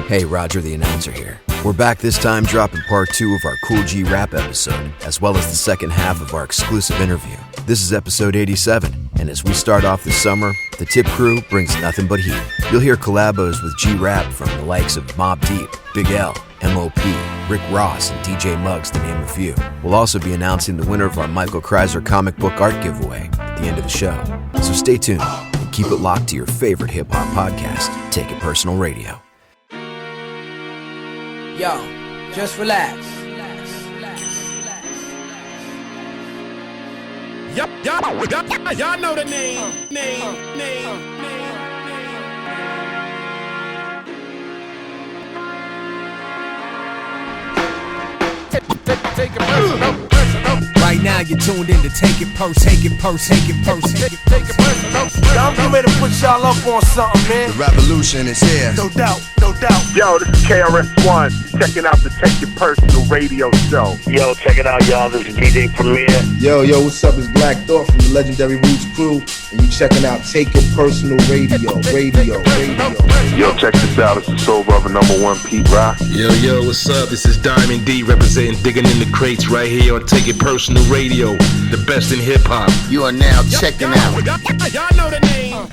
Hey, Roger the announcer here. We're back this time dropping part 2 of our Kool G rap episode, as well as the second half of our exclusive interview. This is episode 87, and as we start off the summer, the Tip crew brings nothing but heat. You'll hear collabos with G-Rap from the likes of Mobb Deep, Big L, M.O.P., Rick Ross, and DJ Muggs, to name a few. We'll also be announcing the winner of our Michael Kreiser comic book art giveaway at the end of the show. So stay tuned and keep it locked to your favorite hip-hop podcast, Take It Personal Radio. Yo, just relax. Y'all know the name. Take it personal. Right now you're tuned in to Take It Personal. I'm getting ready to put y'all up on something, man. The revolution is here. No doubt. Yo, this is KRS-One, checking out the Take It Personal radio show. Yo, check it out, y'all. This is DJ Premier. Yo, what's up? It's Black Thought from the legendary Roots crew, and you checking out Take It Personal Radio. Yo, check this out. It's the Soul Brother #1 Pete Rock. Yo, what's up? This is Diamond D representing Digging in the Crates right here on Take It Personal Radio, the best in hip hop. You are now checking out. Y'all know the name.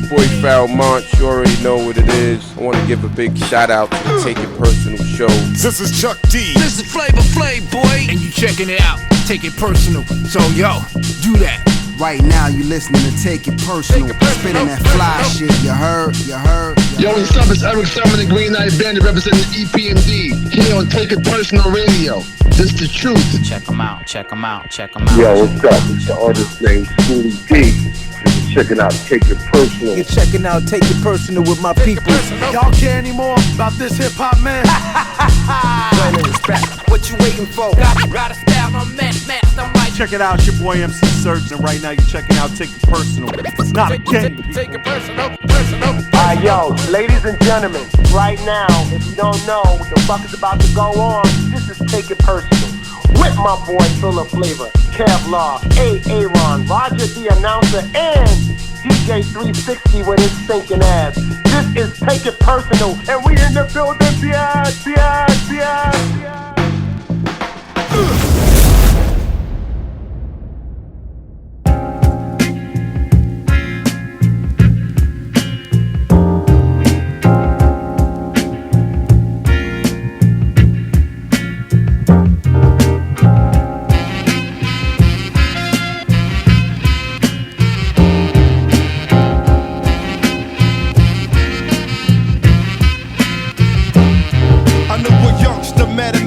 Boy Farrell Monch, you already know what it is. I want to give a big shout out to the Take It Personal show. This is Chuck D. This is Flavor Flav, boy. And you checking it out. Take it personal. So, yo, do that. Right now you listening to Take It Personal. Spinning that fly shit, you heard? Yo, what's up? It's Eric Sermon, the Green Knight Bandit, representing EPMD, here on Take It Personal Radio. This the truth. Check them out. Yo, what's up? It's the artist named Kool D. Checking out Take It Personal. You're checking out Take It Personal with my people. Y'all care anymore about this hip-hop, man? What you waiting for? Gotta style my man. I'm like, Check it out, it's your boy MC Surge, and right now you're checking out Take It Personal. It's not a game. Take it personal. Alright, yo, ladies and gentlemen, right now, if you don't know what the fuck is about to go on, this is Take It Personal. With my boy Full of Flavor, Kevlar, Aaron, Roger the announcer, and DJ 360 with his stinking ass. This is Take It Personal, and we in the building,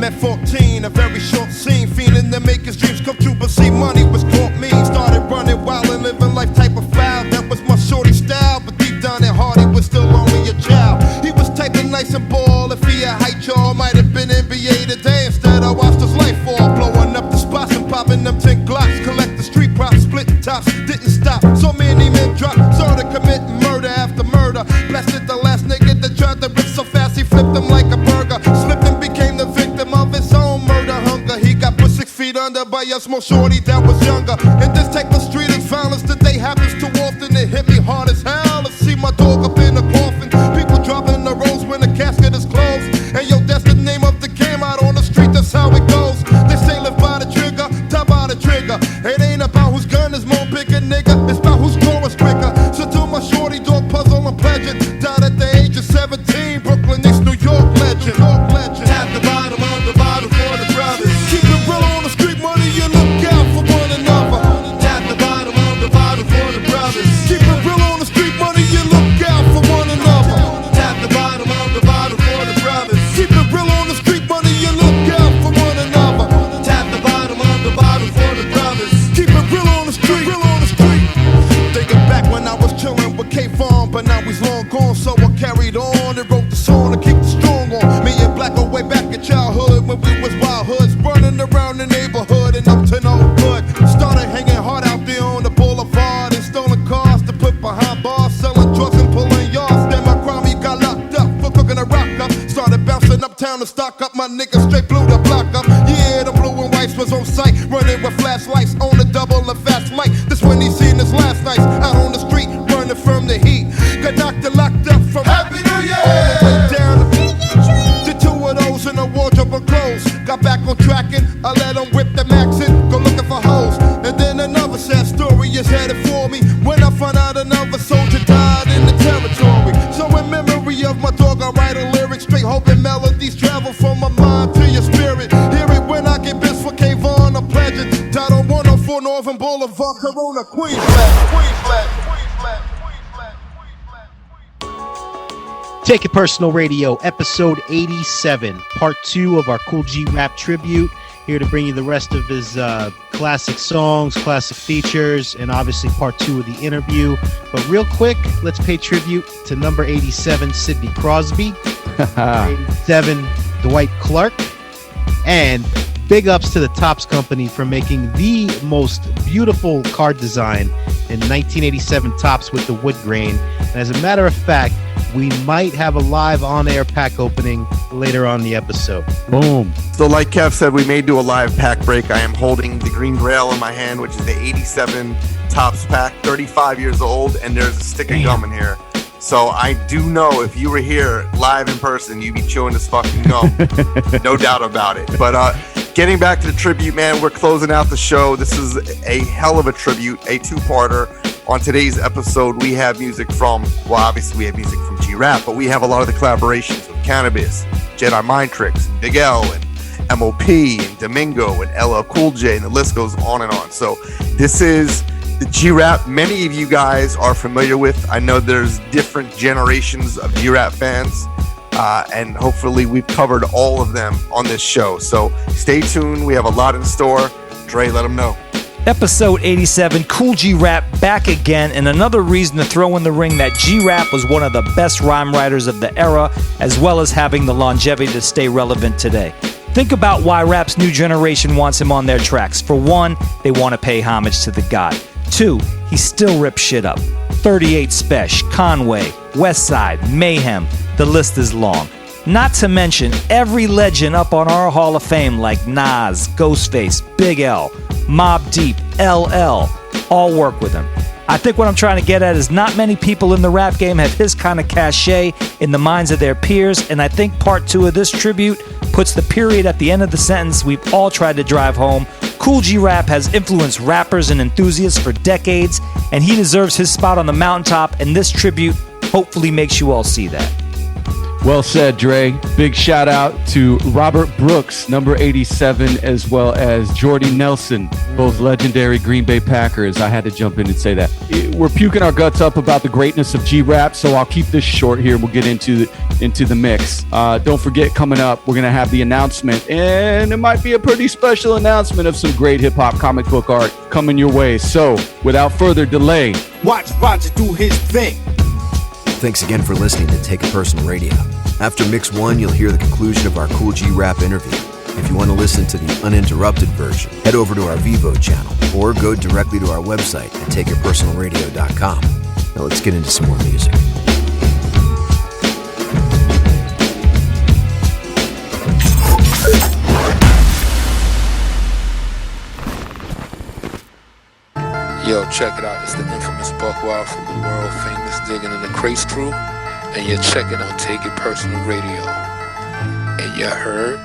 At 14, a very short scene, feeling to make his dreams come true, but see, money was caught me. Started running wild and living life type of foul. That was my shorty style, but deep down at heart, he was still only a child. He was type of nice and ball. If he had height, y'all might have been NBA today. Instead, I watched his life fall, blowing up the spots and popping them 10 Glocks. Collect the street props, splitting tops, didn't stop. So many men dropped, started committing murder after murder. Blasted the last nigga that tried to rip so fast, he flipped him like a burger. Slipped and became the victim of his own murder hunger. He got put 6 feet under by a small shorty that was younger. And this type of street is violence today happens too often. It hit me hard as hell to see my dog up in a coffin. People dropping the rolls when the casket is closed. And yo, that's the name of the game out on the street, that's how it goes. They say live by the trigger, die by the trigger. It ain't about whose gun is more bigger, nigga. It's about whose draw is quicker. So to my shorty dog puzzle and pleasure. Died at the age of 17, Brooklyn East, New York legend. Tap the bottom of the bottle for the brothers. Keep it real on the street, money, you look out for one another. Tap the bottom of the bottle for the brothers. Keep it real on the street, money, you look out for one another. Tap the bottom of the bottle for the brothers. Keep it real on the street, money, you look out for one another. Tap the bottom of the bottle for the brothers. Keep it real on the street, Thinking back when I was chillin' with K-Farm, but now he's long gone, so I carried on and wrote the song to keep the strong on. Me and Black go way back in childhood when we was wild hoods, running around the neighborhood and up to no good. Started hanging hard out there on the boulevard and stolen cars to put behind bars, selling drugs and pulling yards. Then my crime, he got locked up for cooking a rock up. Started bouncing uptown to stock up, my niggas straight blew the block up. Yeah, the blue and whites was on sight, running with flashlights on the double and fast mic. This when he seen his last nights out on the street, running from the heat. Got knocked and locked up from Happy New Year all the way down. I let them whip the max in, go looking for hoes. And then another sad story is headed for me when I find out another soldier died in the territory. So in memory of my dog, I write a lyric, straight hoping melodies travel from my mind to your spirit. Hear it when I get bits for K-Von, I'm pledging. Died on 104 Northern Boulevard, Corona, Queensland. Take It Personal Radio, episode 87, part 2 of our Kool G Rap tribute. Here to bring you the rest of his classic songs, classic features, and obviously part 2 of the interview. But real quick, let's pay tribute to number 87, Sidney Crosby, 87, Dwight Clark, and big ups to the Topps Company for making the most beautiful card design in 1987 Topps with the wood grain. And as a matter of fact, we might have a live on-air pack opening later on the episode. Boom. So like Kev said, we may do a live pack break. I am holding the green grail in my hand, which is the 87 Topps pack, 35 years old, and there's a stick of gum in here. So I do know if you were here live in person, you'd be chewing this fucking gum. No doubt about it. But getting back to the tribute, man, we're closing out the show. This is a hell of a tribute, a two-parter. On today's episode, we have music from, well, obviously we have music from G-Rap, but we have a lot of the collaborations with Cannabis, Jedi Mind Tricks, Big L, and MOP, and Domingo, and LL Cool J, and the list goes on and on. So this is the G-Rap many of you guys are familiar with. I know there's different generations of G-Rap fans, and hopefully we've covered all of them on this show. So stay tuned. We have a lot in store. Dre, let them know. Episode 87, Kool G Rap back again, and another reason to throw in the ring that G-Rap was one of the best rhyme writers of the era, as well as having the longevity to stay relevant today. Think about why rap's new generation wants him on their tracks. For one, they want to pay homage to the god. 2, he still rips shit up. 38 Spesh, Conway, Westside, Mayhem, the list is long. Not to mention every legend up on our Hall of Fame like Nas, Ghostface, Big L, Mobb Deep, LL, all work with him. I think what I'm trying to get at is not many people in the rap game have his kind of cachet in the minds of their peers, and I think part 2 of this tribute puts the period at the end of the sentence we've all tried to drive home. Kool G Rap has influenced rappers and enthusiasts for decades, and he deserves his spot on the mountaintop, and this tribute hopefully makes you all see that. Well said, Dre. Big shout out to Robert Brooks, number 87, as well as Jordy Nelson, both legendary Green Bay Packers. I had to jump in and say that. We're puking our guts up about the greatness of G-Rap, so I'll keep this short here. We'll get into the mix. Don't forget, coming up, we're going to have the announcement, and it might be a pretty special announcement of some great hip-hop comic book art coming your way. So, without further delay, watch Roger do his thing. Thanks again for listening to Take It Personal Radio. After Mix 1, you'll hear the conclusion of our Kool G Rap interview. If you want to listen to the uninterrupted version, head over to our Vivo channel or go directly to our website at takeitpersonalradio.com. Now let's get into some more music. Yo, check it out. It's the infamous Buck Wild from the world famous Digging in the Crates crew, and you're checking out Take It Personal Radio. And you heard?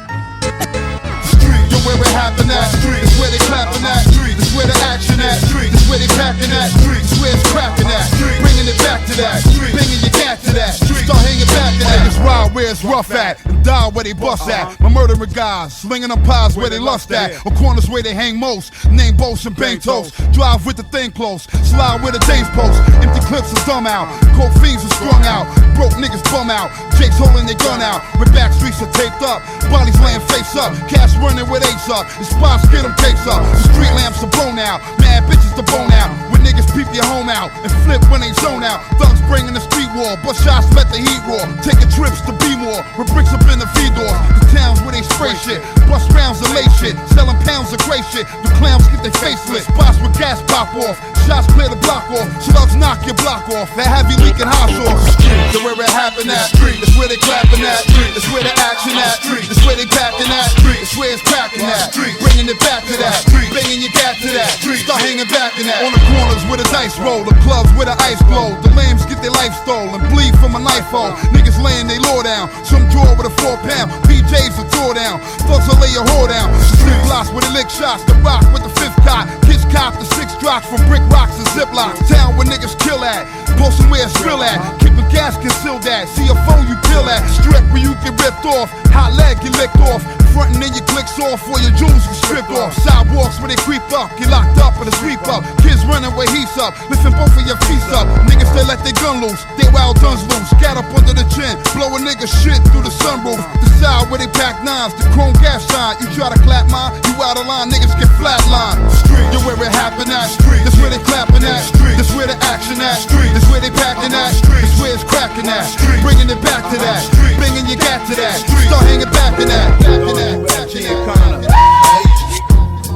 Street, yo, where it happen at? Street, it's where they clapping at. Street, it's where the action at. Street, it's where they packing at. Street, it's where it's cracking at. Street, bringing it back to that. Street, bringing your cat to that. Street, start hanging back to that. It's wild where it's rough at. Die where they bust at. My murdering guys, slinging them pies where they lust at. On corners where they hang most. Name boats and bang toast. Drive with the thing close. Slide where the days post. Empty clips is dumb out. Coke fiends are strung out. Broke niggas bum out. Jake's holding their gun out. Where back streets are taped up. Bodies laying face up. Cash running with apes up. The spots get them takes up. The street lamps are blown out. Mad bitches to bone out. When niggas peep your home out. And flip when they zone out. Thugs bringing the street war. But shots let the heat roar. Taking trips to be more. With bricks up in the feed doors. The towns where they spray shit. Bust rounds of lay shit. Selling pounds of gray shit. The clowns get their face lit. Spots with gas pop off. Shots clear the block off. Slugs knock your block off. That heavy leaking hot sauce. So where it happen at? Street. It's where they clapping at. Street. It's where the action at. Street. It's where they packing at. Street. It's where it's cracking at. Street. Bringing it back to that. Street. Banging your gat to that. Street. Start hanging back in that. On the corners where the dice roll. The clubs where the ice glow. The lambs get their life stolen. Bleed from a knife hole. Niggas laying they law down. Some draw with a 4-pound. PJ blaze a tour down. Thugs will lay your whore down. Street blocks with the lick shots, the rock with the fifth cot. Kids cop the 6 drops from brick rocks and ziplocs. Town where niggas kill at, posting where it's real at. Keep a gas concealed at, see a phone you peel at. Strip where you get ripped off, hot leg get licked off. Frontin' and your clicks off, or your jewels get stripped off. Sidewalks where they creep up, get locked up in a sweep up. Kids running where he's up, lifting both of your feet up. Niggas they let their gun loose, they wild guns loose. Scat up under the chin, blow a nigga shit through the sunroof. The side where they pack nines, the chrome gas sign. You try to clap mine, you out of line, niggas get flatlined. Street, you where it happen at. Street, this where they clapping at. Street, this where the action at. Street, this where they packing at. Street, this where it's cracking at. Street, bringing it back to that. Bringing your gat to that. Start hanging back in that.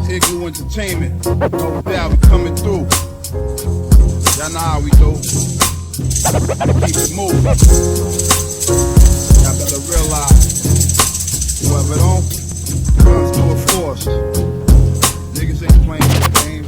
Igloo Entertainment, no doubt we coming through. Y'all know how we do. Keep it moving. Y'all better realize, whoever don't, runs to a force. Niggas ain't playing the game.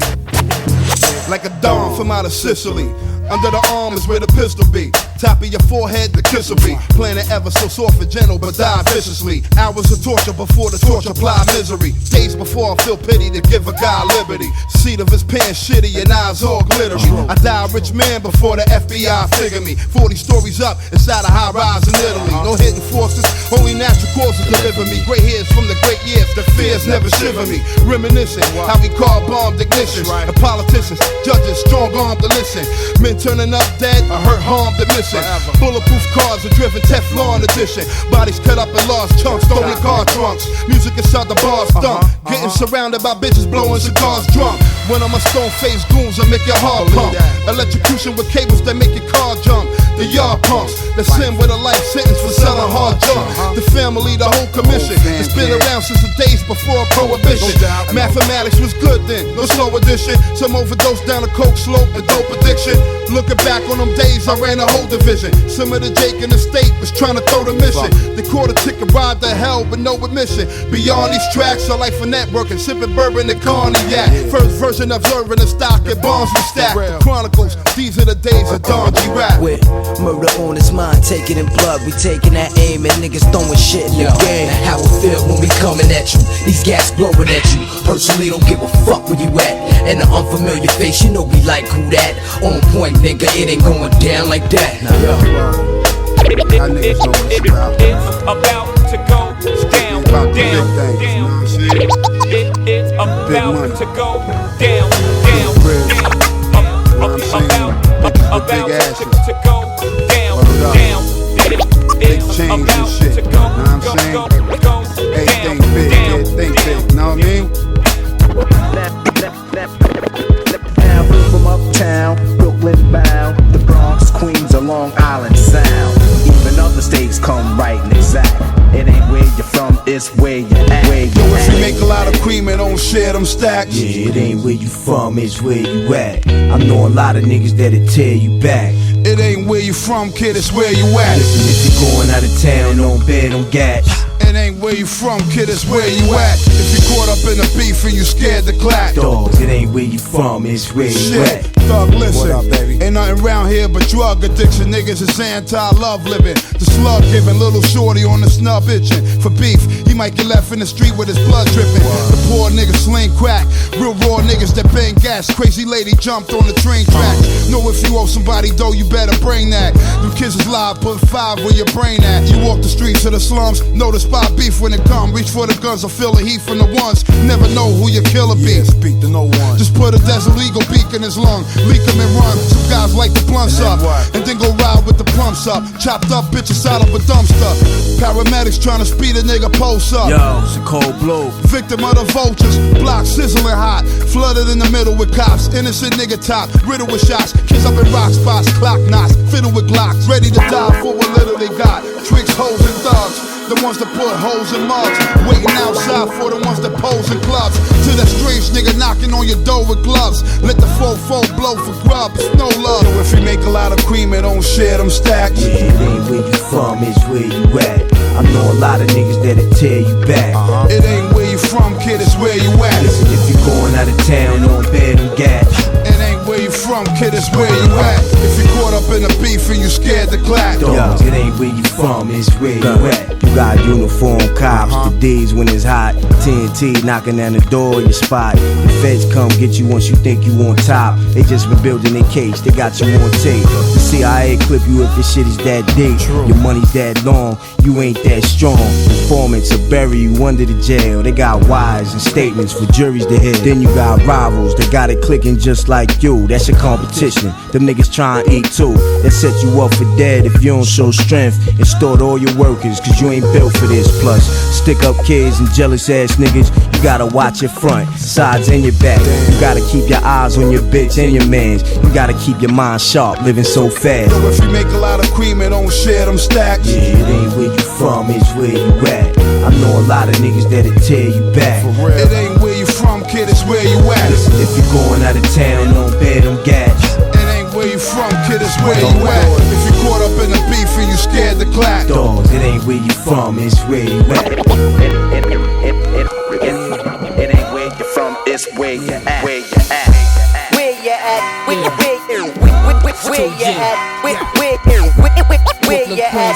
Like a dawn from out of Sicily. Under the arm is where the pistol be. Top of your forehead, the kiss will be. Playing it ever so soft and gentle, but die viciously. Hours of torture before the torture apply misery. Days before I feel pity to give a guy liberty. Seat of his pants shitty and eyes all glittery. I die a rich man before the FBI figure me. 40 stories up inside a high rise in Italy. No hidden forces, only natural causes deliver me. Gray hairs from the great years, the fears never shiver me. Reminiscing how we car bombed ignitions. The politicians, judges, strong armed to listen. Men turning up dead, or hurt, harmed, and missing. Bulletproof cars are driven Teflon edition. Bodies cut up in large chunks, stolen car trunks. Music inside the bars stunk. Getting surrounded by bitches blowing cigars drunk. When I'm a stone-faced goons, I make your heart pump. Electrocution with cables that make your car jump. The yard punks that sin with a life sentence for selling hard junk. The family, the whole commission. It's been around since the days before prohibition. Mathematics was good then, no slow addition. Some overdose down a coke slope and dope addiction. Looking back on them days, I ran a whole division. Some of the Jake in the state was trying to throw the mission. They caught a ticket ride to hell with no admission. Beyond these tracks, I like for networking, sipping bourbon and cognac. First version of serving the stock at Barnes we stack. The Chronicles, these are the days of Don G Rap. With murder on his mind, taking in blood, we taking that aim and niggas throwing shit in the game. How it feel when we coming at you, these gas blowing at you. Personally don't give a fuck where you at. And the unfamiliar face, you know we like who that. On point, nigga, it ain't going down like that. It's about to go down, down, down. It's about to go down, down, down. About to go down, down. It's about to go everything big, everything big, know what I mean? From uptown, Brooklyn bound, the Bronx, Queens, or Long Island Sound. Even other states come right and exact. It ain't where you're from, it's where you at. If you make a lot of cream and don't share them stacks. Yeah, it ain't where you from, it's where you at. I know a lot of niggas that'll tear you back. It ain't where you from, kid, it's where you at. Listen, if you going out of town, don't bet on gas. It ain't where you from, kid, it's where you at. If you caught up in the beef and you scared to clap. Dogs, it ain't where you from, it's where you at. Thug, listen, what up, baby? Ain't nothing around here but drug addiction. Niggas is anti-love living. The slug giving, little shorty on the snub itching. For beef, he might get left in the street with his blood dripping. The poor niggas sling crack. Real raw niggas that bang gas. Crazy lady jumped on the train track. Know if you owe somebody dough, you better bring that. Them kids is live, put 5 where your brain at. You walk the streets of the slums, know the spot beef when it come. Reach for the guns or feel the heat from the ones. Never know who your killer be. Speak to no one. Just put a desert eagle beak in his lung. Leak him and run. Some guys like the blunts up. And then go ride with the plumps up. Chopped up bitches out of a dumpster. Paramedics trying to speed a nigga post up. Yo, it's a cold blow. Victim of the vultures. Block sizzling hot. Flooded in the middle with cops. Innocent nigga top. Riddled with shots. Kids up in rock spots. Clock knots. Fiddle with glocks. Ready to die for what little they got. Tricks, hoes, and thugs. The ones that put hoes in mugs. Waiting outside for the ones that pose in clubs. To that strange nigga knocking on your door with gloves. Let the fofo blow for grubs. No love. So if you make a lot of cream and don't share them stacks. Yeah, it ain't where you from, it's where you at. I know a lot of niggas that'll tear you back. It ain't where you from, kid, it's where you at. Listen, if you going out of town, don't bet on gas. It ain't where you from, kid, it's where you at. If you caught up in a beef and you scared to clap. Yo, it ain't where you from, it's where you at. You got uniform cops, the days when it's hot. TNT knocking down the door of your spot. The feds come get you once you think you on top. They just been building their case, they got you on tape. The CIA clip you if your shit is that deep. Your money's that long, you ain't that strong. Informants will bury you under the jail. They got wires and statements for juries to hear. Then you got rivals that got it clicking just like you. That's your competition. Them niggas trying to eat too. That set you up for dead if you don't show strength. Extort all your workers, cause you ain't built for this. Plus, stick up kids and jealous ass niggas. You gotta watch your front, sides and your back. You gotta keep your eyes on your bitch and your mans. You gotta keep your mind sharp, living so fast. Yo, if you make a lot of cream and don't share them stacks. Yeah, it ain't where you from, it's where you at. I know a lot of niggas that'll tear you back. For real. It ain't where you from, kid, it's where you at. Listen, if you going out of town, don't bear them gas. It ain't where you from, kid, it's where you at. If you caught up in a beef and you scared to clap. Dogs, it ain't where you from, it's where you at. It ain't where you from, it's where you at. Where you at. Where you at? Where you at? Where you at? Where you at?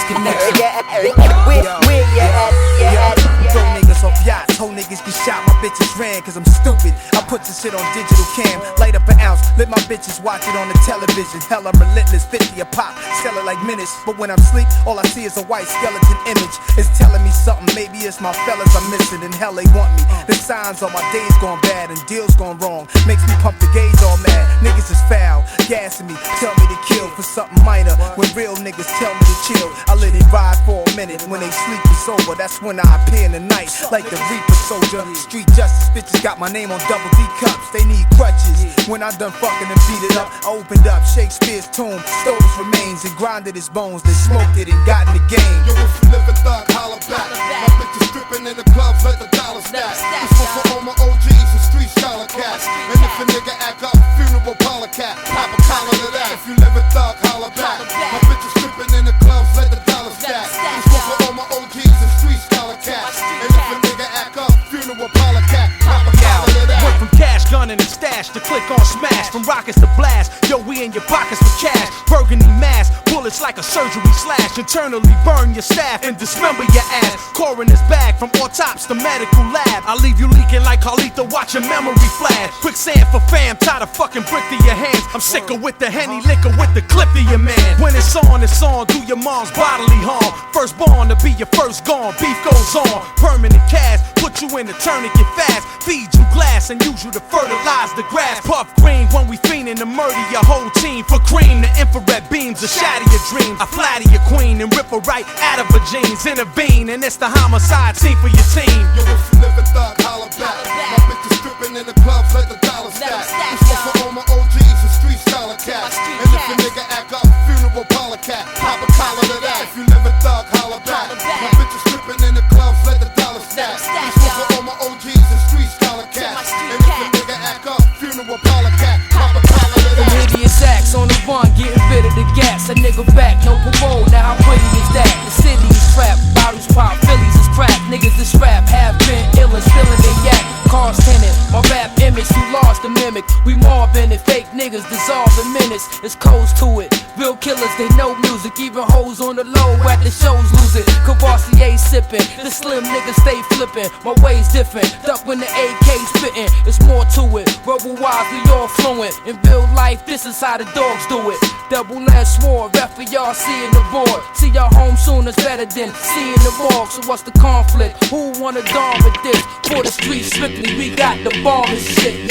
Throw niggas off yachts, whole niggas get shot, my bitches ran cause I'm stupid. I put this shit on digital cam, light up an ounce, let my bitches watch it on the television. Hell, I'm relentless, 50 a pop, sell it like minutes. But when I'm asleep, all I see is a white skeleton image. It's telling me something, maybe it's my fellas I'm missing. And hell, they want me. The signs on my days gone bad and deals gone wrong. Makes me pump the gauge all mad. Niggas is foul, gassing me, tell me to kill for something minor. When real niggas tell me to chill, I let it ride for a minute. When they sleep and sober, that's when I appear in the night like the Reaper soldier. Street justice bitches got my name on double D cups. They need crutches. When I done fucking and beat it up, I opened up Shakespeare's tomb, stole his remains and grinded his bones, then smoked it and got in the game. Yo, if you live in thug, holla back. My bitches stripping in the clubs, let the dollars stack. This one for all my OGs and street scholar cats. And if a nigga act up, funeral parlor cat, pop a collar to that. If you live in thug, holla back. My bitches stripping in the clubs, let the dollars stack. This one for all my OGs and street scholar cats. And if a nigga act up, funeral parlor cat, pop a collar to that. Went from cash gunning and stash to click on smash, from rockets to blast. Yo, we in your pockets for cash. Burgundy mask, bullets like a surgery slash. Internally burn your staff and dismember your ass. Coroner's bag from autops to medical lab. I leave you leaking like Carlito, watch your memory flash. Quicksand for fam, tie the fucking brick to your hands. I'm sicker with the Henny liquor with the clip to your man. When it's on, do your mom's bodily harm. Firstborn to be your first gone, beef goes on. Permanent cast, put you in a tourniquet fast. Feed you glass and use you to fertilize the grass. Puff green when we fiendin' to murder your whole team. For cream, the infrared beams will shatter your dreams. I flatter your queen and rip her right out of her jeans. Intervene and it's the homicide scene for your team. Yo, if you live in thug, holla back. My bitches stripping in the clubs, let the dollars stack. This one for all my OGs and street scholar cats. And if a nigga act up, funeral parlor cat, pop a collar to that. If you live in thug, holla back. My bitches stripping in the clubs, let the dollars stack. This one for all my OGs and street scholar cats. And if a nigga act up, funeral parlor cat, pop a collar to that. Hideous acts on the run, getting rid of the gas. A nigga back, no parole, now how pretty is that? The city is trapped, bottles pop, Phillies is crack. Niggas this rap have been ill and spilling their yak. Cars tinted, my rap image, you lost the mimic. We mobbing it, fake niggas dissolve in minutes. It's codes to it, real killers, they know music. Even hoes on the low at the shows lose it. Cavassier sipping, the slim niggas stay flipping. My way's different, duck when the AK spitting. It's more to it, verbal wise, we all fluent. In real life, this is how the dogs do it. Double land sword, ref for y'all seeing the board. See y'all home soon, it's better than seeing the morgue. So what's the conflict? Who wanna dawn with this? For the streets strictly, we got the bomb and shit.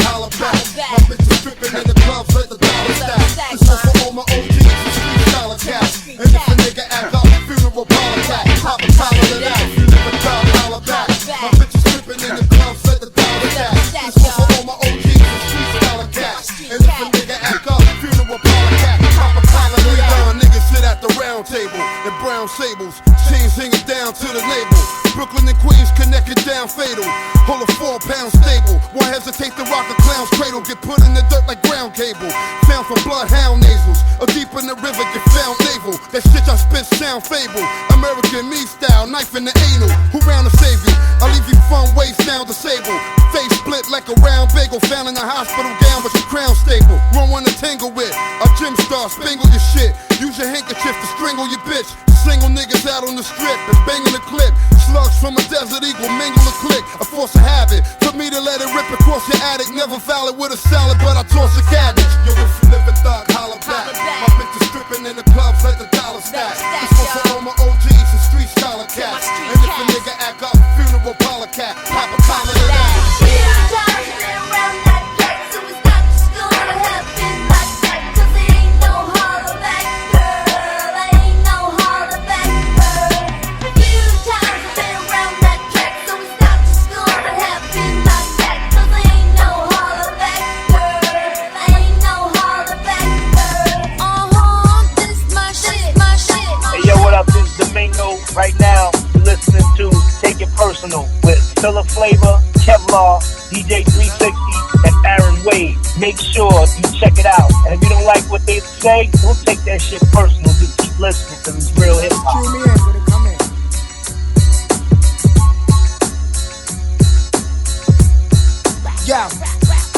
Holla back. My bitches stripping in the clubs, let the dollars stack. This one for all my OGs and street scholar cats. And if a nigga act up, funeral parlor cat, pop a collar to that. If you live in thug, holla back. My bitches stripping in the clubs, let the dollars stack. This one for all my OGs and street scholar cats. And if a nigga act up, funeral parlor cat, pop a collar to that. Niggas sit at the round table in brown sables, chains hanging down to the navel. Brooklyn and Queens connected down fatal. Hold a 4-pound stable. Won't hesitate to rock a clown's cradle. Get put in the dirt like ground cable. Found for bloodhound nasals. Or deep in the river get found naval. That shit I spit sound fable. American me style, knife in the anal. Who round to save you? I leave you from waist down disabled. Face split like a round bagel. Found in a hospital gown with your crown stable. Run one to tangle with. A gym star, spangle your shit. Use your handkerchief to strangle your bitch. Single niggas out on the strip and banging the clip. Slugs from a desert eagle, mingle a click. A force of habit. For me to let it rip across your attic. Never valid with a salad, but I toss a cabbage. Yo, if you live in thug, holla back. My bitch is stripping in the clubs, let the dollar stack. This one for all my OGs and street scholar cats. And if a nigga act up, funeral parlor cat. Pop a collar to that. Right now, you're listening to Take It Personal with Filler Flavor, Kevlar, DJ 360, and Aaron Wade. Make sure you check it out. And if you don't like what they say, don't take that shit personal. Just keep listening because it's real hip hop. Cue me in, but it come in. Yo.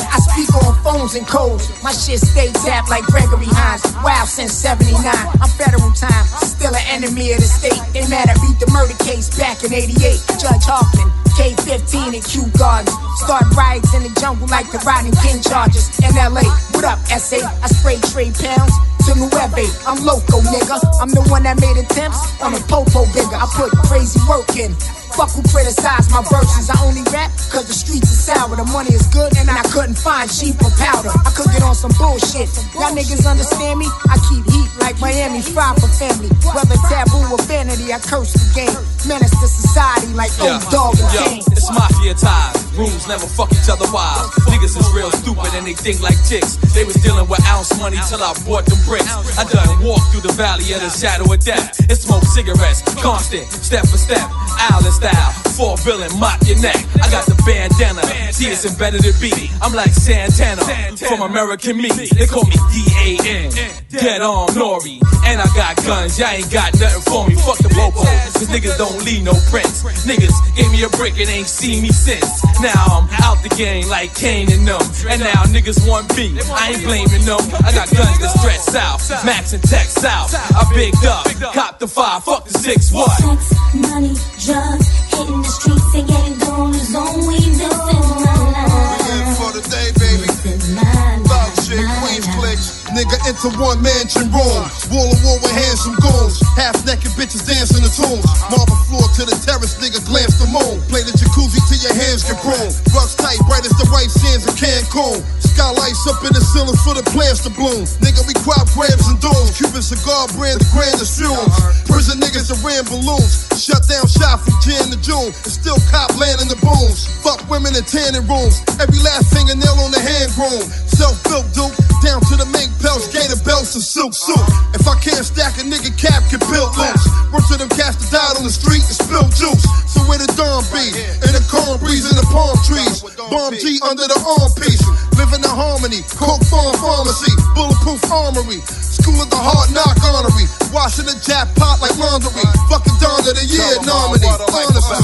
I speak on phones and codes. My shit stay tapped like Gregory Hines. Wow, since 79. I'm federal time, still an enemy of the state. They mad I beat the murder case back in 88. Judge Hoffman, K-15 and Q Gardens. Start riots in the jungle like the Rodney King charges. In LA, what up, SA? I spray trade pounds to Nueve. I'm loco, nigga. I'm the one that made attempts on a popo bigger. I put crazy work in. Fuck who criticize my verses. I only rap cause the streets are sour. The money is good and I couldn't find cheap or powder. I could get on some bullshit. Y'all niggas understand me? I keep heat like Miami, fried for family. Whether taboo or vanity, I curse the game. Menace to society like old dog and cane. It's mafia ties. Rules never fuck each other wild. Niggas is real stupid and they think like chicks. They was dealing with ounce money till I bought them bricks. I done walked through the valley of the shadow of death and smoked cigarettes. Constant, step for step, island style. 4 billion, mop your neck. I got the bandana. See, it's embedded in beat. I'm like Santana from American Meat. They call me D.A.N. Dead on Nori. And I got guns. Y'all ain't got nothing for me. Fuck the popo. Cause niggas don't leave no prints. Niggas gave me a brick and ain't seen me since. Now I'm out the game like Kane and them. And now niggas want beef. I ain't blaming them. I got guns that stretch south. Max and Tech south. I bigged up. Cop the 5. Fuck the 6. What? Sex, money, drugs. Hitting the streets and getting dollars on we. This is my life. We live for the day, baby. Thug shit, Queens clicks. Nigga enter one mansion room. Wall to wall with handsome goons. Half naked bitches dancing the tunes. Marble floor to the terrace, nigga glance the moon. Play the jacuzzi till your hands get prone. Rugs tight, bright as the white sands in Cancun. Skylights up in the ceiling for the plants to bloom. Nigga, we crop grabs and domes. Cuban cigar brand, the grandest fumes. Prison niggas that ran balloons. Shut down shop from Jan to June. And still cop land in the booms. Fuck women in tanning rooms. Every last fingernail on the hand groom. Self-built duke, down to the mink pelts, gator belts and silk suit. If I can't stack a nigga cap, can build loose. Work to them cats that died on the street and spilled juice. So where the dawn be? In the corn breeze in the palm trees. Bomb G under the arm piece. Living in harmony, Coke Farm Pharmacy, bulletproof armory. School at the hard knock honorary. Washing the jackpot like laundry. Fucking Dawn of the Year nominee. Honestly.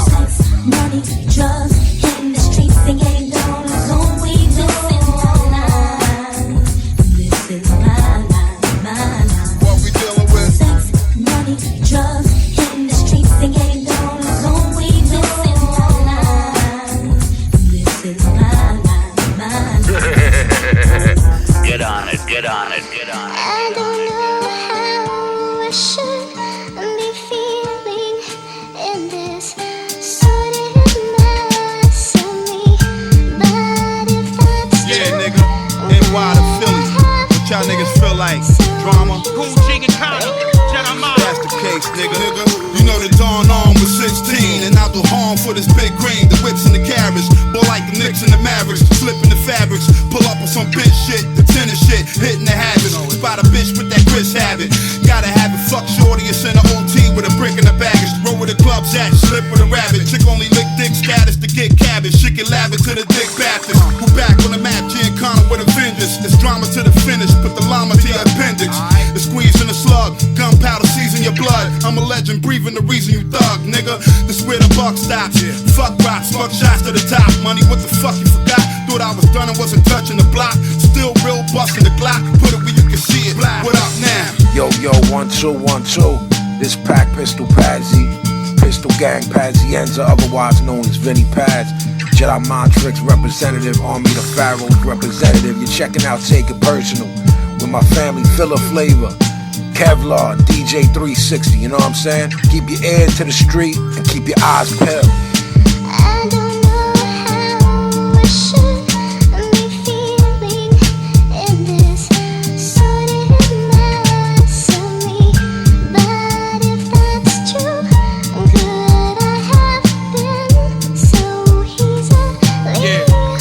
Money, drugs, hitting the streets and getting dollars on we. This is my life. This is my life, my life. What we dealing with? Sex, money, drugs, hitting the streets and getting dollars on we. This is my life. This is my life, my life. Get on it, get on it, get on it. I don't know how I should be feeling in this sort of mess of me, but if that's Yeah, nigga, NY to Philly. What y'all niggas feel like? Drama? Kool G and Connor, Jeremiah. That's the case, nigga. You know the Dawn on was 16, and I'll do harm for this big green. The whips and the carriage, boy like the Knicks and the Mavericks. Slipping the fabrics, pull up on some bitch shit, the tennis shit, hitting the habits. Spot a bitch with that Chris habit. Gotta have it, fuck shorty, it's in the OT with a brick in the baggage. Roll with the clubs at, slip with a rabbit. the reason you thug, nigga. This where the buck stops. Fuck rocks, fuck shots to the top. Money, what the fuck you forgot? Thought I was done and wasn't touching the block. Still real busting the Glock. Put it where you can see it. What up now? Yo, 1 2 1 2. This pack pistol Pazzy, pistol gang Pazienza, otherwise known as Vinny Paz. Jedi Mind Tricks representative, Army the Pharaoh's representative. You're checking out Take It Personal with my family, Filler Flavor, Kevlar, DJ 360. You know what I'm saying? Keep your ear to the street and keep your eyes peeled. I don't know how I should be feeling in this sordid mess of me, but if that's true, could I have been so easily forgotten?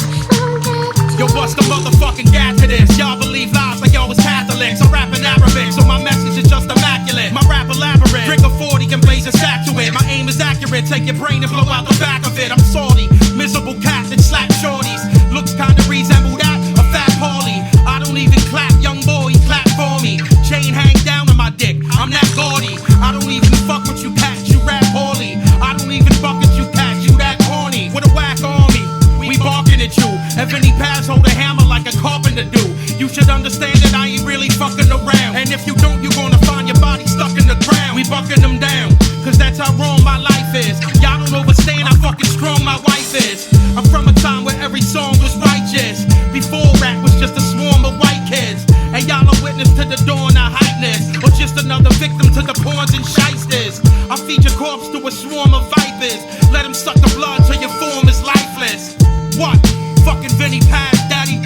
Yo, bust the motherfucking gap to this. Y'all believe lies like y'all was Catholics. I'm rapping Arabic, so my message is just immaculate. My rap elaborate. Drink a 40 and blaze a sack to it. My aim is accurate. Take your brain and blow out the back of it. I'm salty, miserable cat that slap shorties. Looks kinda resemble that, a fat Paulie. I don't even clap, young boy, clap for me. Chain hang down on my dick, I'm that gaudy. I don't even fuck with you cats, you rap poorly. I don't even fuck with you cats, you that corny. With a whack army, we barking at you. If any pass hold a hammer like a carpenter do. You should understand that I ain't really fucking around. And if you don't, you gonna find your body stuck in the ground. We bucking them down, cause that's how wrong my life is. Y'all don't understand how fucking strong my wife is. I'm from a time where every song was righteous. Before rap was just a swarm of white kids. And y'all are witness to the dawn of hypeness, or just another victim to the pawns and shysters. I feed your corpse to a swarm of vipers. Let them suck the blood till your form is lifeless. What? Fucking Vinny Paz, daddy.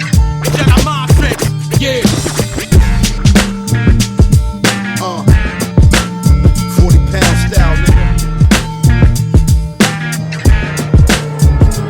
Jedi Mind Tricks, yeah. 40-pound style, nigga.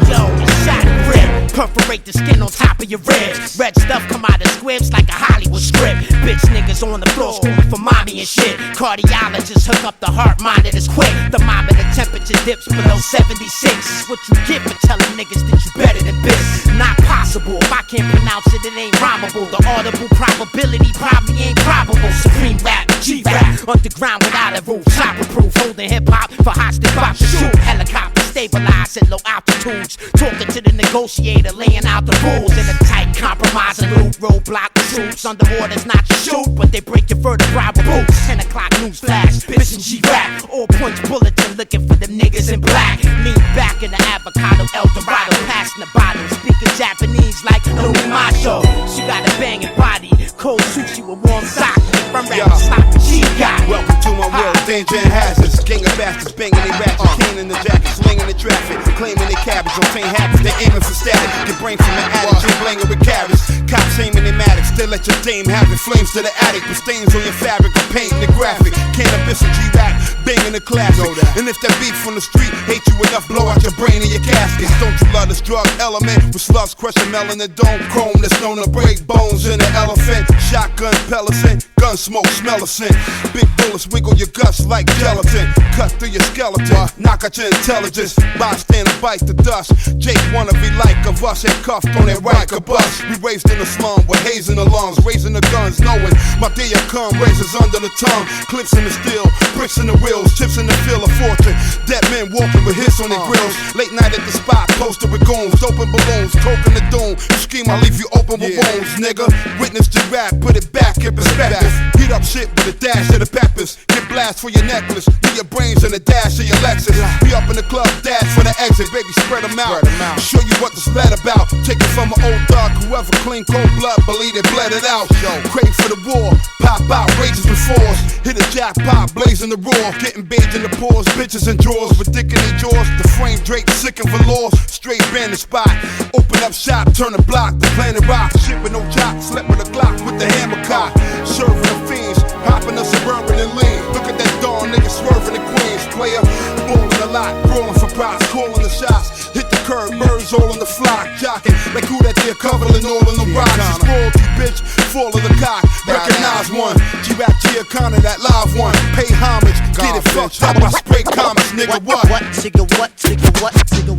Yo, the shot rip, perforate the skin on top of your ribs. Red stuff come out of squibs like a Hollywood script. Bitch niggas on the floor screaming for mommy and shit. Cardiologists hook up the heart monitors quick. Thermometer temperature dips below 76. What you get for telling niggas that you better than this? Not possible. If I can't pronounce it, it ain't rhymable. The audible probability probably ain't probable. Supreme rap, G-rap, underground without a roof. Chopper proof, holding hip-hop for hostage bop to shoot. Helicopter stabilized at low altitudes. Talking to the negotiator, laying out the rules. In a tight compromise and loot. Roadblock with troops under orders not to shoot, but they break your vertebra with boots. 10 o'clock news flash, bitch and G-rap. All points bulletin looking for them niggas in black. Lean back in the avocado El Dorado, passing the bottle. Speaking Japanese like Louis Macho. She got a banging body, cold sushi with warm socks. From rapping sloppy she got. Welcome to my world, danger and hazards. Gang of bastards banging they ratchets, cane in the jacket, slinging the traffic, claiming they cabbage on taint habits. They aiming for static, get brain from the attic, you blinging with carrots. Cops aiming they Maddox, still let your dame have it. Flames to the attic, with stains on your fabric, or painting the graphic. Cannabis and G-rap, banging the classic. And if that beef from the street hate you enough, blow out your brain in your caskets. Don't you love this drug element? With slugs crushing melon and dome chrome that's known to break bones in an elephant. Shotgun pellicin, gun smoke, smell of scent. Big bullets wiggle your guts like gelatin. Cut through your skeleton, knock out your intelligence. Bystander bite the dust. Jake wanna be like of us, and cuffed on that Riker bus. We raised in the slum with haze in the lungs, raising the guns, knowing my day will come. Razors under the tongue, clips in the steel, bricks in the wheels, chips in the field of fortune. Dead men walking with hits on their grills. Late night at the spot, posted with goons, open balloons, coke in the dome. You scheme, I leave you open with wounds, nigga. Witness the rap, put it back in perspective. Heat up shit with a dash of the peppers. Get blast for your necklace, do your brains in a dash of your Lexus. We up in the club, dash for the exit, baby, spread them out. Show you what this lead about. Take it from an old dog, whoever clean cold blood, believe it, bled it out. Crave for the war, pop out, rages with force. Hit a jackpot, blazing the roar. Getting bathed in the pores, bitches and drawers with dick in their jaws. The frame draped, sick and velours. Straight bandit spot, open up shop, turn the block, the planet rock. Shit with no jock, slept with a Glock with the hammer cock. Serving the fiends, hopping a Suburban and lean. Look at that dawn, nigga swerving the Queens. Player, balling a lot, brawling for props, calling the shots. Hit the curb, birds all on the flock. Jocking like who that there covering all in the rocks. It's royalty, bitch, fall of the cock. Recognize one, G-Rap Giacana, that live one. Pay homage, get it fucked up, I spray comments, nigga, what? What, nigga, what, nigga, what, nigga,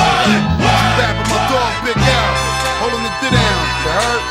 Rapping my dog, Big Al, holding it down, you heard?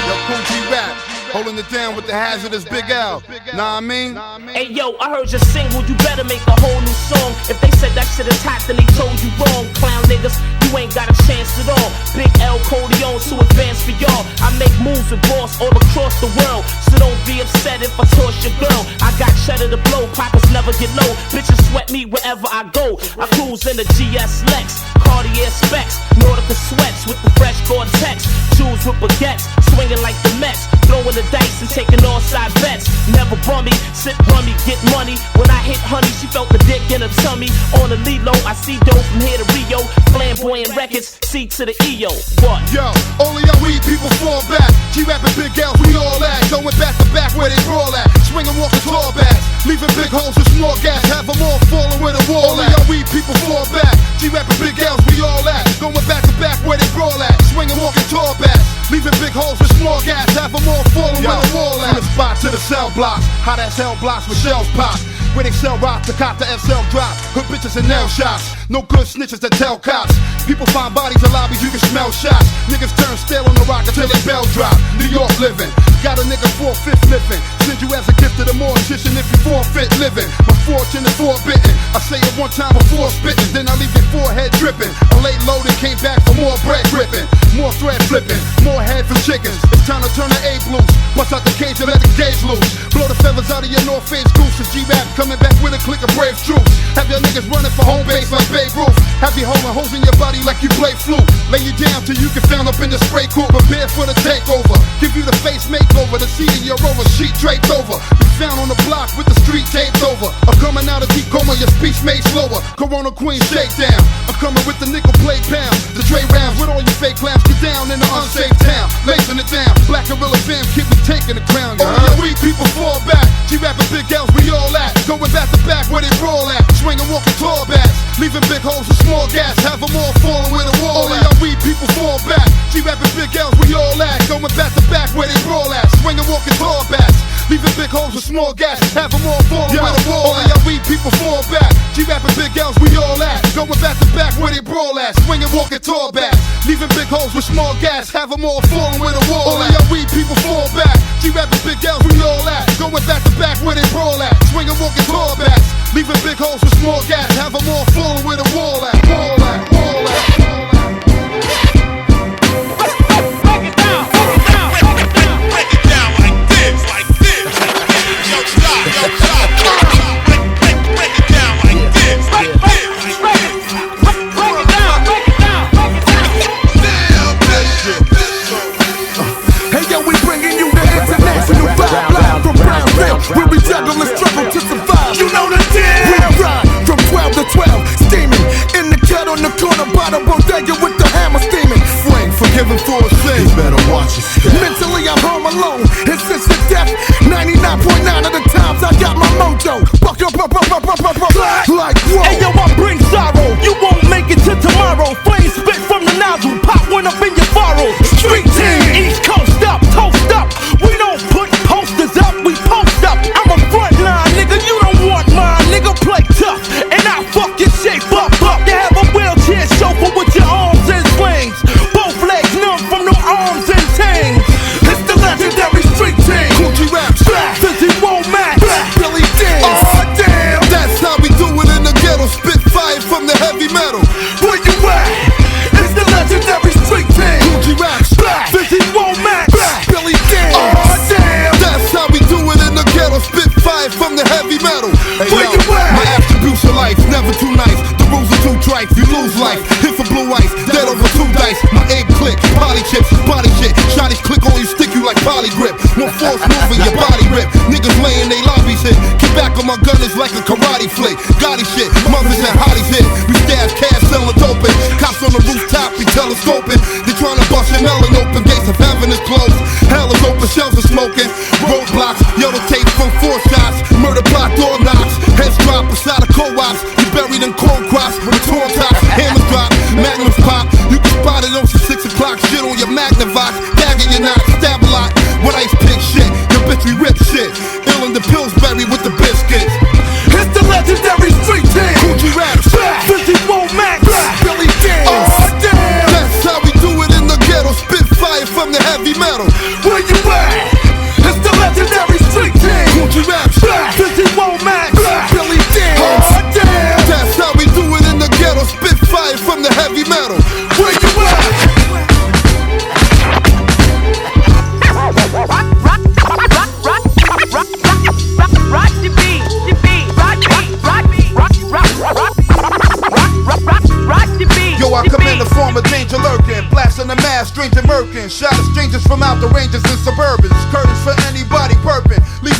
Yo, Kool G Rap. Holding it down with the hazardous Big L. Nah, I mean? Hey yo, I heard your single, you better make a whole new song. If they said that shit is hot, then they told you wrong. Clown niggas, you ain't got a chance at all. Big L Codeon, too advanced for y'all. I make moves with boss all across the world, so don't be upset if I toss your girl. I got cheddar to blow, pockets never get low. Bitches sweat me wherever I go. I cruise in the GS Lex, Cartier specs, Nautica sweats with the fresh Gore-Tex, shoes with baguettes, swinging like the Mets, throwing the dice and taking all side bets. Never bummy, sit rummy, get money. When I hit honey, she felt the dick in her tummy. On the Lilo, I see dope from here to Rio. Flamboyant records, C to the EO. What? Yo, only our weed people fall back. G-rapping big L's, we all at. Going back to back where they brawl at. Swinging, walking tall backs. Leaving big holes with small gas. Have them all falling where the wall at. Only our weed people fall back. G-rapping big L's, we all at. Going back to back where they brawl at. Swinging, walking tall backs. Leaving big holes with small gas. Have them all falling where the wall at. From the spot to the cell blocks. Hot ass hell blocks with shells pop. Where they sell rock to cop the SL drop. Hood bitches and nail shots. No good snitches that tell cops. People find bodies in lobbies, you can smell shots. Niggas turn stale on the rock until they bell drop. New York living. Got a nigga 4/5 living. Send you as a gift to the mortician if you forfeit living. My fortune is forbidden. I say it one time before spitting, then I leave your forehead dripping. I laid low and came back for more bread gripping. More thread flipping. More head for chickens. It's time to turn the A loose. Bust out the cage and let the gauge loose. Blow the feathers out of your North Face gooses. G-Rap coming back with a click of brave troops. Have your niggas running for home base like Babe Ruth. Have you holding holes in your body like you play flute. Lay you down till you get found up in the spray cool. Prepare for the takeover. Give you the face makeover. The seat in your rover, sheet draped over. Be found on the block with the street taped over. I'm coming out of deep coma, your speech made slower. Corona Queen shakedown. I'm coming with the nickel plate pound. The Dre rounds with all you fake clowns. Get down in the unsafe town. Lacing it down. Black Gorilla fam, keep me taking the crown. Only your weak people fall back. G-rapping big L's, we all at. Going back to back where they roll at. Swinging, walking tall backs. Leaving big holes with small gas. Have them all falling where the wall at. Only our weak people fall back. G-rapping big L's, we all at. Going back to back where they roll at. Swinging, walking tall backs. Leaving big holes with small gas. Have them all falling where the wall at. Only our weak people fall back. G-rapping big L's, we all at. Going back to back where they brawl at. Swinging, walking tall backs. Leaving big holes with small gas. Have them all falling where the wall at. Only our weak people fall back. G-rapping big L's, we all at. Going back to back where they brawl at. Swinging, walking tall backs. Leaving big holes with small gas. Have them all falling where the wall at. Wall at, wall at. Where we juggle and struggle to survive. You know the deal. We ride from 12 to 12, steaming in the cut on the corner by the bodega with the hammer steaming. Frank, forgiven for a sin. You better watch your step. Mentally, I'm home alone. And since the death, 99.9 of the times I got my mojo. Buck up, like whoa. Hey yo, I bring sorrow. You won't make it to tomorrow. Flames spit from the nozzle. Pop one up in your furrow. Street team, East Coast up, toast up. We don't put posters up, we post up. I'm a frontline nigga, you don't want mine, nigga. Play tough, and I fuck your shape up. You have a wheelchair chauffeur with your arms in slings. Both legs numb from no arms and tings. It's the legendary street team. Kool Rap, Fizzy Womack, Billy Dance. Oh damn, that's how we do it in the ghetto. Spit fire from the heavy metal. Where you at? It's the legendary street team. Kool Rap, Fizzy Womack, Billy Dance. Oh damn, that's how we do it in the ghetto. Spit fire from the heavy metal. Hey, where you at? My attributes of life, never too nice. The rules are too trite, you lose life. Hit for blue ice, dead over 2 dice. My egg click, poly chips, body shit. Shotties click on you, stick you like poly grip. No force moving, your body rip. Niggas laying they lobbies hit. Get back on my gun is like a karate flick. Gotti shit, mothers and hotties hit. We stash cash, selling dope. Cops on the rooftop, we telescoping. They tryna bust your melon open. Gates of heaven is closed. Hell is open, shells are smoking. Roadblocks, yellow tape from 4 shots. Murder plot, door knocks. Heads drop beside of co-ops. You buried in corn crops with torn tops. Hammers drop, magnums pop. You can spot it on some 6 o'clock shit on your Magnavox. Dagging your knot, stab a lot. With ice pick shit, your bitch we rip shit. Ill in the Pillsbury with the biscuits. it's the legendary street team. Kool Rap, Fizzy Womack, Billy Dance. Oh damn, that's how we do it in the ghetto. Spit fire from the heavy metal. where you at?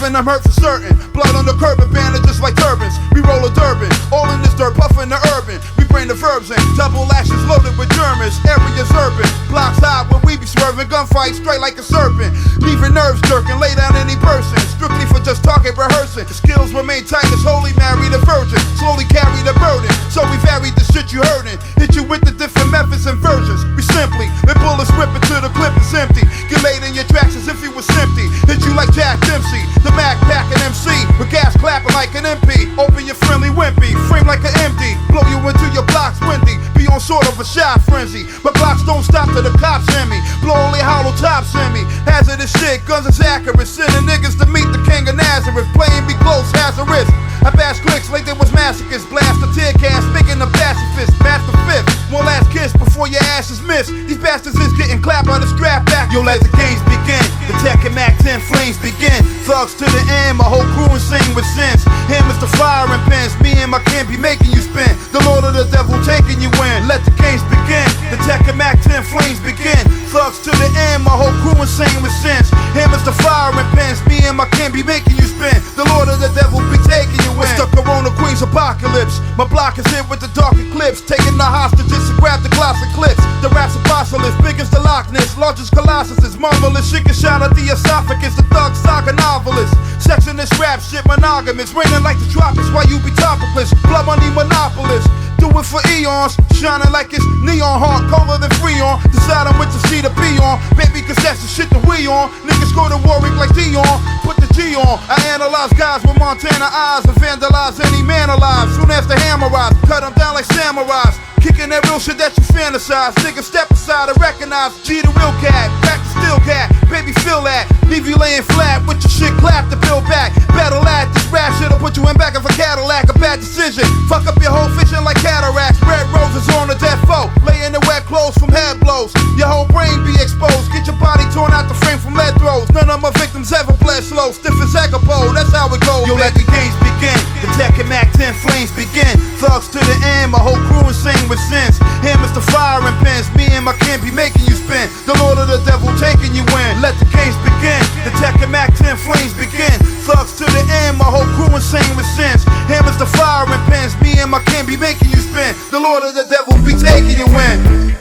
leaving them hurt for certain. Blood on the curb and bandages like turbans. We roll a Durban, all in this dirt, puffin' the urban. We bring the verbs in, double lashes loaded with Germans. Areas urban, blocks high where we be swerving. Gunfight straight like a serpent, leaving nerves jerking. Lay down any person, strictly for just talking, rehearsing. The skills remain tight as holy Mary the Virgin. Slowly carry the burden, so we varied the shit you heardin'. Hit you with the different methods and versions. We simply let bullets rip until the clip is empty. Get laid in your tracks as if you was empty. Hit you like Jack Dempsey, the Mac packing MC with gas clapping like an MP. Open your friendly wimpy, frame like an MD. Blow you into your blocks windy. Be on sort of a shot frenzy, but blocks don't stop till the cops in me. Blow only hollow tops in me. Hazardous shit, guns is accurate. Sending niggas to meet the king of Nazareth. Playing me close, has a risk. I bash clicks like there was masochists. Blast a tear gas, making the pacifist. Master fifth, one last kiss before your ass is missed. These bastards is getting clapped by the strap back. Yo, let the games begin. The Tech and Mac 10 flames begin. Thugs to the end, my whole crew insane with sense. Hammers the fire and pens. Me and my can be making you spin. The Lord of the Devil taking you in. Let the games begin. The Tech and Mac 10 flames begin. Thugs to the end, my whole crew insane with sense. Hammers the fire and pens. Me and my can be making you spin. The Lord of the Devil be taking you in. It's the Corona Queen's apocalypse. My block is hit with the dark eclipse. Taking the hostages to grab the gloss eclipse. The rap's apostolist, biggest the Loch Ness, largest colossus is marvelous. She can shot at the esophagus. The thug saga novelist. Sex in this rap shit monogamous. Raining like the tropics while you be topicless. Blood money monopolist. Do it for eons, shining like it's neon heart, colder than Freon. Deciding which to see to be on, baby, cause that's the shit that we on. Niggas go to Warwick like Dion, put the G on. I analyze guys with Montana eyes and vandalize any man alive. Soon as the hammer rise, cut them down like samurais. Kicking that real shit that you fantasize. Niggas step aside and recognize G the real cat, back to still cat. Baby, feel that, leave you laying flat with your shit clapped to build back. Battle at this rap shit'll put you in back of a Cadillac. A bad decision, fuck up your whole vision like cataracts. Red roses on the death foe, lay in the wet clothes from head blows. Your whole brain be exposed, get your body torn out the frame from lead throws. None of my victims ever bled slow, stiff as Egapo, that's how it goes. Yo, let the games begin, the Tech and Mac 10 flames begin. Thugs to the end, my whole crew insane with sense. Hammers the fire and pens, me and my can be making you spin. The Lord of the Devil taking you in. Let the games begin, the Tech and Mac 10 flames begin. Thugs to the end, my whole crew insane with sense. Hammers the fire and pens, me and my can be making you spin. The Lord of the Devil be taking you in.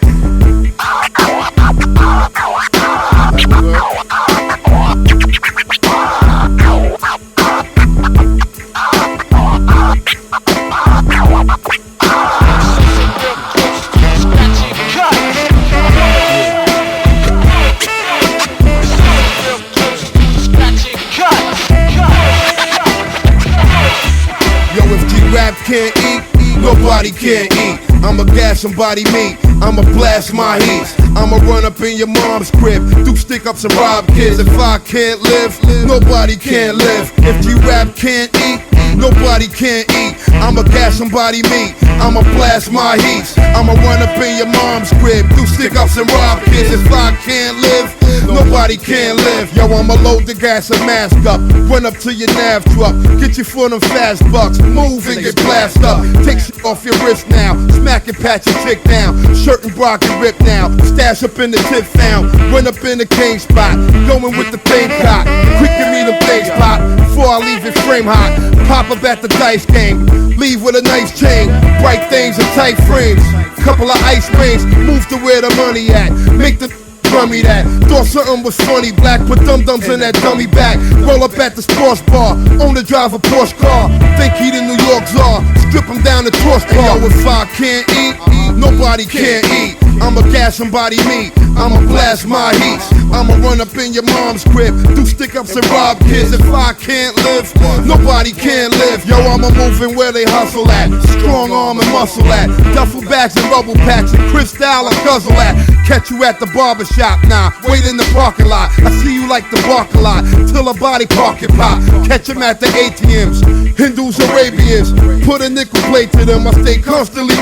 Rap can't eat, nobody can't eat. I'ma gas somebody meat, I'ma blast my heat. I'ma run up in your mom's crib, do stick-ups and rob kids. If I can't live, nobody can live. If G-Rap can't eat, nobody can eat. I'ma gas somebody meat, I'ma blast my heat. I'ma run up in your mom's crib, do stick-ups and rob kids. If I can't live, nobody can live. Yo, I'ma load the gas and mask up, run up to your nav truck, get you for them fast bucks, move and get blast up. Take shit off your wrist now, smack and pat your chick down. Shirt and bra can rip now, stash up in the tip found. Run up in the king spot, going with the thing cock. Quick give me them things pop, before I leave it frame hot. Pop up at the dice game, leave with a nice chain. Bright things and tight frames, couple of ice rings. Move to where the money at, make the run me that. Thought something was funny, black, put dum-dums in that dummy back. Roll up at the sports bar, own the drive a Porsche car. Think he the New York czar, strip him down the torch bar. Yo, if I can't eat, nobody can eat. I'ma gas somebody meat, I'ma blast my heat. I'ma run up in your mom's crib, do stick-ups and rob kids. If I can't live, nobody can live. Yo, I'ma move in where they hustle at, strong arm and muscle at. Duffel bags and rubble packs and crystal and guzzle at. Catch you at the barbershop, nah, wait in the parking lot. I see you like the bark a lot, till a body park it pop. Catch him at the ATMs, Hindus, Arabians. Put a nickel plate to them, I stay constantly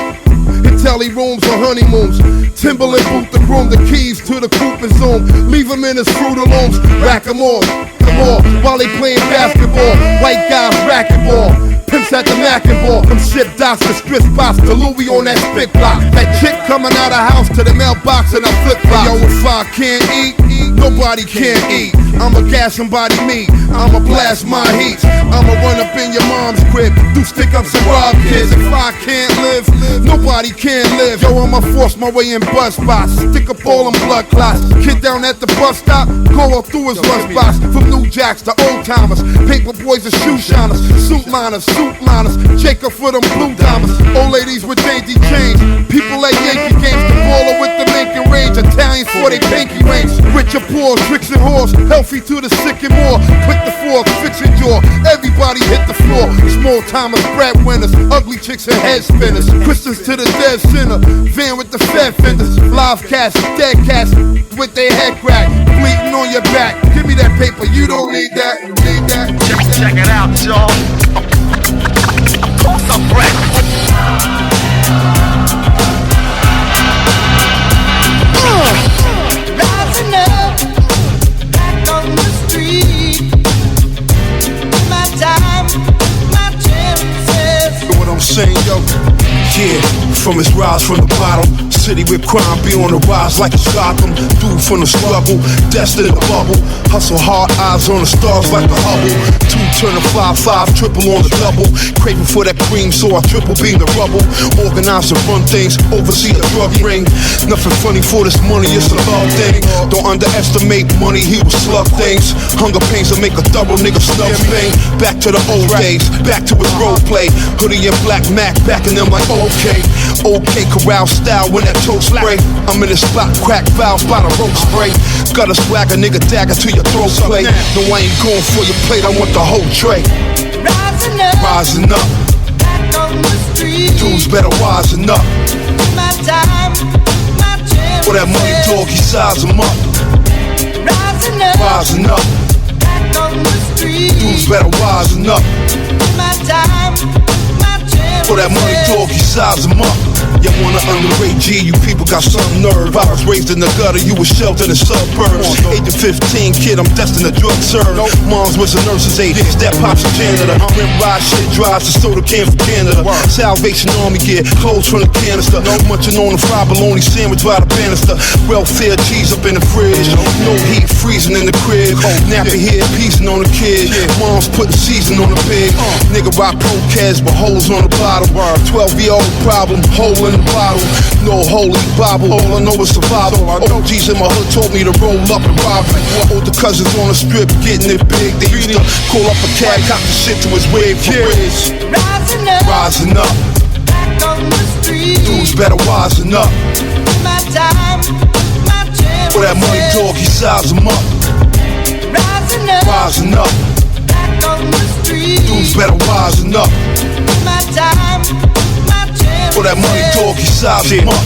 in telly rooms or honeymoons. Timberland boot the groom, the keys to the coupe and zoom. Leave him in his Fruit Looms, rack 'em all, while they playing basketball. White guys racquetball. Pimps at the Mac and Ball. From ship docks to strip spots to Louis on that spit block. That chick coming out of house to the mailbox and I flip flop. Yo, if I can't eat, nobody can eat. I'ma gas somebody meat. I'ma blast my heat. I'ma run up in your mom's crib, do stick ups and rob kids. If I can't live, nobody can live. Yo, I'ma force my way in bus spots, stick up all them blood clots. Kid down at the bus stop, go all through his lunchbox. From New Jacks to old timers, paper boys and shoe shiners, suit liners, Jacob for them blue diamonds. Old ladies with dainty chains, people at Yankee games, the baller with the making range, Italians for they pinky rings. Rich or poor, tricks and whores, healthy to the sick and more. Quick the fork, fix your jaw, everybody hit the floor. Small timers, breadwinners, ugly chicks and head spinners. Christians to the dead sinner, van with the fed fenders. Live cats, dead cats with their head cracked, bleeding on your back. Give me that paper, you don't need that, you need that. Check it out, y'all. Toss a break. Rising up, back on the street. My time, my chances. You know what I'm saying, yo? Yeah, from his rise from the bottom, city with crime be on the rise like it's Gotham. Dude from the struggle, destined to bubble. Hustle hard, eyes on the stars like the Hubble. 2 turn to 5, triple on the double. Craving for that cream, so I triple beam the rubble. Organize and run things, oversee a drug ring. Nothing funny for this money, it's a love thing. Don't underestimate money, he will slug things. Hunger pains will make a double nigga snub pain. Back to the old days, back to his role play. Hoodie and black Mac, backing them like okay. Okay, corral style when that toe spray. I'm in the spot, crack valves by the rope spray. Got a swagger, nigga dagger to your throat play. No, I ain't going for your plate, I want the whole tray. Rising up, back on the street. Dudes better wisen up. My time, my chances. For that money dog, he size him up. Rising up, back on the street. Dudes better wisen up. My time, my chances. For that money dog, he size him up. You wanna underrate G, you people got some nerve. I was raised in the gutter, you was sheltered in suburbs. 8 to 15 kid, I'm destined to drug serve. Moms was a nurse's aide, step pops a janitor. Rim ride shit drives, the soda can from Canada. Salvation Army gear, clothes from the canister. Munching on the fried bologna sandwich by the banister. Welfare cheese up in the fridge, no heat freezing in the crib. Nappy head piecing on the kid. Mom's putting season on the pig. Nigga rock pro cats, but holes on the bottom. 12-year-old problem, hole in the bottle. No holy Bible, all I know is survival. OGs in my hood told me to roll up and rob it. Older cousins on the strip getting it big. They used to call up a cab, cop the shit to his wig for Riz. Rising up, back on the street. Dudes better wisen up. My time, my chances. For that money dog, he size him up. Rising up, back on the street. Dudes better wisen up. My time, my chances. For that money dog, he size him up.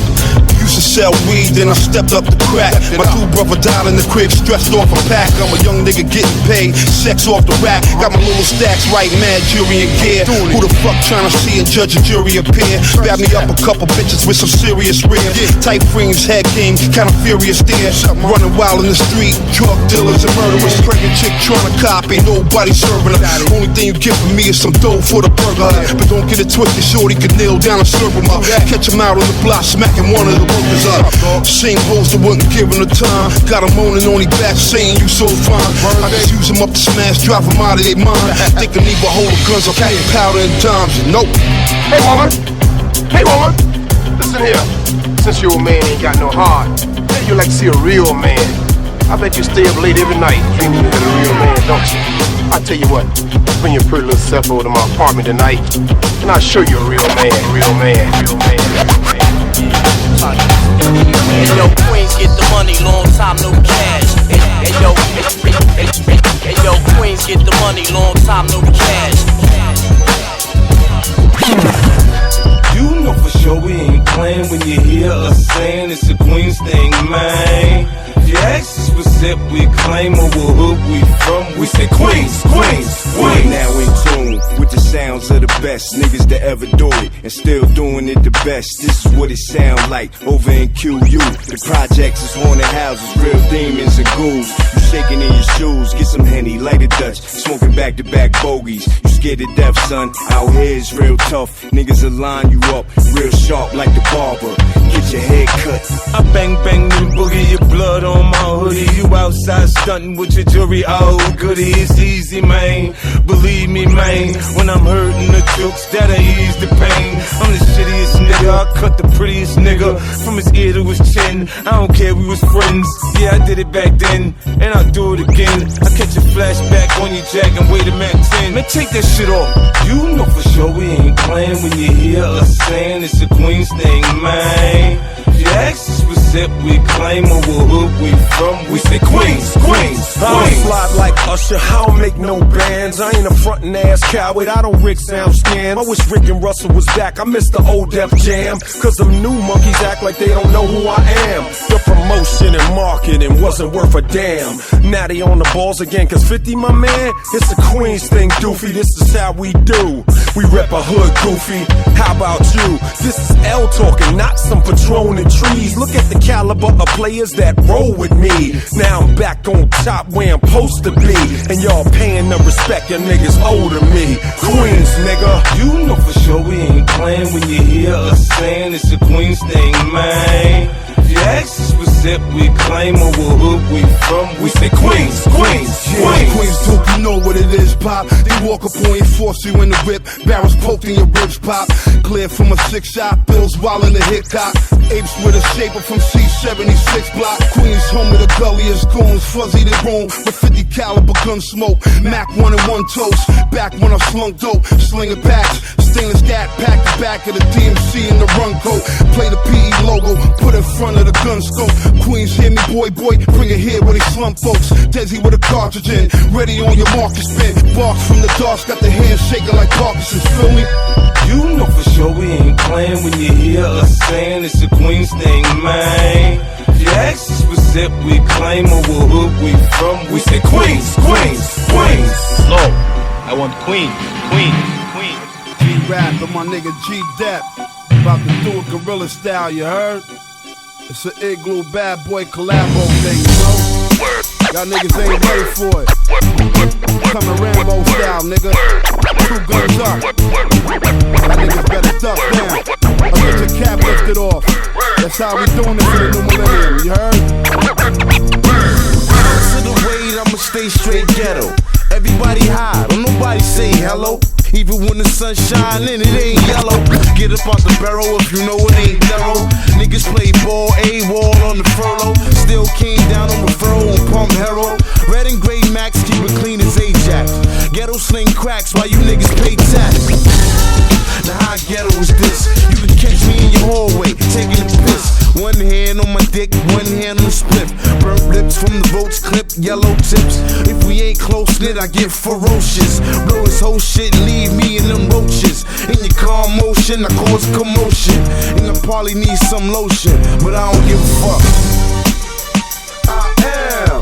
Used to sell weed, then I stepped up the crack. My 2 brother died in the crib, stressed off a pack. I'm a young nigga getting paid, sex off the rack. Got my little stacks right, mad jury and gear. Who the fuck tryna see and judge a jury appear? Grab me up a couple bitches with some serious rear. Tight frames, head game, kinda furious there. Running wild in the street, drug dealers and murderers. Pregnant chick tryna copy, nobody serving her. Only thing you get from me is some dough for the burger. But don't get it twisted, shorty can kneel down and serve him up. Catch him out on the block, smacking one of the workers up. Same hoes that wouldn't give him the time. Got him moaning on his back, saying you so fine. I just use him up to smash, drive him out of their mind. Think I need a hold of guns, I'm packing powder and dimes. Nope. Hey woman, listen here. Since your man ain't got no heart, maybe you like to see a real man. I bet you stay up late every night dreaming you got a real man, don't you? I tell you what, bring your pretty little self over to my apartment tonight, and I'll show you a real man, real man, real man, real man. Yo, Queens get the money, long time no cash. Hey yo, Queens get the money, long time no cash. You know for sure we ain't playing when you hear us saying it's a Queens thing, man. If you ask us what set we claim or what hood we from, we say Queens, Queens, Queens. Now in tune with the sounds of the best niggas that ever do it, and still doing it the best. This is what it sound like over in QU. The projects is haunted houses, real demons and ghouls. You shaking in your shoes, get some Henny, light a Dutch, smoking back-to-back bogeys. You scared to death, son, out here is real tough. Niggas will line you up, real sharp like the barber. Get your head cut. I bang bang the boogie, your blood on my hoodie. You outside stunting with your jewelry, oh goody, it's easy, man. Believe me, man, when I'm hurting the jokes, that'll ease the pain. I'm the shittiest nigga, I cut the prettiest nigga from his ear to his chin. I don't care, we was friends. Yeah, I did it back then, and I'll do it again. I catch a flashback on your jack and wait a Mac 10. Man, take that shit off. You know for sure we ain't playing when you hear us saying it's a Queens thing, man. If you ask us what zip we claim or what hood we from, we say Queens, Queens, I don't Queens. slide like Usher, I don't make no bands. I ain't a frontin' ass coward, I don't Rick sound scam. I wish Rick and Russell was back, I miss the old Def Jam. Cause them new monkeys act like they don't know who I am. The promotion and marketing wasn't worth a damn. Now they on the balls again, cause 50 my man, it's a Queens thing, doofy, this is how we do. We rep a hood, goofy, how about you? This is L talking, not some Patron and trees. Look at the caliber of players that roll with me. Now I'm back on top where I'm supposed to be, and y'all paying the respect your niggas owe to me. Queens, nigga. You know for sure we ain't playing when you hear us saying it's a Queens thing, man. If you ask us what zip we claim or what hood we from, we say Queens, Queens, Queens. Queens, dope, you know what it is, pop. They walk up on you, force you in the whip, barrels poked in your ribs, pop. Clear from a 6-shot, bills while in the hip cop. Apes with a shaper from C76 block. Queens, home of the gulliest goons, fuzzy to roam with 50 caliber gun smoke. Mac 1 and 1 toast, back when I slunk dope, slinging packs. Stainless gat pack the back of the DMC in the run coat. Play the PE logo, put in front of the gun scope. Queens, hear me, boy, bring it here where they slump folks. Desi with a cartridge in, ready on your market spin. Barks from the dark, got the hands shaking like Parkinson's, feel me? You know for sure we ain't playing when you hear us saying it's a Queens thing, man. If you ask us what zip we claim or what hood we from, we say Queens, Queens, Queens. Low, I want Queen, Queen, Queen. G-Rap and my nigga G-Dep about to do it guerrilla style, you heard? It's an Igloo Bad Boy collabo thing, you know? Y'all niggas ain't ready for it. Coming Rambo style, nigga. 2 guns up. Y'all niggas better duck down or get your cap lifted off. That's how we doing this in the new millennium, you heard? To the weight, I'ma stay straight ghetto. Everybody high, don't nobody say hello. Even when the sun shining, it ain't yellow. Get up out the barrel if you know it ain't thorough. Niggas play ball, A-wall on the furlough. Still king down on referral and pump hero. Red and gray Max, keep it clean as Ajax. Ghetto sling cracks while you niggas pay tax. Now how ghetto is this? You can catch me in your hallway, taking a piss. One hand on my dick, one hand on the split. Burnt lips from the votes clip, yellow tips. If we ain't close knit, I get ferocious. Blow his whole shit, leave me in them roaches. In your car motion, I cause commotion. And I probably need some lotion, but I don't give a fuck. I am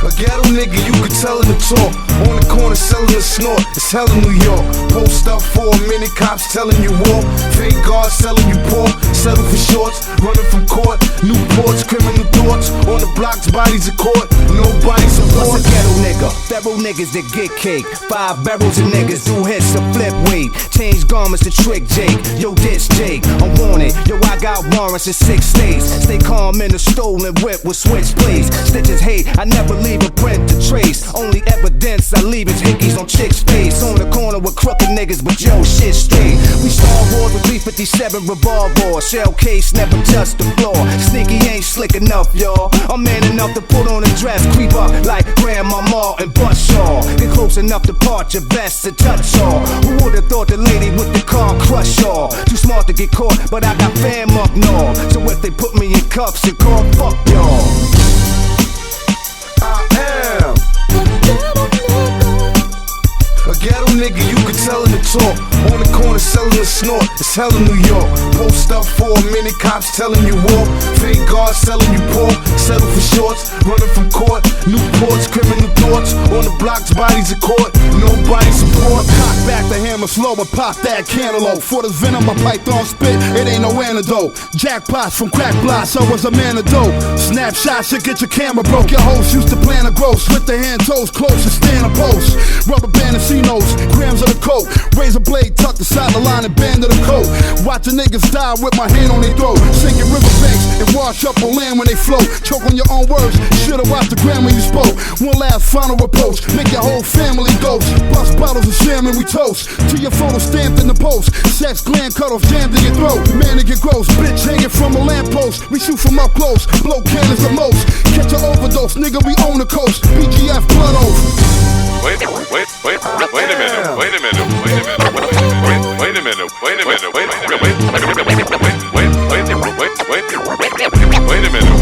a ghetto nigga, you could tell in the talk. On the corner selling a snort, it's hell in New York. Post up for a minute, cops telling you walk. Fake guards selling you pork, settle for shorts. Running from court, new ports, criminal thoughts. On the blocks, bodies in court, nobody supports. What's a ghetto nigga? Federal niggas that get cake. 5 barrels of niggas do hits to flip weight. Change garments to trick Jake. Yo, this Jake, I'm wanted. Yo, I got warrants in 6 states. Stay calm in a stolen whip with switch plates. Stitches hate, I never leave a print to trace. Only evidence I leave is hickeys on chicks' face. On the corner with crooked niggas, but yo, shit straight. We Star Wars with 357 revolver. Shell case never touched the floor. Sneaky ain't slick enough, y'all. I'm man enough to put on a dress. Creep up like Grandmama and bust y'all. Get close enough to part your vest and touch y'all. Who would've thought the lady with the car crush y'all? Too smart to get caught, but I got fam up north. So if they put me in cuffs and call, fuck y'all. I am a ghetto nigga, you could tell in the talk. On the corner selling a snort, it's hell in New York. Post up for a minute, cops telling you walk. Fake guards selling you pork, settle for shorts. Running from court, new ports, criminal thoughts. On the blocks, bodies in court, nobody support. Cock back the hammer slow and pop that cantaloupe. For this venom my python spit, it ain't no antidote. Jackpots from crack blocks, I was a man of dope. Snapshots should get your camera broke. Your host used to plan a gross with the hand toes close and stand a post. Rubber band and C-notes, grams of the coke. Razor blade tucked inside the line and band of the coat. Watching niggas die with my hand on their throat. Sinking riverbanks and wash up on land when they float. Choke on your own words, should've watched the grammar you spoke. One last final approach, make your whole family ghost. Bust bottles of salmon we toast. To your photo stamped in the post. Sex gland cut off jammed in your throat. Man to get gross, bitch hanging from a lamppost. We shoot from up close, blow cannons the most. Catch an overdose, nigga we own the coast. BGF blood oath. Wait a minute, wait a minute, wait a minute, wait a minute, wait a minute, wait a minute, wait a minute, wait a minute.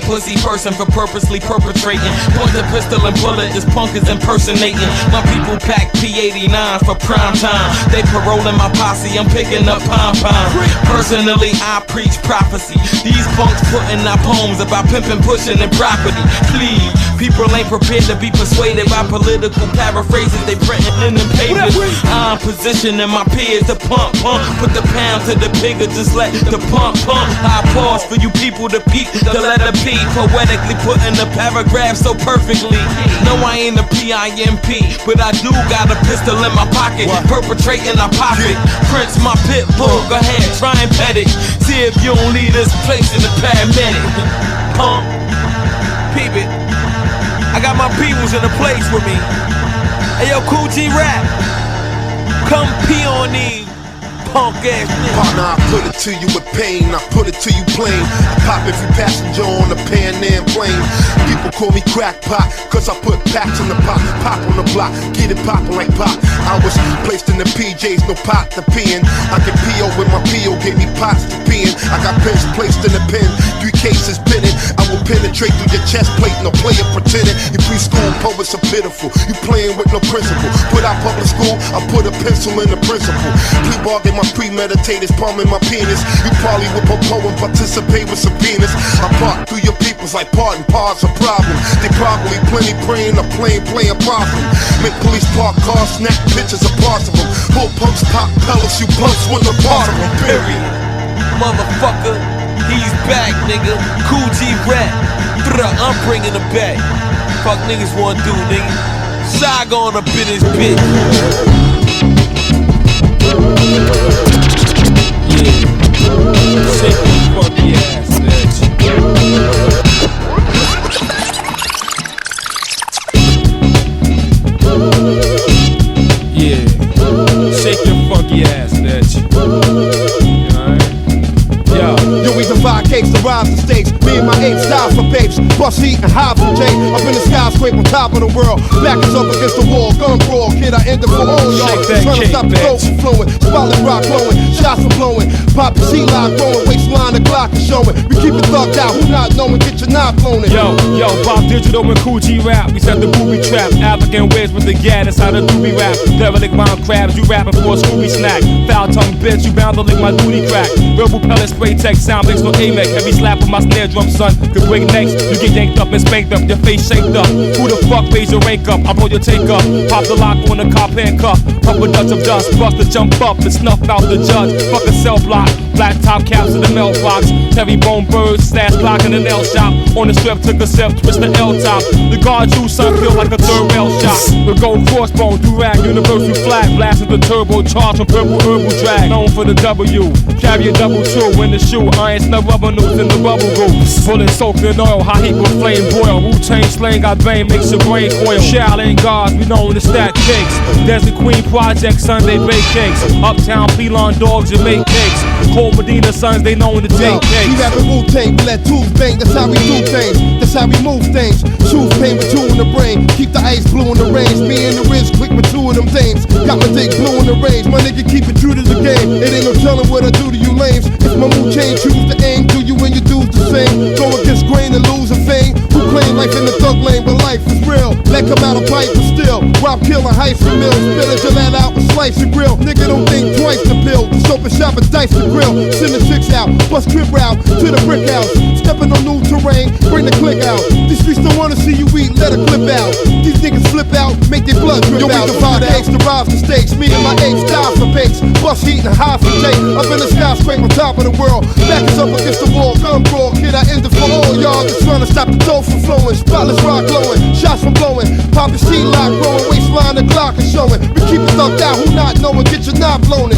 Pussy person for purposely perpetrating. Point the pistol and bullet, this punk is impersonating. My people pack P89 for prime time. They paroling my posse, I'm picking up pom-pom. Personally, I preach prophecy. These punks putting out poems about pimping, pushing, and property. Please, people ain't prepared to be persuaded by political paraphrases they printing in them papers. I'm positioning my peers to pump. Put the pound to the pig or just let the pump. I pause for you people to peep, the letter P. Poetically putting the paragraph so perfectly. No, I ain't a PIMP, but I do got a pistol in my pocket. Perpetrating, I pop it. Prince my pit bull, go ahead, try and pet it. See if you don't leave this place in the paramedic. Peep it. I got my peoples in the place with me. Hey yo, Kool G Rap, come pee on these punk ass niggas. Partner, I put it to you with pain, I put it to you plain. I pop every passenger on the Pan Am plane. People call me crackpot, cause I put packs in the pot. Pop on the block, get it poppin' like pop. I was placed in the PJs, no pot to pee in. I can PO with my PO, get me pots to pee in. I got pins placed in the pen, 3 cases pinning. I will penetrate through your chest plate, no player pretending. You preschool poets are pitiful, you playing with no principle. Put out public school, I put a pencil in the principal. Plea bargain my premeditators, palming my penis. You probably would propose and participate with subpoenas. I park through your peoples like pardon, pause a problem. They probably plenty praying a plane playing possum. Make police park cars, snap pictures of parts of them. Pull punks, pop pellets, you punks with the possible period. Motherfucker, he's back, nigga. Kool G Rap, I'm bringing him back. Fuck niggas wanna do, nigga. Side going up in his bitch. Shake your funky ass, bitch. Yeah, shake your funky ass, bitch. Yo, we divide cakes to rise the stakes. Me and my apes die for babes. Bust heat and hide from Jake. Up in the skyscraper on top of the world. Back is up against the wall. Gun brawl, kid, I end it for all y'all. Trying to stop the dope from flowing. Spotlight rock glowing. Shots are blowing. Poppy C-line growing. Waistline, the Glock is showing. We keep it thugged out. Who not knowing? Get your knob blown in. Yo, Bob Digital and Kool G Rap. We set the booby trap. African ways with the gat. That's how the doobie rap. Derelict round crabs. You rapping for a Scooby snack. Foul tongue bitch. You bound to lick my booty crack. Rebel pellet spray tech. Sound mix no AMEC. Heavy slap with my snare drum, son. Could break necks. You get yanked up and spanked up. Your face shaped up. Who the fuck raise your rank up? I pull your take up. Pop the lock on the cop handcuff. Pump a Dutch of dust. Bust the jump up and snuff out the judge. Fuck a cell block. Black top caps in the mailbox. Heavy bone birds. Stash clock in the nail shop. On the strip took a sip. Twist the L top. The guard you son feel like a third rail shot. The gold crossbone. Do-rag. Universal flag. Blasted the turbo charge from purple herbal drag. Known for the W. Carry a double true in the shoe. Iron snub rubber notes in the bubble goose. Bullet soaked in oil. Hot heat with flame boil. Wu-Tang slang got bang. Makes your brain coil. Shaolin guards. We known to stack cakes. Desert Queen Project. Sunday bake cakes. Uptown Pelon dogs and make cakes. Cold Medina sons. They known to take cakes. We rapping Wu-Tang. We let tools bang. That's how we do things. That's how we move things. Shoes paint with 2 in the brain. Keep the ice blue in the range. Me and the Riz click with 2 of them things. Got my dick blue in the range. My nigga keep it true to the game. It ain't no telling what I do to you lames. If my mood change, choose to aim. Do you and your dudes the same? Go against grain and lose a fame. Who claim life in the thug lane, but life is real. Let come out a pipe, but still. Rob killing heights and mills. Spit a gelato out and slice and grill. Nigga don't think twice to build. Just open shop and dice the grill. Send the chicks out. Bust crib route to the brick house. Stepping on new terrain. Bring the click out. These streets don't wanna see you eat. Let a clip out. These niggas flip out. Make their blood drip out. We divide eggs to rise the stakes. Me and my apes die for bakes. Bust heat and high for Jake. Up in the skyscraper, top of the world. Back us up against the wall. Gun brawl. Kid, I end it for all y'all that's trying to stop the dough from flowing. Spotless rock glowing. Shots from blowing. Poppin' C-lock growing. Waistline the Glock is showing. We keep it thugged out. Who not knowing? Get your knob blown in.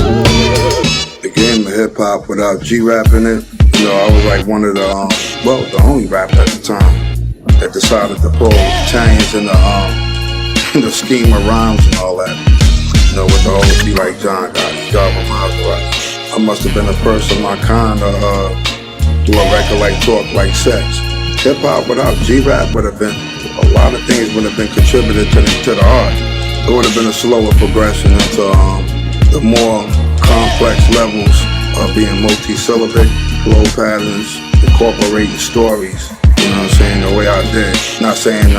The game of hip hop without G-rap in it, you know, I was like one of the, the only rapper at the time that decided to pull chains in the scheme of rhymes and all that. You know, with the whole Be Like John got Java Maserati. I must have been the first of my kind to do a record like Talk Like Sex. Hip hop without G-rap would have been, a lot of things would have been contributed to the art. It would have been a slower progression into the more complex levels of being multi-syllabic, flow patterns, incorporating stories. You know what I'm saying? The way I did. Not saying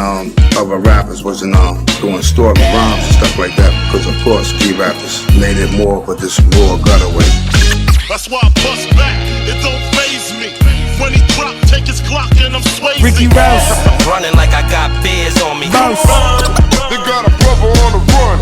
other rappers wasn't doing story rhymes and stuff like that, because of course G-rappers made it more of a just raw gutter way. That's why I bust back. It don't faze me. When he drop, take his Glock and I'm swayzy. Ricky Rouse. Running like I got beers on me. Mouse. They got a brother on the run.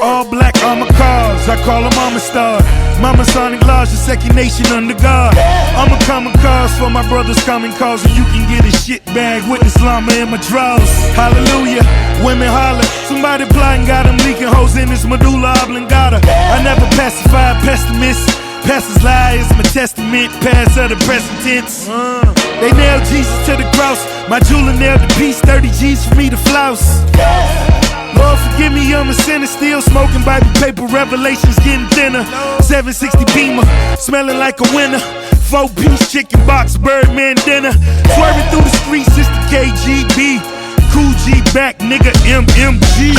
All black armor cars, I call them Mama Star. Mama Sonic Lodge, the second nation under God. I'm a common cause for my brother's common cause, and you can get a shit bag with the slumber in my drawers. Hallelujah, women holler. Somebody plotting, got them leaking hoes in this medulla oblongata. I never pacified pessimists. Pastors lie is my testament, past of the present tense. They nailed Jesus to the cross. My jeweler nailed the piece, 30 G's for me to flouse. Lord forgive me, I'm a sinner, still smoking Bible paper, revelations getting thinner. 760 Beamer, smelling like a winner. 4-piece chicken box, Birdman dinner. Swerving through the streets, it's the KGB. Kool G back, nigga, MMG.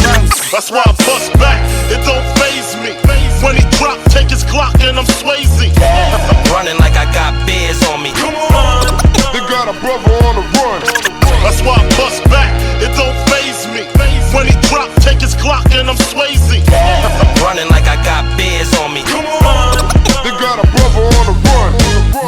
That's why I bust back, it don't faze me. When he drop, take his Glock and I'm swayzy. Running like I got beers on me. Come on, they got a brother on the run. That's why I bust back, it don't faze me. When he drop, take his Glock and I'm swayzy. Running like I got beers on me. Come on, they got a brother on the run.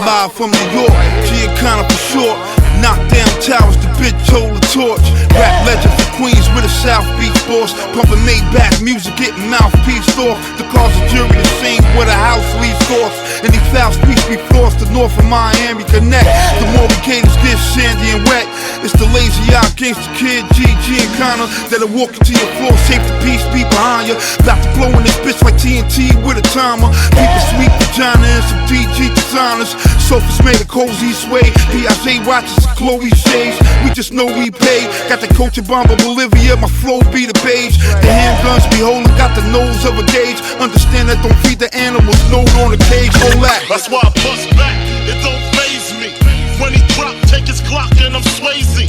Live from New York, Giancana for short. Knock down towers, the bitch hold the torch. Rap legend for Queens with a South Beach boss. Pumping Maybach music, getting mouthpiece off. The cause of jury the scene where the house leads off. And these foul streets be flossed, the north of Miami connect. The more we caters get sandy and wet. It's the lazy eye gangsta kid, GG and Connor, that'll walk into your floor, safe to peace, be behind you. About to blow in this bitch like TNT with a timer. People sweet vagina and some DG designers. Sofas made of cozy suede. Piaget watches, Chloe shades. We just know we pay. Got the Coach Bomber Bolivia, my flow be the beige. The handguns be holding, got the nose of a gauge. Understand that don't feed the animals, load on the cage. Hold that. That's why I bust back, it don't faze me. When he drop, take his Glock and I'm swayzy.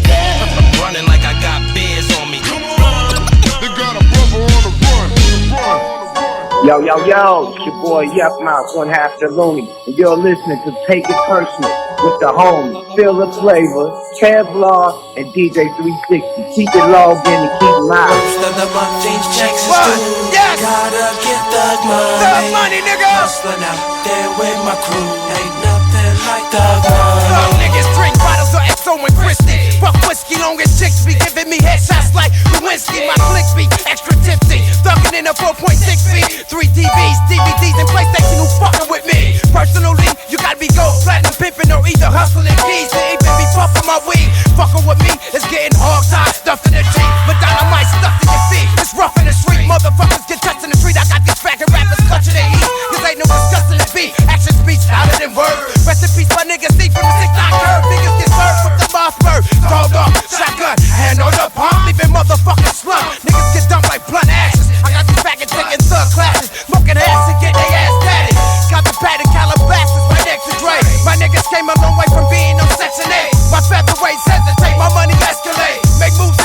Running like I got beers on me. Come on, they got a brother on the run. Yo, it's your boy Yup Mouth, one half the Looney, and you're listening to Take It Personal with the homies, Feel the Flavor, Kevlar, and DJ 360. Keep it logged in and keep live. Most of the month change checks is due. Yes. Gotta get thug money. Thug money, nigga. Hustling out there with my crew. Ain't nothing like thug money. Thug niggas drink bottles of XO and Christie. Fuck whiskey, long as chicks be giving me headshots like Lewinsky. My clicks be extra tipsy. Thugging in a 4.6 feet. 3 TVs, DVDs, and PlayStation who fucking with me. Personally, you gotta be gold, platinum, pimping, or either hustling keys to even be puffing my weed. Fucking with me is getting hog-tied, stuffed in the Jeep. But dynamite stuffed in your feet. It's rough in the street. Motherfuckers get touched in the street. I got these faggot rappers clutching their heat. Cause ain't no discussing the beat. Action speech louder than words. Rest in peace, my niggas see from the 6-9 curve. Niggas get served with the Mossberg. Dog off, shotgun, hand on the pump, leaving motherfucking slump. Niggas get dumped like blunt ashes. I got these faggots taking thug classes, smoking acid, get they ass tatted. Got the pattern Calabasas right next to Dre. My niggas came a long way from being on Section 8. My featherweights hesitate, my money escalate. Make moves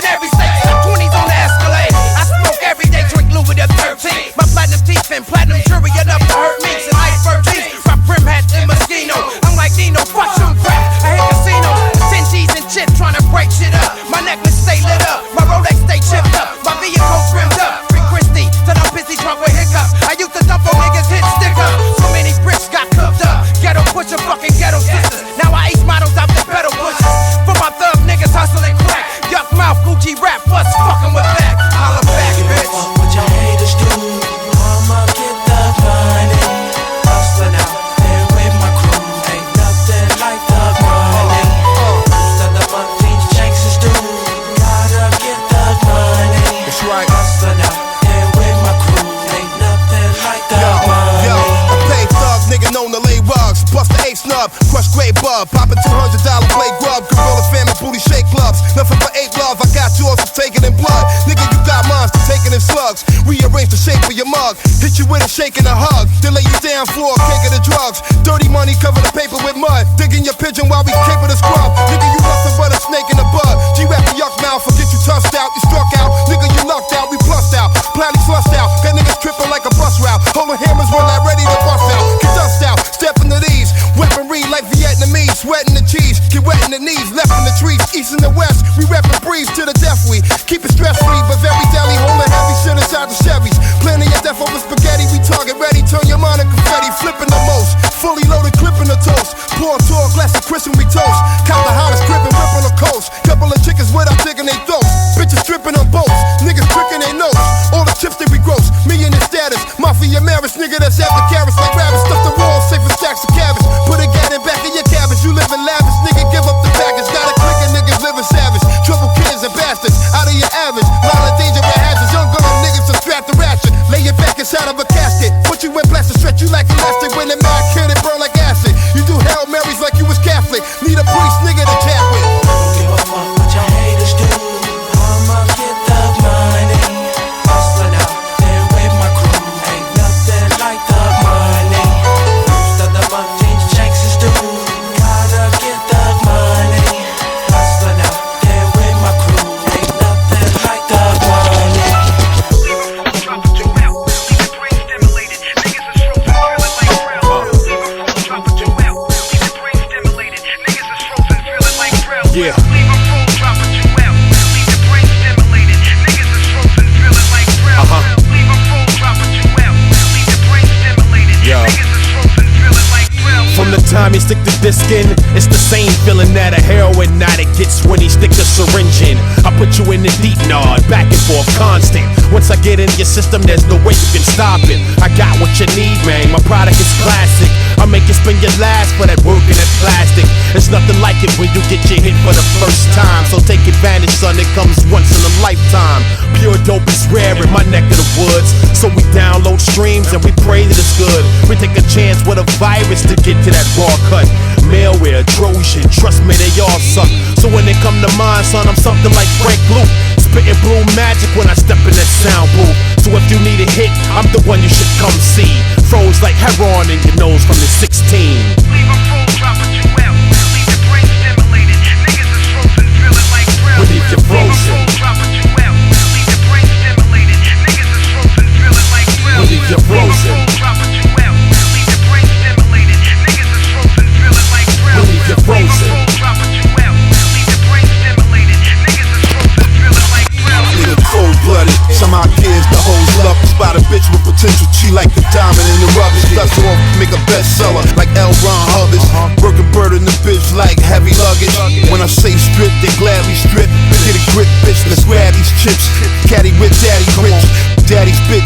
Fuji rap, what's fucking with that? Holla back, bitch. What your haters do, I'ma get the money. Hustling out there with my crew, ain't nothing like the money. To the monthly checks is due, gotta get the money. That's right. Hustling out there with my crew, ain't nothing like the money. Yo, a paid thug nigga known to lay rugs, bust the ace snub, crush great bub, poppin' $200 play grub, gorilla family booty shake clubs, nothing but 8 love. I got yours, I'm taking in blood. Nigga, you got mine, I'm taking in slugs. Rearrange the shape of your mug, hit you with a shake and a hug, then lay you down for a cake of the drugs. Dirty money cover the paper with mud, digging your pigeon while we caper the scrub. Nigga, you nothing but a snake in the bud. G-rap the yuck mouth, forget you tossed out, you struck out. Nigga, you knocked out, we plussed out, platinum flushed out. Got niggas tripping like a bus route, holding hammers when I'm ready to bust out. Get dust out, stepping to these, weaponry like Vietnamese, sweating the cheese, get wet in the knees, left in the trees, east and the west. We reppin' breeze to the death we keep it stress free, but very deli holding heavy shit inside the Chevys. Planning your death over spaghetti, we target ready, turn your mind to confetti, flipping the most, fully loaded, clipping the toast. Pour a tall glass of Chris and we toast. Count the hottest grip and whip on the coast. Couple of chickens without digging they throats. Bitches stripping on boats, niggas tricking they nose. All the chips they we gross, million in status. Mafia marriage, nigga that's after carrots like rabbits. Stuff the walls, safe for stacks of cabbage. Put a gat in back of your cabbage. You live in lavish, nigga, give up the package. Got a click and niggas living savage. Trouble kids and bastards, out of your average. Lot of danger with hazards. Young gun niggas to strap the ratchet. Lay your back inside of a casket. Put you in plastic, stretch you like elastic. When the mad kid, it burn like acid. You do Hail Marys like you was Catholic. Need a priest, nigga, to chat with. Don't give a fuck what your haters do, I'ma get the money. Hustling out there with my crew, ain't nothing like the money. Most of the monthly checks is due, gotta get the money. Hustling out there with my crew, ain't nothing like the money. Yeah. From the time he stick the disc in, it's the same feeling that a heroin addict gets when he stick the syringe in. I put you in the deep nod, back and forth, constant. Once I get in your system, there's no way you can stop it. I got what you need, man, my product is classic. I make it spend your last for that work in that plastic. It's nothing like it when you get your hit for the first time. So take advantage, son, it comes once in a lifetime. Pure dope is rare in my neck of the woods. So we download streams and we pray that it's good. We take a chance with a virus to get to that raw cut. Malware, Trojan, trust me, they all suck. So when they come to mind, son, I'm something like Frank Luke. Spitting blue magic when I step in that sound booth. So if you need a hit, I'm the one you should come see. Froze like heroin in your nose from the 16. Leave a froze, dropping you out. Leave your brain stimulated. Niggas is frozen, feeling like drill. We leave you frozen. Dropping you out. Leave your brain stimulated. Niggas is frozen, feeling like drill. We leave you frozen. Dropping you out. Leave your brain stimulated. Niggas is frozen, feeling like drill. We leave you frozen. Dropping you out. Leave your brain stimulated. Niggas is frozen, feeling like drill. Nigga cold-blooded, some ideas the hoes love. Spot a bitch with potential, she like the diamond in the rubbish. Dust off, make a bestseller like L. Ron Hubbard. Working bird in the bitch like heavy luggage. When I say strip, they gladly strip. Get a grip, bitch, let's grab these chips. Caddy with daddy rich, daddy's bitch.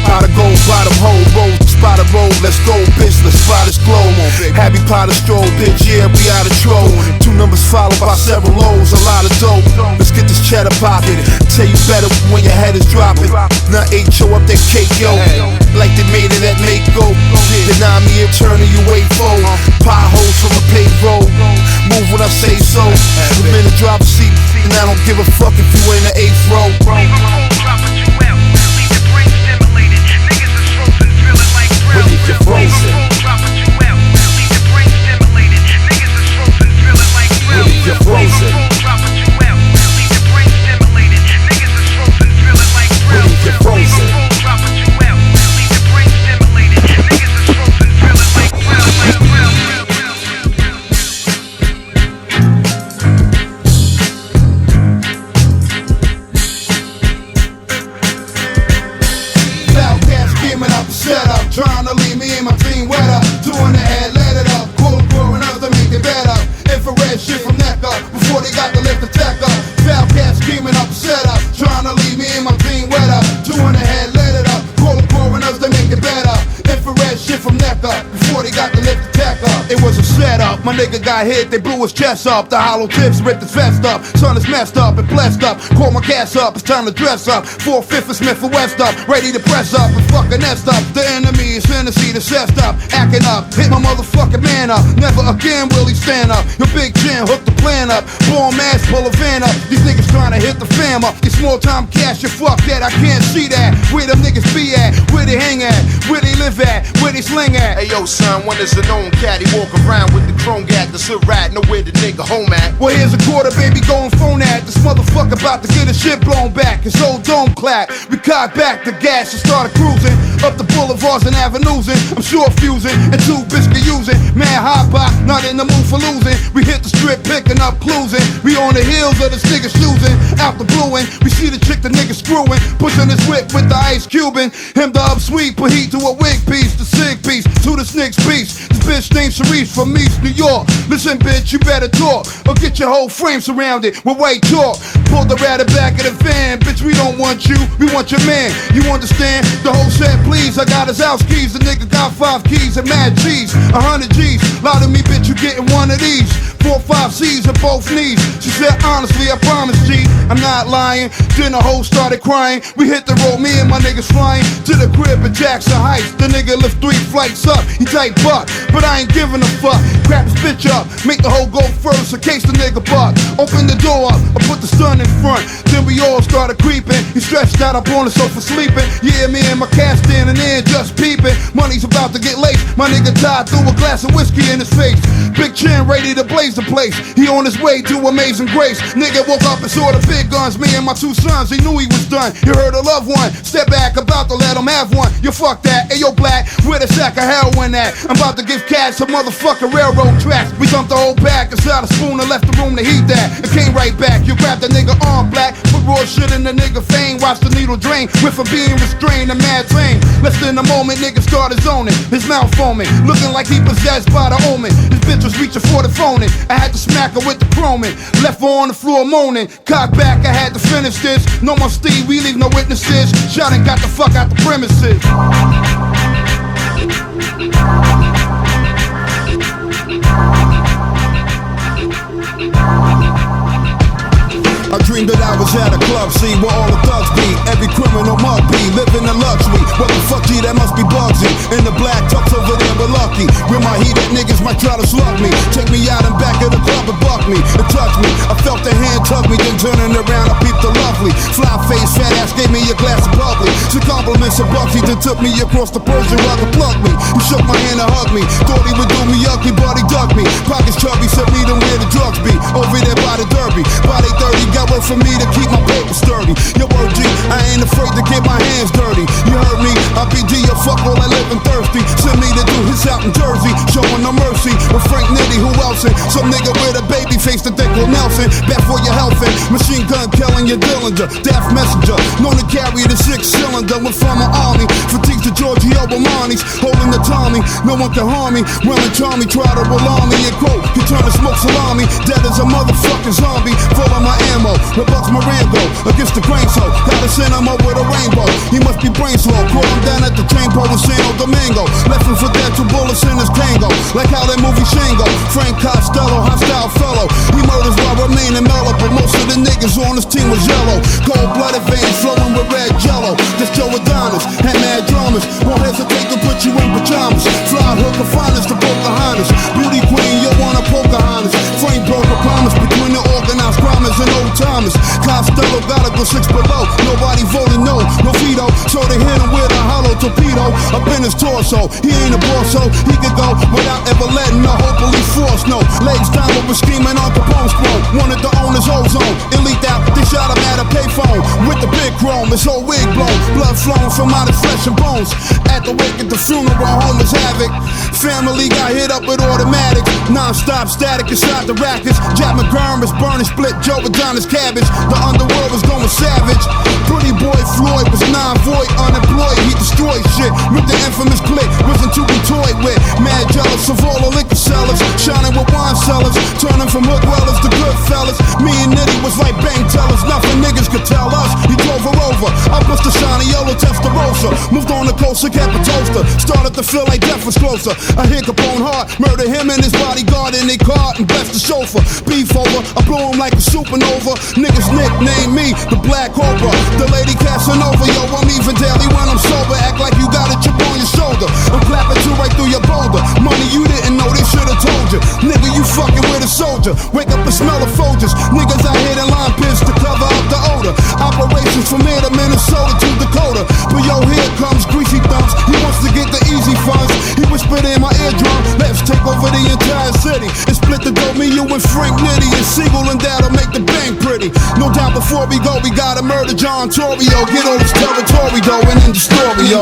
Pot of gold, bottom hole, roll, spot a roll. Let's go, bitch, let's fly this globe. Happy Potter stroll, bitch, yeah, we out of troll. 2 numbers followed by several lows, a lot of dope. Let's get this cheddar pocket. Tell you better when your head is dropping. Now H.O. up that cake, yo. Like they made it at Mako. Deny me eternal, you wait for. Potholes from a paved road. Move when I say so. The minute drop a seat, and I don't give a fuck if you in the 8th row. We leave you frozen. We leave you frozen. We leave you frozen. nigga got hit, they blew his chest up. The hollow tips ripped his vest up. Son is messed up and blessed up. Call my gas up, it's time to dress up. 4/5 of Smith and West up, ready to press up and fucking nest up. The enemy is Hennessy, the chest up, acting up. Hit my motherfucking man up. Never again will he stand up. Your big chin hook the plan up. Born mass, pull a van up. These niggas trying to hit the fam up. These small time cash, you fuck that. I can't see that. Where them niggas be at? Where they hang at? Where they live at? Where they sling at? Hey yo son, when is a known cat? He walk around with the chrome gat, the silver rat, know where the nigga home at. Well here's a quarter, baby, going phone at. This motherfucker about to get his shit blown back. His whole dome clap. We cocked back the gas and started cruising up the boulevards and avenues. I'm sure fusing and two biscuit using. Man hot pot, not in the mood for losing. We hit the strip picking up clues and we on the heels of this nigga choosing. Out the blueing, we see the chick the nigga screwing, pushing his whip with the ice cubing. Him the up sweet, put heat to a wig piece, the sig piece to the snick's piece. This bitch named Sharice from East New York. Listen bitch, you better talk or get your whole frame surrounded with white chalk. Pull the rat back of the van, bitch we don't want you, we want your man. You understand? The whole set please, I got his house keys. The nigga got 5 keys and mad cheese, 100 G's. Lie to me bitch, you getting one of these. 4, 5 C's at both knees. She said honestly, I promise G, I'm not lying. Then the hoe started crying. We hit the road, me and my niggas flying to the crib at Jackson Heights. The nigga lift 3 flights up, he tight buck, but I ain't giving a fuck. Grab his bitch up, make the hoe go first in case the nigga buck. Open the door up, I put the stun in front. Then we all started creeping. He stretched out up on the sofa sleeping. Yeah, me and my cat standing there just peeping. Money's about to get late. My nigga Todd threw a glass of whiskey in his face. Big chin ready to blaze the place. He on his way to amazing grace. Nigga woke up and saw the big guns. Me and my 2 sons, he knew he was done. He heard a loved one step back, about to let him have one. You fuck that, hey yo black, where the sack of heroin at? I'm about to give cats some motherfucking railroad tracks. We dumped the whole pack inside a spoon and left the room to heat that. And came right back, you grabbed the nigga arm black, put raw shit in the nigga fame, watch the needle drain. With for being restrained and mad tame. Less than a moment, nigga started zoning, his mouth foaming, looking like he possessed by the omen. His bitch was reaching for the phone in. I had to smack her with the chroming, left her on the floor moaning. Cock back, I had to finish this. No more Steve, we leave no witnesses. Shot and got the fuck out the premises. I dreamed that I was at a club scene where all the thugs be. Every criminal must be living in luxury. What the fuck, G, that must be Bugsy. In the black tux over there with Lucky. With my heat, that niggas might try to slug me. Take me out and back of the club and buck me and touch me. I felt the hand tug me, then turning around I peeped the lovely. Fly face, fat ass gave me a glass of bubbly. Some compliments of Bugsy, then took me across the Persian rug and plugged me. He shook my hand and hugged me. Thought he would do me ugly, but he dug me. Pockets chubby, said me to where the drugs be. Over there by the Derby. By they 30, got work for me to keep my paper sturdy. Your word G, I ain't afraid to get my hands dirty. You heard me, I be D, you fuck all that living thirsty. Send me to do his out in Jersey, showing no mercy. With Frank Nitty, who else in? Some nigga with a baby face to think Nelson. Bad for your health and machine gun killing your Dillinger. Death messenger, known to carry the 6-cylinder. Went from an army, fatigues to Giorgio Armani's. Holding the Tommy, no one can harm me. Running Tommy, try to alarm me. And quote, you turn to smoke salami. Dead as a motherfucking zombie. Full of my ammo. Bucks Marengo against the grain, so gotta send him up with a rainbow. He must be brain slow. Caught him down at the train pole in San Domingo. Left him for dead, 2 bullets in his tango. Like how that movie Shango. Frank Costello, hostile fellow. He murders while remaining mellow, but most of the niggas on his team was yellow. Cold-blooded veins flowing with red jello. This Joe Adonis had mad dramas. Won't hesitate to put you in pajamas. Fly hooker finest to Pocahontas. Beauty queen, you wanna Pocahontas. Frank broke a promise between the organized criminals and old timers. Costello gotta go 6 below. Nobody voted no veto. So they hit him with a hollow torpedo up in his torso. He ain't a boss, so he could go without ever letting the whole police force know. Legs down with screaming on Capone's quote. Wanted to own his ozone. Elite out, they shot him at a payphone with the big chrome. His whole wig blown, blood flowing from out his flesh and bones. At the wake at the funeral, home is havoc. Family got hit up with automatic. Non-stop static inside the rackets. Jack McGurn is burning split. Joe Adonis cabbage. The underworld was going savage. Pretty boy Floyd was non-void, unemployed. He destroyed shit with the infamous click. Wasn't to be toyed with. Mad jealous of all the liquor sellers. Shining with wine sellers. Turning from hood dwellers to good fellas. Me and Nitty was like bank tellers. Nothing niggas could tell us. He drove her over. I pushed the shiny yellow Testarossa. closer. Moved on the coaster, kept a toaster. Started to feel like death was closer. I hit Capone hard, murder him and his bodyguard in their car and bless the chauffeur. Beef over, I blow him like a supernova. Niggas nickname me the Black Cobra, the Lady Casanova. Yo, I'm even daily when I'm sober. Act like you got a chip on your shoulder. I'm clapping you right through your boulder. Money you didn't know, they should've told you. Nigga, you fucking with a soldier. Wake up and smell the Folgers. Niggas out here in line pins to cover up the odor. Operations from here to Minnesota to Dakota. But yo, here comes Greasy Thumbs. He wants to get the easy funds. He whispered in my eardrum, let's take over the entire city and split the dough. Me, you and Frank Nitty and Siegel, and that'll make the bang pretty. No doubt before we go, we gotta murder John Torrio. Get on this territory though and end the story, yo.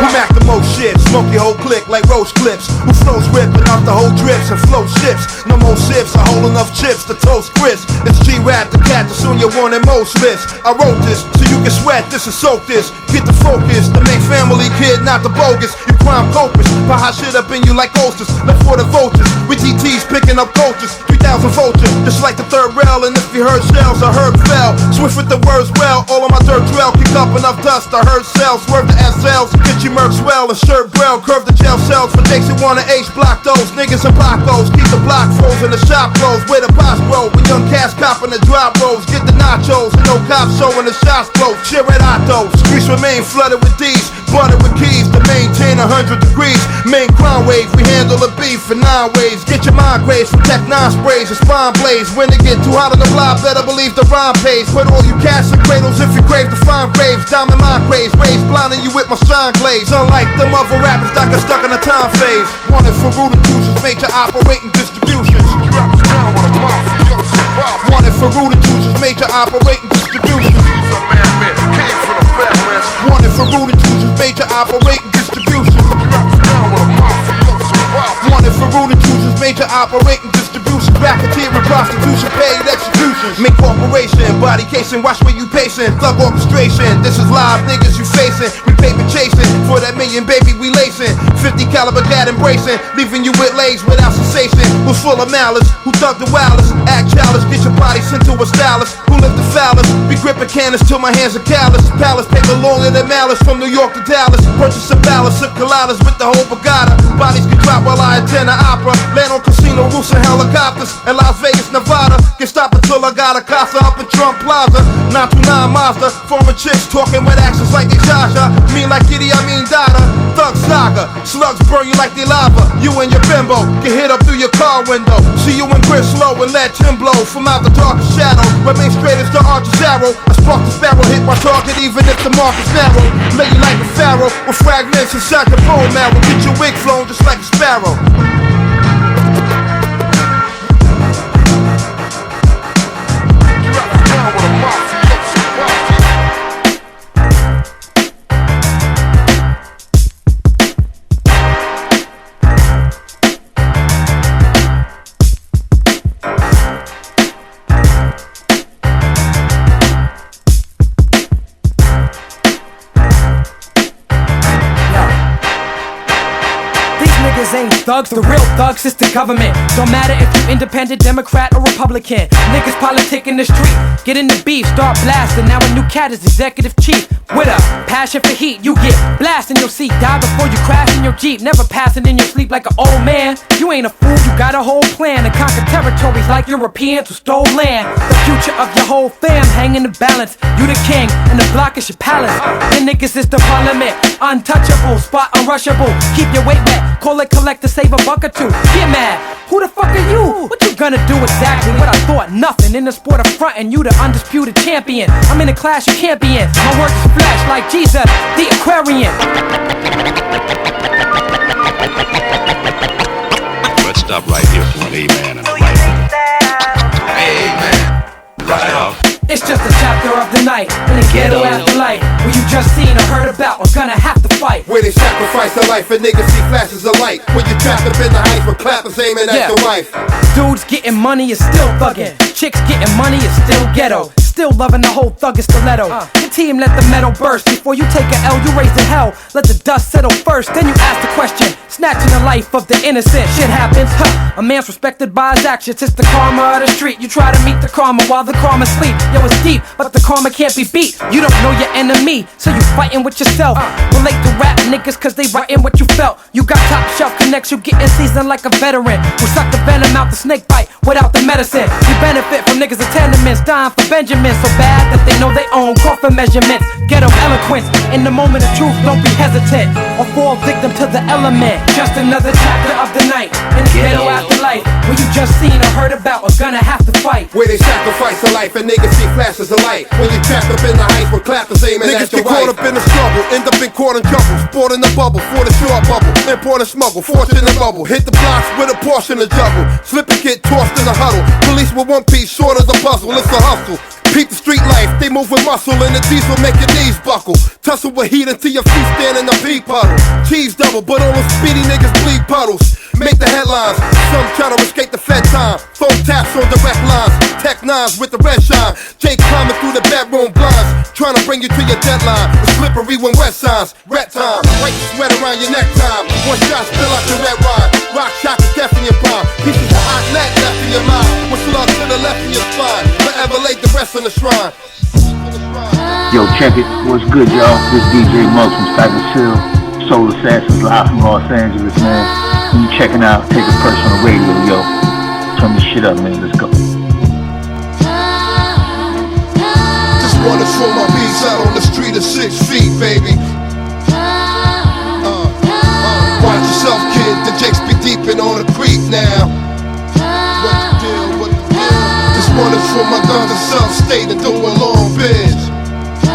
We Mac the most shit, smoke your whole clique like roast clips. Who flows ripping out the whole drips and flow ships. No more sips, I hold enough chips to toast grits. It's G-Rap, the cat that's on your one and most list. I wrote this so you can sweat this and soak this. Get the focus, the main family kid, not the bogus. You crime copious, put hot shit up in you like oysters. Left for the vultures, with GTs picking up coaches. 3,000 vultures, just like the third rail. And if you heard shells, I heard fell. Swift with the words well, all of my dirt trail. Kick up enough dust, I heard cells. Swerve the SLs, get you merc swell and shirt braille. Curve the jail cells for dates who wanna H block those. Niggas and blockos, keep the block frozen, the shop closed. Where the pots grow, when young cats copping the drop rolls. Get the nachos, and no cops showing the shots blow. Cheer at Otto, streets remain flooded with these. Butter with keys to maintain 100 degrees. Main crime wave, we handle the beef in 9 ways. Get your mind grazed from Tech 9 sprays and spine blades. When it get too hot on the block, better believe the rhyme pays. Put all you cats in cradles if you crave to find graves. Diamond mind craze, raised blinding you with my shine glaze. Unlike them other rappers that got stuck in a time phase. Wanted for rude inducers, major operating distributions. Wanted for rude inducers, major operating distributions. Wanted for rude inducers, major operating distributions. Wanted for rude inducers, major operating distribution. Racketeering, prostitution, paid executions. Make corporation, body casing, watch where you pacing. Thug orchestration, this is live niggas you facing. We paper chasing, for that million baby we lacing. 50 caliber gat embracing, leaving you with legs without sensation. Who's full of malice, who thug the wildest. Act childish, get your body sent to a stylist. Who lift the foulest, be gripping cannons till my hands are callous. Palace paper longer than malice, from New York to Dallas. Purchase a palace of coladas with the whole Pagata. Bodies get dropped while I attend an opera. Land on casino roofs and helicopters. In Las Vegas, Nevada. Get stopped until I got a casa up in Trump Plaza. 929 Mazda. Former chicks talking with accents like they Jaja. Mean like Kitty, I mean Dada. Thug saga. Slugs burn you like they lava. You and your bimbo get hit up through your car window. See you in Chris Low and let him blow from out the darkest shadow. Remain straight as the archer's arrow. I spark the sparrow, hit my target even if the mark is narrow. Lay you like a pharaoh with fragments inside the bone marrow. Get your wig flown just like a sparrow. Ain't thugs, the real thugs is the government. Don't matter if you independent, Democrat, or Republican. Niggas politic in the street, get in the beef, start blasting. Now a new cat is executive chief. With a passion for heat, you get blasted in your seat. Die before you crash in your Jeep. Never passing in your sleep like an old man. You ain't a fool, you got a whole plan to conquer territories like Europeans who stole land. The future of your whole fam hang in the balance. You the king, and the block is your palace. And niggas is the parliament, untouchable, spot unrushable. Keep your weight back, call it collect to save a buck or two. Get mad, who the fuck are you? What you gonna do exactly? What I thought, nothing. In the sport of frontin', you the undisputed champion. I'm in a class you can't be in. My work is flesh like Jesus, the Aquarian. Let's stop right here for an amen and a right on. Amen. Right out. It's just a chapter of the night in the ghetto afterlife, where you just seen or heard about or gonna have to fight. Where they sacrifice their life and niggas see flashes of light. When you trapped up in the heights with clappers aiming at your wife. Dudes getting money is still thuggin'. Chicks getting money is still ghetto. Still loving the whole thuggish stiletto. Your team let the metal burst. Before you take an L, you raise the hell. Let the dust settle first, then you ask the question. Snatching the life of the innocent. Shit happens, A man's respected by his actions. It's the karma of the street. You try to meet the karma while the karma sleep. Yo, it's deep, but the karma can't be beat. You don't know your enemy, so you fighting with yourself. Relate to rap niggas cause they writing what you felt. You got top shelf connects, you getting seasoned like a veteran. Who suck the venom out the snake bite without the medicine. You benefit from niggas in tenements, dying for Benjamin. So bad that they know they own coffin measurements. Ghetto eloquence, in the moment of truth, don't be hesitant. Or fall victim to the element. Just another chapter of the night. In the ghetto afterlife, where you just seen or heard about or gonna have to fight. Where they sacrifice their life and niggas see flashes of light. When you trapped up in the heights with clappers aiming niggas at your get caught wife. up in the struggle, end up in court and trouble. Sport in the bubble, for the short bubble. Import and smuggle, fortune and bubble. Hit the blocks with a portion of juggle. Slip and get tossed in the huddle. Police with one piece, short of the puzzle. It's a hustle. Peep the street life, they move with muscle and the diesel make your knees buckle. Tussle with heat until your feet stand in the pea puddle. Cheese double, but all them speedy niggas bleed puddles. Make the headlines, some try to escape the Fed time. Phone taps on direct lines, tech nines with the red shine. Jake climbing through the bedroom blinds, trying to bring you to your deadline. It's slippery when wet signs, red time. White sweat around your neck time. One shot spill out your red wine. Rock shot to death in your palm. Pieces of hot lead left in your mind. With slugs to the left in your spine. Forever laid the rest in the shrine. Yo, check it. What's good, y'all? This DJ Muggs from Cypress Hill. Soul Assassins live from Los Angeles, man. You checking out Take It Personal Radio, yo. Turn this shit up, man. Let's go. Just wanna throw my beats out on the street at 6 feet, baby. Watch yourself, kid. The Jakes be deepin' on the creek now. What the deal? What the deal? Just wanna throw my guns to self-state and do a long biz. For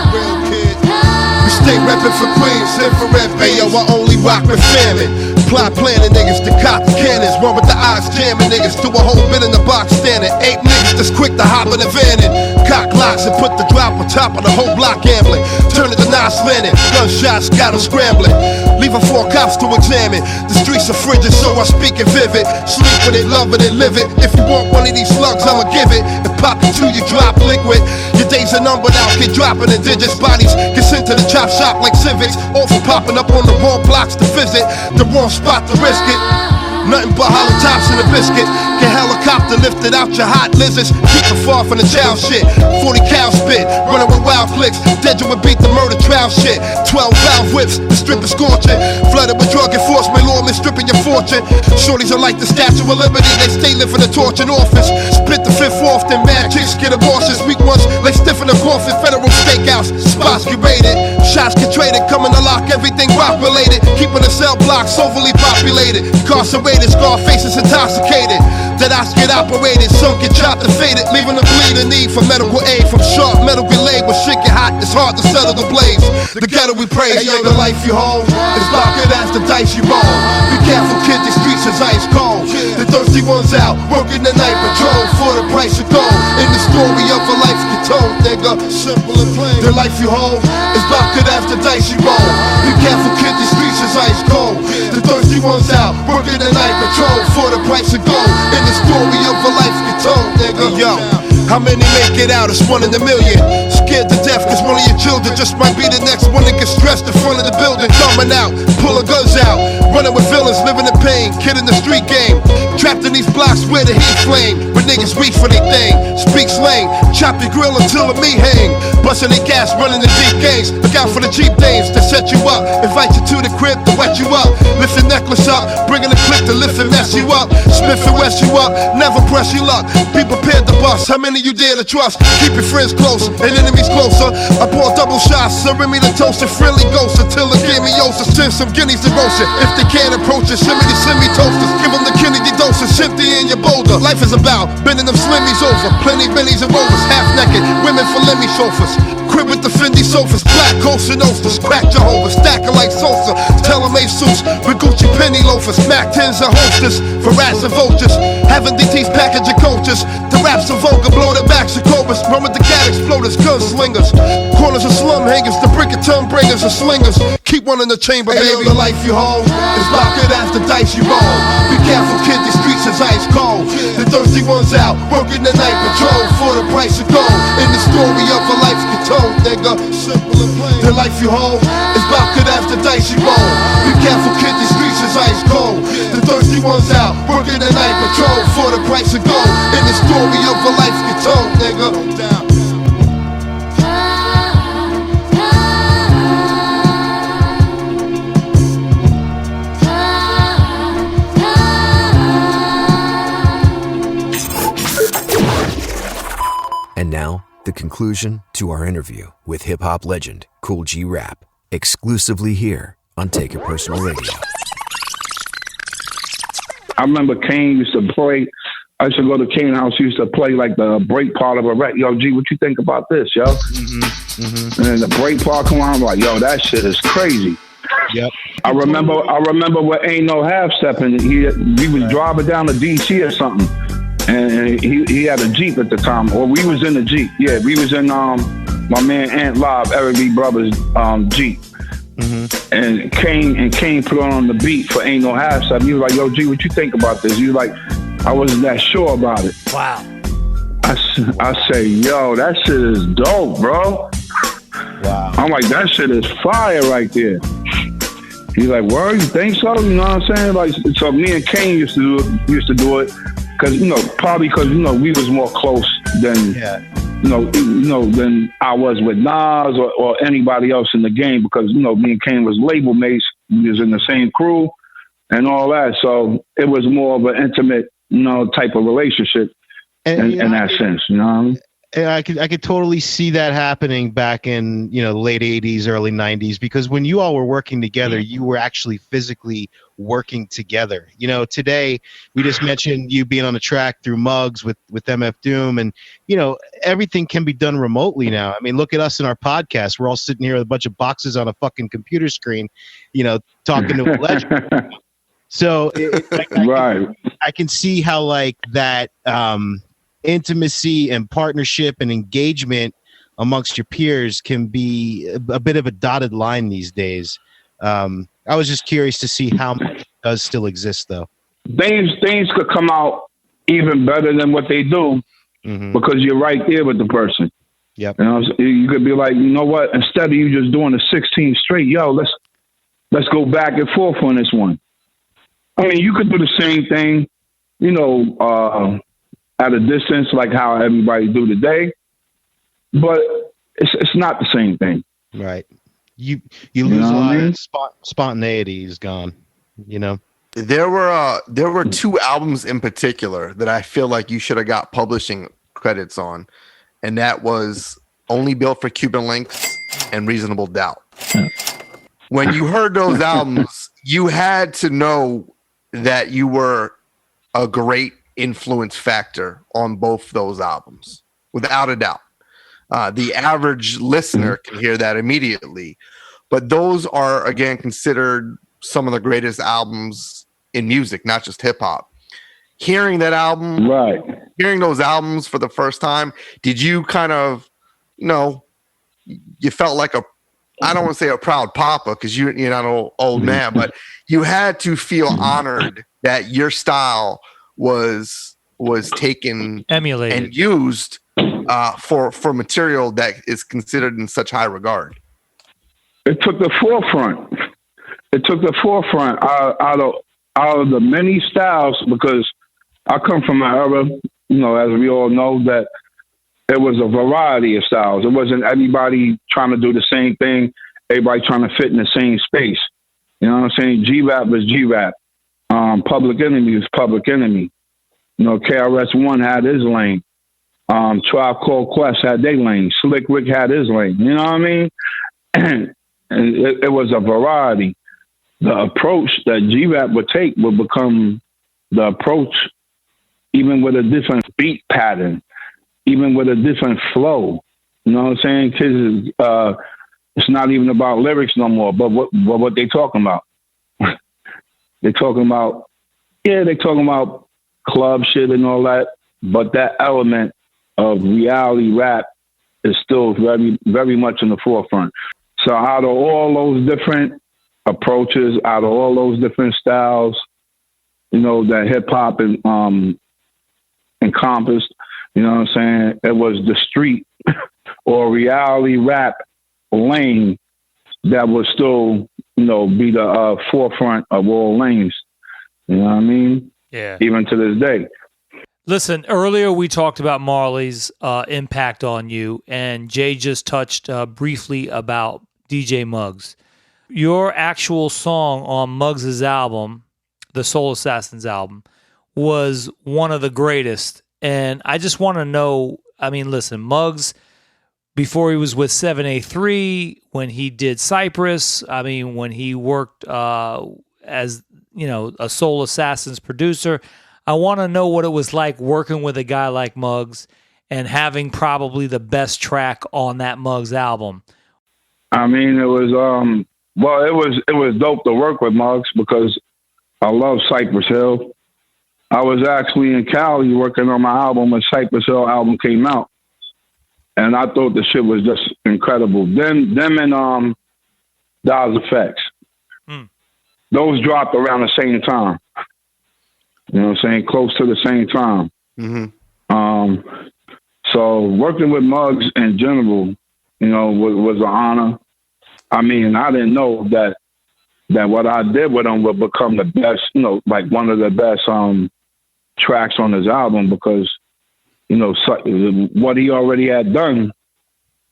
real, kid. We stay reppin' for Queens, infrared bass. Hey, yo, I only rock with famine. Plot planning niggas to cop the cannons. One with the eyes jamming niggas. Do a whole bit in the box standing. 8 niggas that's quick to hop in the van and cock locks and put the drop on top of the whole block gambling. Turn it to Nas landing. Gunshots got them scrambling. Leaving 4 cops to examine. The streets are frigid, so I speak it vivid. Sleep with it, love it, and live it. If you want one of these slugs, I'ma give it. And pop it till you drop liquid. Your days are numbered out, get dropping in digits. Bodies get sent to the chop shop like civics. All for popping up on the wrong blocks to visit. The wrong spot to risk it. Nothing but hollow tops and a biscuit. Get helicopter lifted out your hot lizards. Keep it far from the child shit. 40 cow spit, running with wild flicks. Dead you would beat the murder trial shit. 12 valve whips, the strip is scorching. Flooded with drug enforcement, lawmen stripping your fortune. Shorties are like the Statue of Liberty, they stay living a torch in office. Split the 5th off, then mad chicks get abortions. Weak ones, lay stiff in the coffin. Federal stakeouts, spots get raided. Shots get traded, coming to lock everything rock related. Keeping the cell blocks overly populated. Incarcerated, scar faces intoxicated. Dead eyes get operated, some get chopped and faded. Leaving them bleeding, need for medical aid. From sharp metal relay, when shit get hot, it's hard to settle the blaze. The ghetto we praise, hey, yo, the life you hold is darker as the dice you roll. Be careful, kid, the streets is ice cold. The thirsty ones out, working the night patrol for the price of gold. In the story of a life you told, nigga, simple and plain. The life you hold is darker as the dice you roll. Be careful, kid, the streets is ice cold. The thirsty ones out, working the night patrol for the price of gold. In the story of a life you told, nigga. Yo, how many make it out? It's 1 in a million. Scared to death cause one of your children just might be the next one that gets stressed in front of the building. Coming out, pulling guns out, running with villains, living in pain, kid in the street game. Trapped in these blocks where the heat flame. But niggas reach for they thing, speak slang, chop your grill until the meat hang. Busting their gas, running the deep gangs. Look out for the Jeep dames to set you up. Invite you to the crib to wet you up. Lift your necklace up, bringing the clip to lift and mess you up. Smith and West you up, never press your luck. Be prepared to bust, how many you dare to trust? Keep your friends close and enemies closer. I pour double shots, serving me the toast and friendly ghosts until it gave me yosa. Send some guineas to roast it. If they can't approach it, send me toasters. Give them the Kennedy doses, empty in your boulder. Life is about bending them slimmies over. Plenty bennies and rovers, half naked, women for lemmy chauffeurs. Crib with the Fendi sofas, black coats and osters. Crack Jehovah, stacking like Sosa. Tailor-made suits with Gucci penny loafers. Mac 10s and holsters for rats and vultures. Having DTs package your coaches. The raps are vulgar, blow their backs of cobras. Run with the cat exploders, gunslingers. Corners of slum hangers, the brick of tongue bringers and slingers. Keep one in the chamber, baby. The life you hold is about good as the dice you roll. Be careful, kid, these streets is ice cold. The thirsty ones out, working the night patrol for the price of gold. In the story of a life you told, nigga. Simple and plain. The life you hold is about good as the dice you roll. Be careful, kid, these streets is ice cold. The thirsty ones out, working the night patrol for the price of gold. In the story of a life you told, nigga. And now, the conclusion to our interview with hip-hop legend Kool G Rap, exclusively here on Take It Personal Radio. I remember Kane used to play. I used to go to Kane House. He used to play like the break part of a record. Yo, G, what you think about this, yo? And then the break part come on. I'm like, yo, that shit is crazy. Yep. I remember when Ain't No Half Stepping. He was driving down to DC or something, and he had a Jeep at the time, or we was in the Jeep. Yeah, we was in my man Ant Live, Eric B. Brothers Jeep. And Kane put on the beat for Ain't No Half Stepping. He was like, yo, G, what you think about this? He was like, I wasn't that sure about it. Wow. I say, yo, that shit is dope, bro. Wow. I'm like, that shit is fire right there. He's like, word, you think so? You know what I'm saying? Like, so me and Kane used to do it because, probably because, we was more close than, than I was with Nas or anybody else in the game because, me and Kane was label mates. We was in the same crew and all that. So it was more of an intimate, type of relationship in that sense, you know what I mean? And I could totally see that happening back in, the late 80s, early 90s, because when you all were working together, you were actually physically working together. Today we just mentioned you being on the track through Muggs with MF Doom, and, everything can be done remotely now. I mean, look at us in our podcast. We're all sitting here with a bunch of boxes on a fucking computer screen, talking to a legend. So I can see how like that, intimacy and partnership and engagement amongst your peers can be a bit of a dotted line these days. I was just curious to see how much does still exist, though. Things could come out even better than what they do because you're right there with the person. Yep. You could be like, you know what? Instead of you just doing the 16 straight, yo, let's go back and forth on this one. I mean, you could do the same thing, at a distance, like how everybody do today, but it's not the same thing. Right. You lose a lot of spontaneity is gone. There were two albums in particular that I feel like you should have got publishing credits on, and that was Only Built for Cuban Links and Reasonable Doubt. When you heard those albums, you had to know that you were a great influence factor on both those albums, without a doubt. The average listener can hear that immediately, but those are, again, considered some of the greatest albums in music, not just hip hop. Hearing that album, hearing those albums for the first time, did you kind of, you felt like I don't want to say a proud papa because you're not an old man, but you had to feel honored that your style was taken, emulated, and used for material that is considered in such high regard. It took the forefront. Out of the many styles, because I come from an era, as we all know, that it was a variety of styles. It wasn't everybody trying to do the same thing, everybody trying to fit in the same space. You know what I'm saying? G-Rap was G-Rap. Public Enemy was Public Enemy. KRS-One had his lane. Tribe Called Quest had their lane. Slick Rick had his lane. You know what I mean? And it was a variety. The approach that G-Rap would take would become the approach, even with a different beat pattern, even with a different flow. You know what I'm saying? Because it's not even about lyrics no more, but what they talking about. They're talking about club shit and all that, but that element of reality rap is still very, very much in the forefront. So out of all those different approaches, out of all those different styles, you know, that hip hop encompassed, you know what I'm saying? It was the street or reality rap lane that would still, you know, be the forefront of all lanes. You know what I mean? Yeah. Even to this day. Listen, earlier we talked about Marley's impact on you, and Jay just touched briefly about DJ Muggs. Your actual song on Muggs' album, the Soul Assassins album, was one of the greatest. And I just want to know, I mean, listen, Muggs, before he was with 7A3, when he did Cypress, I mean, when he worked as, you know, a Soul Assassins producer, I want to know what it was like working with a guy like Muggs and having probably the best track on that Muggs album. I mean, it was it was dope to work with Muggs because I love Cypress Hill. I was actually in Cali working on my album when Cypress Hill album came out, and I thought the shit was just incredible. Them and Daz Effects, those dropped around the same time. You know what I'm saying? Close to the same time. Mm-hmm. So working with Muggs in general, you know, was an honor. I mean, I didn't know that what I did with him would become the best, you know, like one of the best tracks on his album because, you know, what he already had done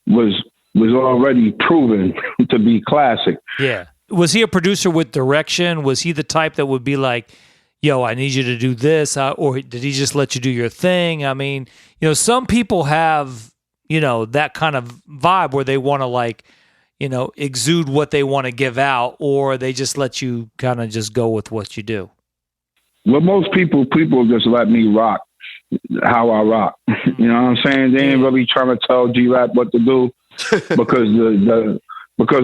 was already proven to be classic. Yeah. Was he a producer with direction? Was he the type that would be like, yo, I need you to do this, or did he just let you do your thing? I mean, you know, some people have, you know, that kind of vibe where they want to, like, you know, exude what they want to give out, or they just let you kind of just go with what you do. Well, most people just let me rock how I rock. You know what I'm saying? They ain't really trying to tell G-Rap what to do because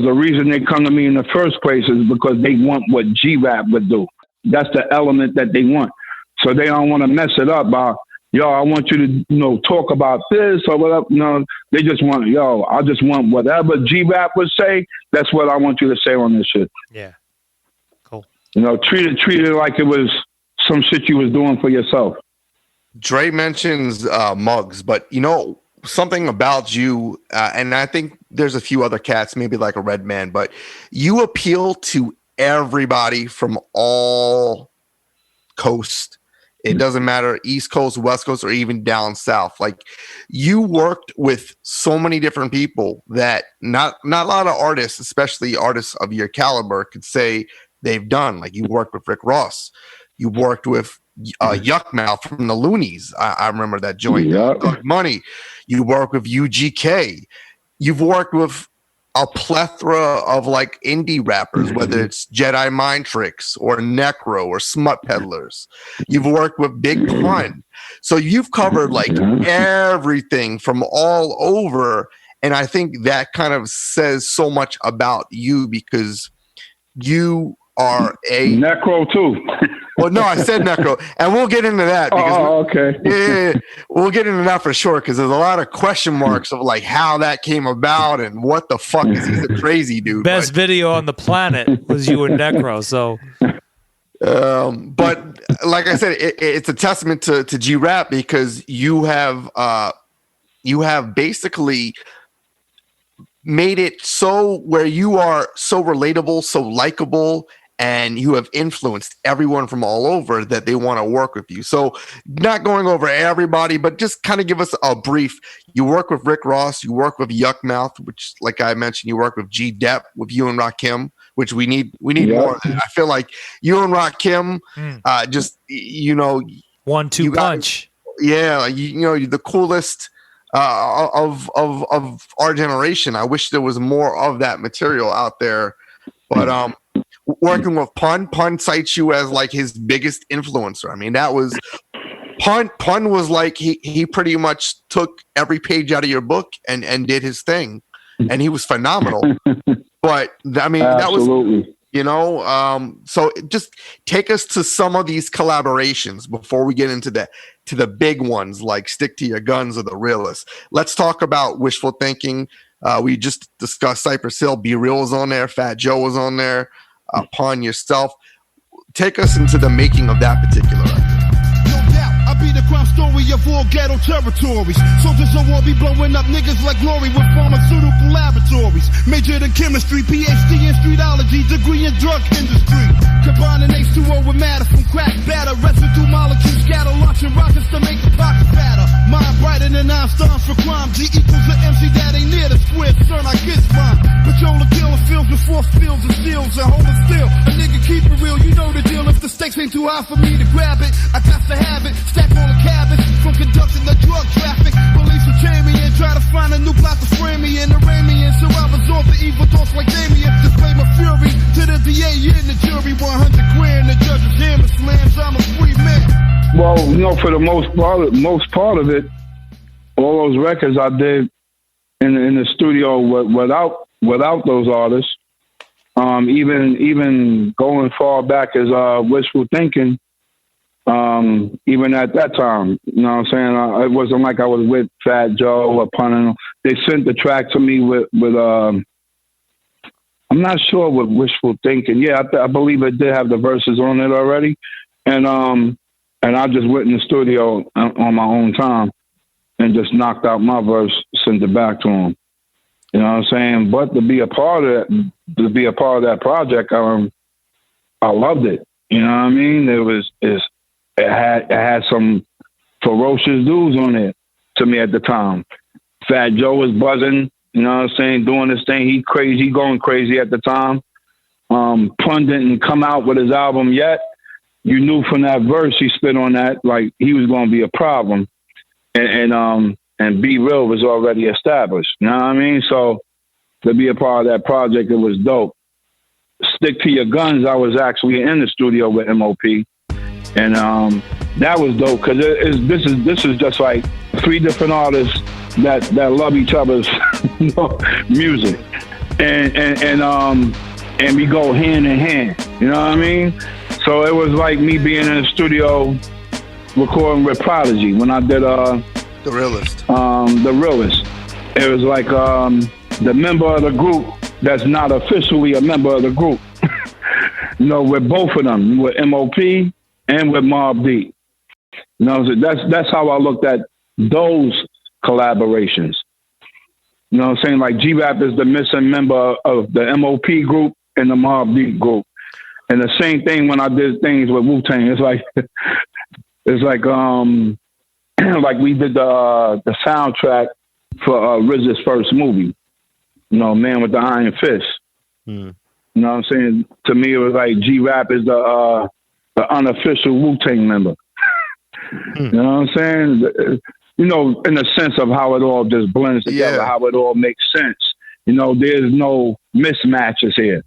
the reason they come to me in the first place is because they want what G-Rap would do. That's the element that they want. So they don't want to mess it up by, yo, I want you to, you know, talk about this or whatever. No, they just want, yo, I just want whatever G-Rap would say, that's what I want you to say on this shit. Yeah. Cool. You know, treat it like it was some shit you was doing for yourself. Dre mentions Muggs, but, you know, something about you, and I think there's a few other cats, maybe like a Redman, but you appeal to everybody from all coast. It doesn't matter, East Coast, West Coast, or even down south. Like, you worked with so many different people that not a lot of artists, especially artists of your caliber, could say they've done. Like, you worked with Rick Ross. You worked with Yuck Mouth from the Loonies. I remember that joint. Yep. Money. You work with UGK. You've worked with a plethora of like indie rappers, whether it's Jedi Mind Tricks or Necro or Smut Peddlers. You've worked with Big Pun. So you've covered like everything from all over. And I think that kind of says so much about you because you are a Necro too. Well, no, I said Necro, and we'll get into that. Because okay. Yeah, we'll get into that for sure because there's a lot of question marks of like how that came about and what the fuck is he a crazy dude. Best video on the planet was you and Necro. So, but like I said, it's a testament to G-Rap because you have basically made it so where you are so relatable, so likable. And you have influenced everyone from all over that they want to work with you. So not going over everybody, but just kind of give us a brief. You work with Rick Ross, you work with Yuck Mouth, which like I mentioned, you work with G Depp, with you and Rakim, which we need more of that. I feel like you and Rakim, just, you know, 1-2 punch. Yeah. You know, you're the coolest of our generation. I wish there was more of that material out there, but, working with Pun cites you as like his biggest influencer. I mean, that was Pun was like he pretty much took every page out of your book and did his thing, and he was phenomenal. But I mean, Absolutely. That was, you know, so just take us to some of these collaborations before we get into the big ones like Stick to Your Guns or The Realist. Let's talk about Wishful Thinking. We just discussed Cypress Hill. Be Real was on there. Fat Joe was on there. Pawn Yourself. Take us into the making of that particular record. I be the crime story of all ghetto territories. Soldiers of war be blowing up niggas like glory with pharmaceutical laboratories. Majored in chemistry, PhD in streetology, degree in drug industry. Combining H2O with matter from crack batter. Residue molecules scatter, launching rockets to make the pockets fatter. Mind brighter than Einstein's for crime. G equals the MC that ain't near the square, son, I get mine. Patrol the killer fields with force fields and steals and holding still. A nigga keep it real, you know the deal. If the stakes ain't too high for me to grab it, I got to have it. Stack all the cabins from conducting the drug traffic. Police will chain me and try to find a new plot to frame me and arraign me. And so I absorb the evil thoughts like Damien. Display my fury to the DA and the jury. 100 grand, the judge's hammer slams. I'm a free man. Well, for the most part of it, all those records I did in the studio without those artists. Even going far back as Wishful Thinking. Even at that time, you know what I'm saying? It wasn't like I was with Fat Joe or Punnin. They sent the track to me with I'm not sure with Wishful Thinking. Yeah, I believe it did have the verses on it already. And I just went in the studio on my own time and just knocked out my verse, sent it back to him. You know what I'm saying? But to be a part of that project, I loved it. You know what I mean? It had some ferocious dudes on it to me at the time. Fat Joe was buzzing, you know what I'm saying, doing his thing. He going crazy at the time. Pun didn't come out with his album yet. You knew from that verse he spit on that, like he was going to be a problem. And Be Real was already established. You know what I mean? So to be a part of that project, it was dope. Stick to Your Guns, I was actually in the studio with MOP. And that was dope because this is just like three different artists that love each other's music, and we go hand in hand. You know what I mean? So it was like me being in the studio recording with Prodigy when I did The Realist. The Realist. It was like the member of the group that's not officially a member of the group. With both of them, with MOP and with Mobb Deep. So that's how I looked at those collaborations. You know what I'm saying? Like G-Rap is the missing member of the MOP group and the Mobb Deep group. And the same thing when I did things with Wu-Tang. It's like like we did the soundtrack for RZA's first movie. Man with the Iron Fist. You know what I'm saying? To me, it was like G-Rap is the unofficial Wu-Tang member. You know what I'm saying? In the sense of how it all just blends together, how it all makes sense. There's no mismatches here.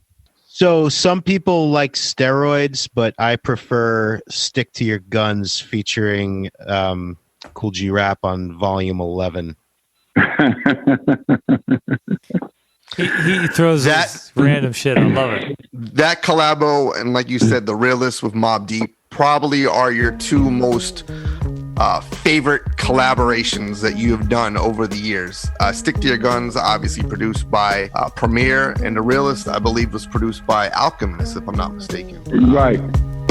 So some people like steroids, but I prefer Stick to Your Guns featuring Kool G Rap on Volume 11. He throws that random shit. I love it. That collabo, and like you said, The Realist with Mobb Deep, probably are your two most favorite collaborations that you have done over the years. Stick to Your Guns, obviously produced by Premier, and The Realist, I believe, was produced by Alchemist, if I'm not mistaken. Right.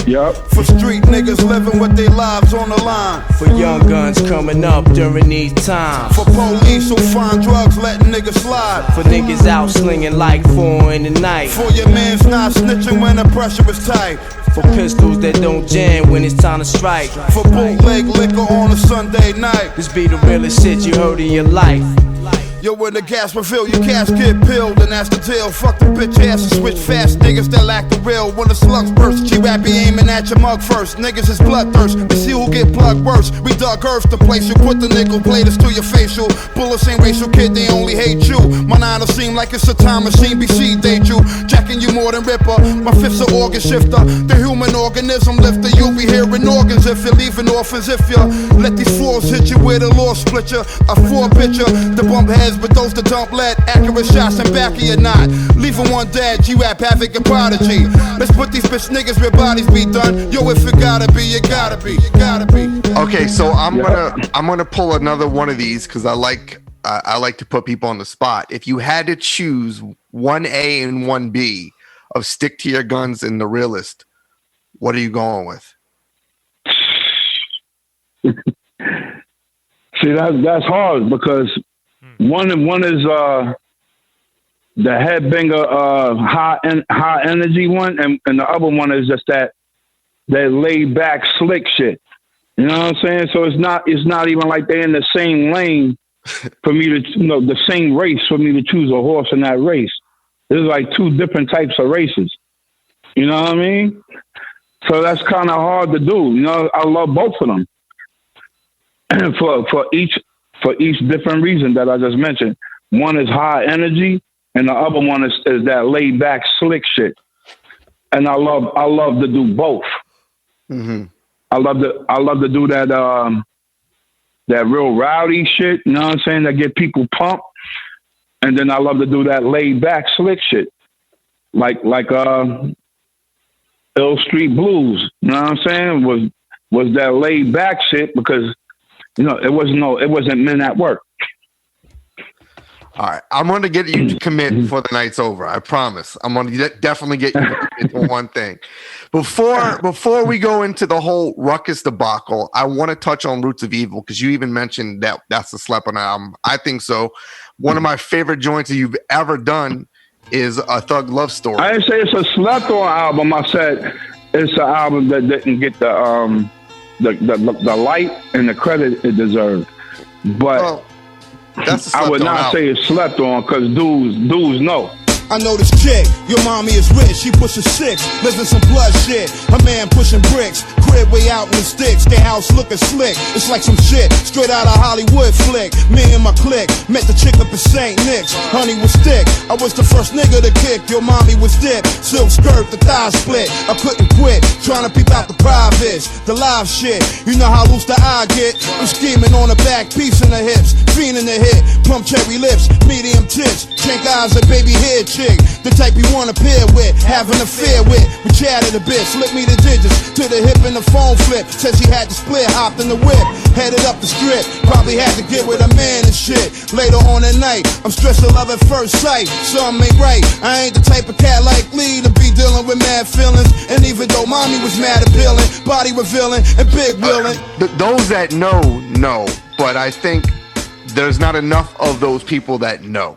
Yep. For street niggas living with their lives on the line. For young guns coming up during these times. For police who find drugs letting niggas slide. For niggas out slinging like 4 in the night. For your mans not snitching when the pressure is tight. For pistols that don't jam when it's time to strike. For bootleg liquor on a Sunday night. This be the realest shit you heard in your life. Yo, when the gas refill, your cash get pilled, and that's the deal. Fuck the bitch ass and switch fast niggas that lack the real. When the slugs burst, G-Rap be aiming at your mug first. Niggas is bloodthirst, we see who get plugged worse. We dug earth to place you, put the nickel platers to your facial. Bullets ain't racial, kid, they only hate you. My nine will seem like it's a time machine, BC date you. Jacking you more than Ripper, my fifth's an organ shifter. The human organism lifter, you'll be hearing organs if you're leaving orphans. If you let these fours hit you with a law split you. A 4-pitcher, the bump heads, but those that don't let accurate shots in back of your knot. Leaving one dead, G-Rap, Havoc, and Prodigy. Let's put these bitch niggas where bodies be done. Yo, if it gotta be, you gotta be, you gotta be. Okay, so I'm gonna pull another one of these because I like I like to put people on the spot. If you had to choose one A and one B of Stick to Your Guns and The Realist, what are you going with? See, that's hard because one is the headbanger high energy one, and the other one is just that laid back slick shit. You know what I'm saying? So it's not even like they're in the same lane for me to, the same race for me to choose a horse in that race. There's like two different types of races. You know what I mean? So that's kind of hard to do. I love both of them for each different reason that I just mentioned. One is high energy, and the other one is that laid back slick shit. And I love to do both. Mm-hmm. I love to do that real rowdy shit, you know what I'm saying, that get people pumped. And then I love to do that laid back slick shit. Like Ill Street Blues, you know what I'm saying? Was that laid back shit because it wasn't men at work. All right, I'm going to get you to commit before the night's over. I promise. I'm going to definitely get you to commit to one thing. Before we go into the whole Ruckus debacle, I want to touch on Roots of Evil because you even mentioned that's the Slept-On album. I think so. One of my favorite joints that you've ever done is A Thug Love Story. I didn't say it's a Slept-On album. I said it's an album that didn't get the light and the credit it deserved. But I would not say it's slept on because dudes know. I know this chick, your mommy is rich, she pushes 6, living some blood shit. Her man pushing bricks, crib way out in the sticks, their house looking slick. It's like some shit, straight out of Hollywood flick. Me and my clique, met the chick up in St. Nick's. Honey was thick, I was the first nigga to kick. Your mommy was dip, silk skirt, the thigh split. I couldn't quit, trying to peep out the privates, the live shit. You know how loose the eye get. I'm scheming on the back, piece in the hips, fiending the hit, plump cherry lips, medium tits, chink eyes and baby head chick. The type you wanna pair with, have an affair with. We chatted a bit, slip me the digits to the hip and the phone flip. Said she had to split, hopped in the whip, headed up the strip. Probably had to get with a man and shit. Later on at night, I'm stressed to love at first sight. Something ain't right. I ain't the type of cat like Lee to be dealing with mad feelings. And even though mommy was mad appealing, body revealing, and big willing. Those that know, but I think there's not enough of those people that know.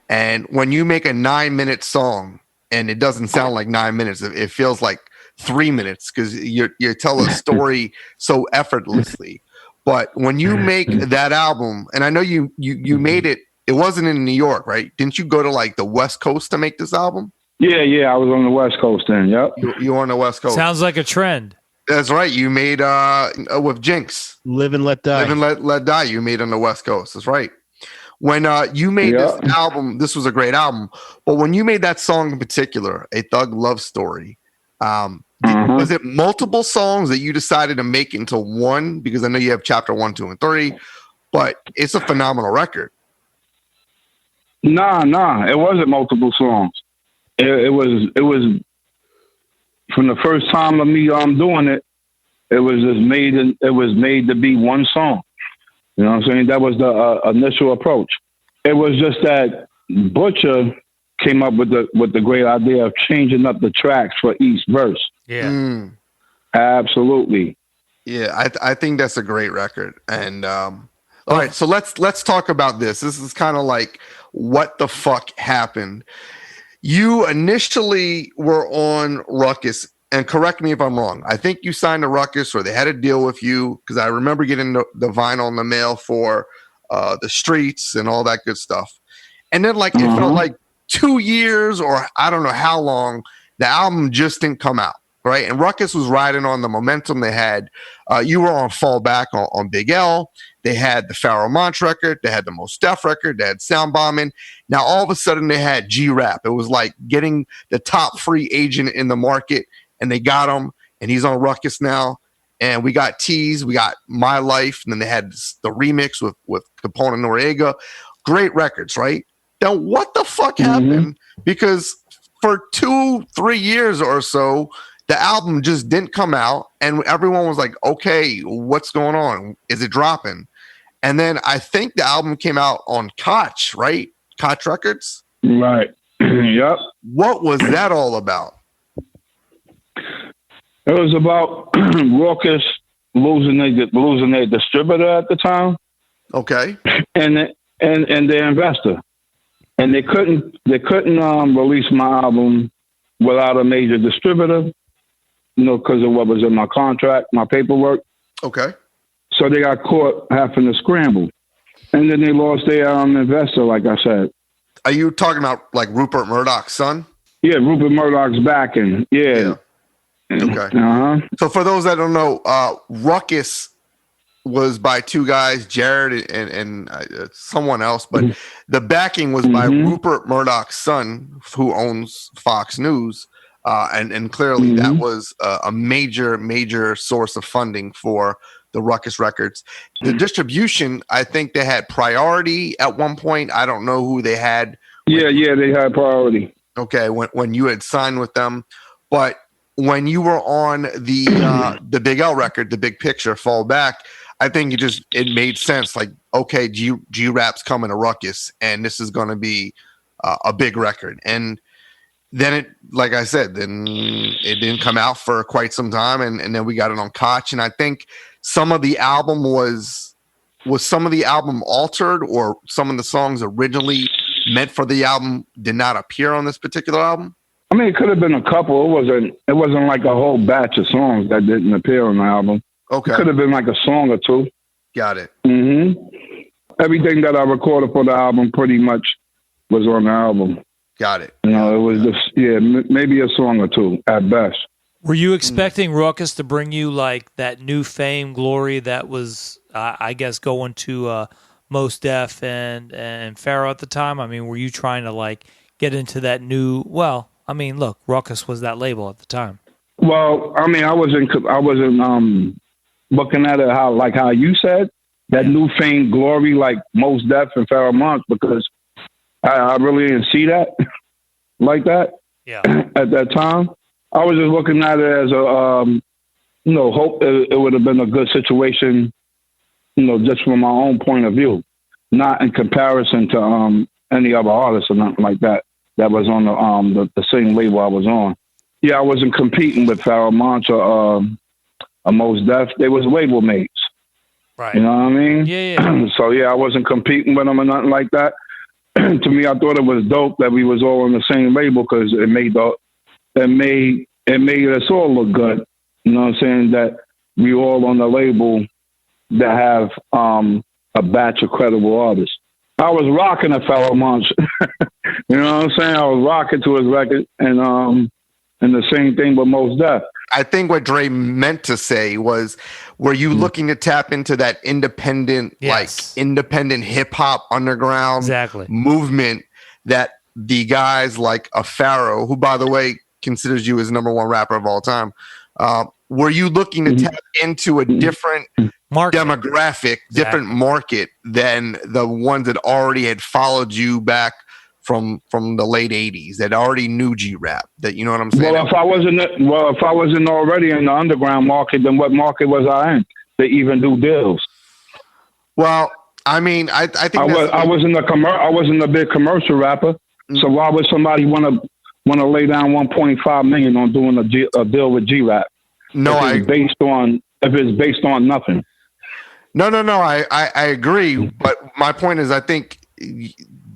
And when you make a 9-minute song and it doesn't sound like 9 minutes, it feels like 3 minutes because you tell a story so effortlessly. But when you make that album, and I know you made it, it wasn't in New York, right? Didn't you go to like the West Coast to make this album? Yeah, I was on the West Coast then. Yep, you were on the West Coast. Sounds like a trend. That's right. You made with Jinx, Live and Let Die. Live and Let Die. You made on the West Coast. That's right. When you made this album, this was a great album. But when you made that song in particular, A Thug Love Story, was it multiple songs that you decided to make into one? Because I know you have chapter 1, 2, and 3, but it's a phenomenal record. Nah, it wasn't multiple songs. It was from the first time of me doing it. It was just made to be one song. You know what I'm saying? That was the initial approach. It was just that Butcher came up with the great idea of changing up the tracks for each verse. Yeah, absolutely. Yeah, I think that's a great record. And all right, so let's talk about this. This is kind of like what the fuck happened. You initially were on Ruckus. And correct me if I'm wrong. I think you signed to Ruckus or they had a deal with you because I remember getting the vinyl in the mail for the Streets and all that good stuff. And then it felt like 2 years or I don't know how long, the album just didn't come out, right? And Ruckus was riding on the momentum they had. You were on Fallback on Big L. They had the Pharoah Monch record. They had the Mos Def record. They had Sound Bombing. Now all of a sudden they had G-Rap. It was like getting the top free agent in the market. And they got him, and he's on Ruckus now. And we got Tease, we got My Life, and then they had the remix with Capone and Noriega. Great records, right? Now, what the fuck happened? Because for 2-3 years or so, the album just didn't come out, and everyone was like, okay, what's going on? Is it dropping? And then I think the album came out on Koch, right? Koch Records? Right. Yep. What was that all about? It was about Raucous losing their distributor at the time. Okay. And their investor. And they couldn't release my album without a major distributor, because of what was in my contract, my paperwork. Okay. So they got caught having to scramble. And then they lost their investor, like I said. Are you talking about like Rupert Murdoch's son? Yeah, Rupert Murdoch's backing. Yeah. Okay. Uh-huh. So for those that don't know, Ruckus was by two guys, Jared and someone else, but the backing was by Rupert Murdoch's son, who owns Fox News, and clearly that was a major source of funding for the Ruckus Records. The distribution, I think they had Priority at one point. I don't know who they had. Yeah, they had Priority. Okay, when you had signed with them, but when you were on the Big L record, The Big Picture, Fall Back, I think it made sense. Like, okay, G-Rap's coming to Ruckus, and this is going to be a big record. And then it, like I said, then it didn't come out for quite some time, and then we got it on Koch. And I think some of the album was some of the album altered, or some of the songs originally meant for the album did not appear on this particular album. I mean, it could have been a couple. It wasn't like a whole batch of songs that didn't appear on the album. Okay. It could have been like a song or two. Got it. Everything that I recorded for the album pretty much was on the album. Got it. It was just, maybe a song or two at best. Were you expecting Ruckus to bring you like that new fame, glory that was, I guess, going to Mos Def and Pharaoh at the time? I mean, were you trying to like get into that new? Well, I mean, look, Ruckus was that label at the time. Well, I mean, I wasn't looking at it how you said that new fame, glory, like Mos Def and Pharaoh Monch, because I really didn't see that like that. Yeah. At that time, I was just looking at it as a hope it would have been a good situation, just from my own point of view, not in comparison to any other artists or nothing like that was on the same label I was on. Yeah, I wasn't competing with Pharaoh Monch or Mos Def. They was label mates. Right. You know what I mean? Yeah. So I wasn't competing with them or nothing like that. To me, I thought it was dope that we was all on the same label, because it made us all look good. You know what I'm saying? That we all on the label that have a batch of credible artists. I was rocking a Pharaoh Monch. You know what I'm saying? I was rocking to his record, and the same thing with Mos Def. I think what Dre meant to say was, were you looking to tap into that independent, independent hip hop underground movement that the guys like a Pharaoh, who by the way considers you as number one rapper of all time, were you looking to tap into a different demographic, different market than the ones that already had followed you back from the late 80s, that already knew G-Rap, that, you know what I'm saying? Well, if I wasn't already in the underground market, then what market was I in to even do deals? Well, I mean, I think I wasn't a big commercial rapper. So why would somebody want to lay down $1.5 million on doing a deal with G-Rap? No, if it's based on nothing. No. I agree, but my point is, I think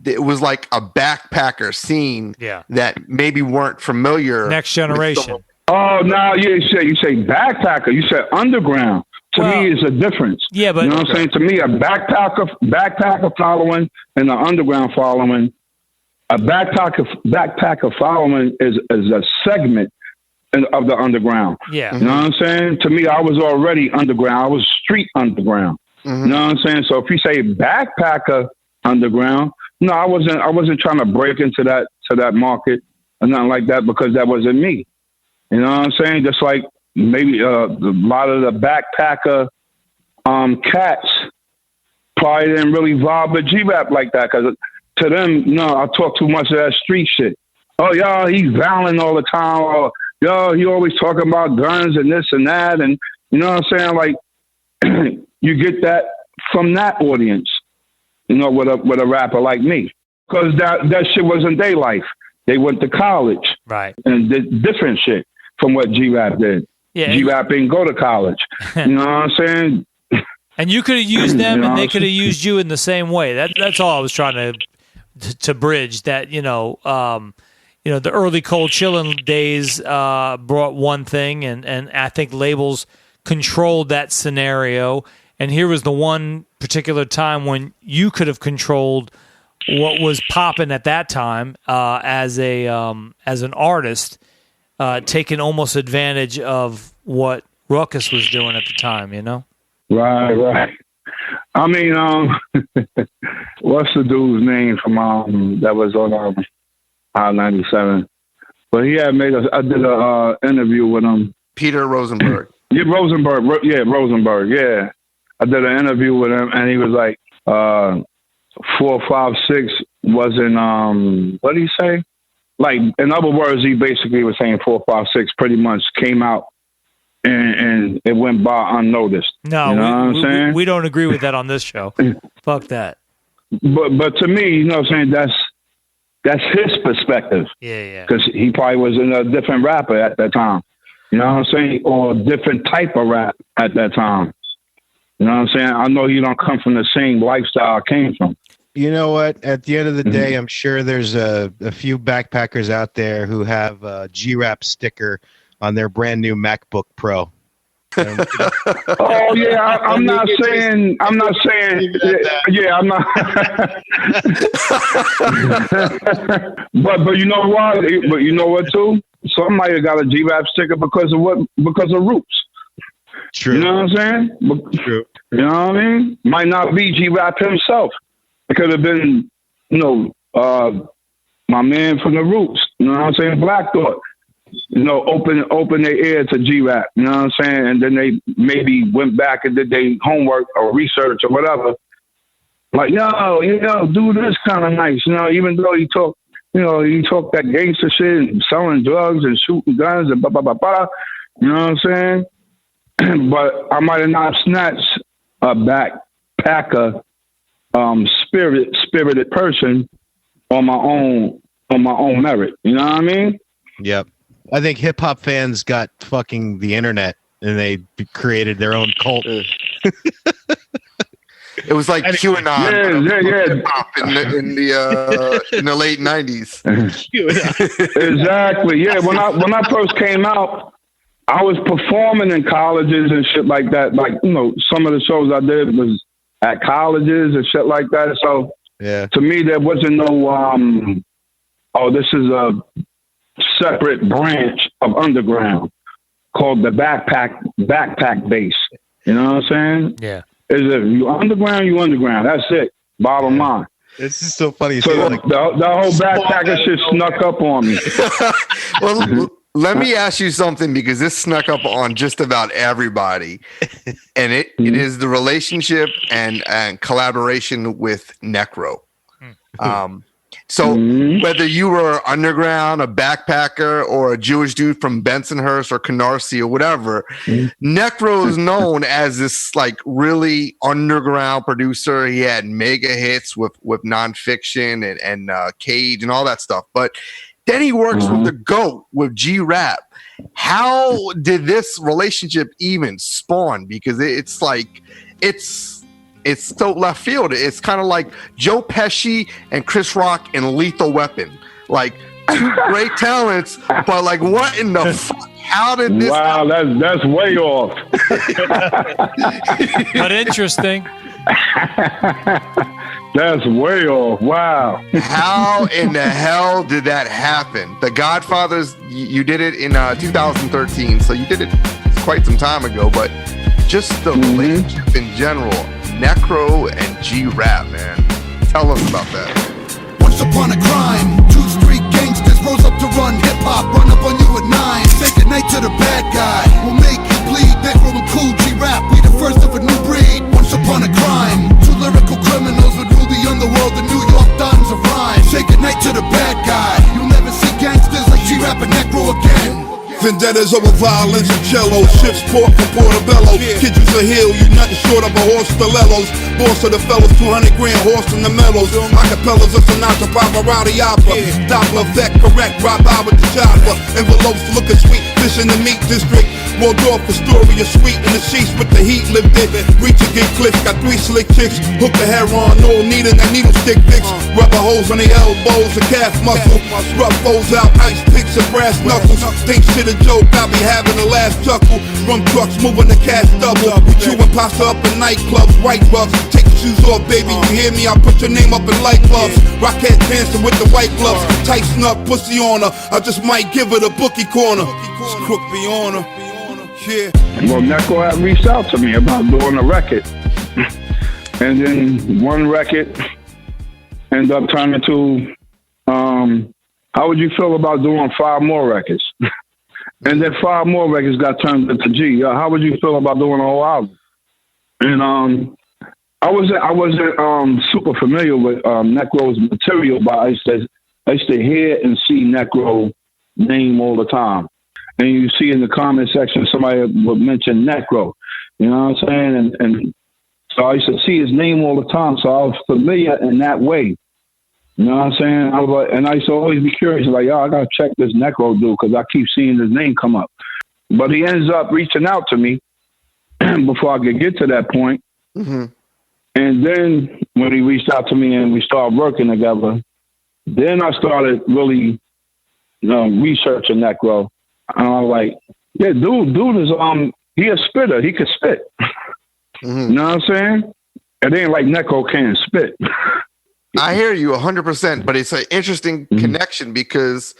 it was like a backpacker scene that maybe weren't familiar. Next generation. Oh, no, you say backpacker. You said underground. To me, it's a difference. Yeah, but you know what I'm saying? To me, a backpacker following and an underground following. A backpacker following is a segment of the underground. Yeah. You know what I'm saying? To me, I was already underground. I was street underground. You know what I'm saying? So if you say backpacker underground, no, I wasn't trying to break into that market or nothing like that, because that wasn't me. You know what I'm saying? Just like maybe a lot of the backpacker cats probably didn't really vibe with G-Rap like that, because to them, I talk too much of that street shit. Oh, y'all, he's violent all the time. Or, yo, he always talking about guns and this and that. And you know what I'm saying? Like, you get that from that audience, with a rapper like me, because that shit wasn't their life. They went to college, right, and did different shit from what G-Rap did. Yeah, G-Rap didn't go to college. You know what I'm saying? And you could have used them, and they could have used you in the same way. That's all I was trying to bridge. That the early Cold Chillin' days brought one thing, and I think labels controlled that scenario. And here was the one particular time when you could have controlled what was popping at that time as an artist, taking almost advantage of what Ruckus was doing at the time. Right. I mean, what's the dude's name from that was on I-97? But he had I did a interview with him. Peter Rosenberg. Yeah, Rosenberg. Yeah. I did an interview with him, and he was like, 456 wasn't, what did he say? Like, in other words, he basically was saying 456 pretty much came out and it went by unnoticed. No, you know what I'm saying? We don't agree with that on this show. Fuck that. But to me, you know what I'm saying, that's his perspective. Yeah. Because he probably was a different rapper at that time. You know what I'm saying? Or a different type of rap at that time. You know what I'm saying? I know you don't come from the same lifestyle I came from. You know what? At the end of the day, I'm sure there's a few backpackers out there who have a G-Rap sticker on their brand new MacBook Pro. Oh yeah, I'm not saying. Yeah, I'm not. but you know what? But you know what too? Somebody got a G-Rap sticker because of what? Because of Roots. True. You know what I'm saying? True. You know what I mean? Might not be G-Rap himself. It could have been, my man from the Roots. You know what I'm saying? Black Thought. Open their ear to G-Rap. You know what I'm saying? And then they maybe went back and did their homework or research or whatever. Like, do this kind of nice. Even though he talk that gangster shit and selling drugs and shooting guns and blah, blah, blah, blah. You know what I'm saying? But I might have not snatched a backpacker, spirited person on my own merit. You know what I mean? Yep. I think hip hop fans got fucking the internet and they created their own cult. It was like QAnon. Yeah. In the late 90s. Exactly. Yeah. When I first came out, I was performing in colleges and shit like that. Like, some of the shows I did was at colleges and shit like that. So yeah, to me, there wasn't no, this is a separate branch of underground called the backpack base. You know what I'm saying? Yeah. Is if you underground, you underground. That's it. Bottom line. It's just so funny. So the whole backpacker shit snuck up on me. Well, let me ask you something, because this snuck up on just about everybody, and it is the relationship and collaboration with Necro. So whether you were underground, a backpacker, or a Jewish dude from Bensonhurst or Canarsie or whatever, Necro is known as this like really underground producer. He had mega hits with Nonfiction and Cage and all that stuff. But then he works with the GOAT, with G-Rap. How did this relationship even spawn? Because it's so left field. It's kind of like Joe Pesci and Chris Rock and Lethal Weapon. Like, two great talents, but like, what in the fuck? How did this? Wow, that's way off. But interesting. That's way off. Wow. How in the hell did that happen? The Godfathers, you did it in 2013, so you did it quite some time ago, but just the relationship in general, Necro and G-Rap, man. Tell us about that. Once upon a crime, 2 street gangsters rose up to run hip-hop, run up on you at 9. Say goodnight to the bad guy, we'll make you bleed. Necro and Kool, G-Rap, we the first of a new breed. Once upon a crime, 2 lyrical criminals would rule the underworld, the New York Dons of rhyme. Say goodnight to the bad guy, you'll never see gangsters like G-Rap and Necro again. Vendettas over violence and cello. Ships port from Portobello. Kids used to heal you, nothing short of a horse stilettos. Boss of the fellas, 200 grand horse in the mellows. Acapellas of Sinatra, Pavarotti opera. Doppler effect, correct, rob out with the chopper. Envelopes looking sweet, fish in the meat district. Waldorf Astoria, sweet in the sheets with the heat lifted. Reach a get clips, got 3 slick chicks. Hook the hair on, no need in that needle stick fix. Rubber holes on the elbows, a calf muscle. Rough foes out, ice picks and brass knuckles. Think shit a joke, I'll be having the last chuckle. Rum trucks moving the cash double. We chewing pasta up in nightclubs, white bucks. Take your shoes off, baby, you hear me? I'll put your name up in light bulbs. Rockhead dancing with the white gloves. Tight snug pussy on her. I just might give her the bookie corner. This crook be on her. Yeah. Well, Necro had reached out to me about doing a record. And then one record ended up turning to, how would you feel about doing 5 more records? And then 5 more records got turned into G. How would you feel about doing a whole album? And I wasn't super familiar with Necro's material, but I used to hear and see Necro name all the time. And you see in the comment section somebody would mention Necro. You know what I'm saying? And so I used to see his name all the time, so I was familiar in that way. You know what I'm saying? I was like, and I used to always be curious, like, yo, I gotta check this Necro dude because I keep seeing his name come up. But he ends up reaching out to me before I could get to that point. Mm-hmm. And then when he reached out to me and we started working together, then I started really, researching Necro. And I was like, yeah, dude is he a spitter. He can spit. Mm-hmm. You know what I'm saying? It ain't like Necro can't spit. I hear you 100%, but it's an interesting connection because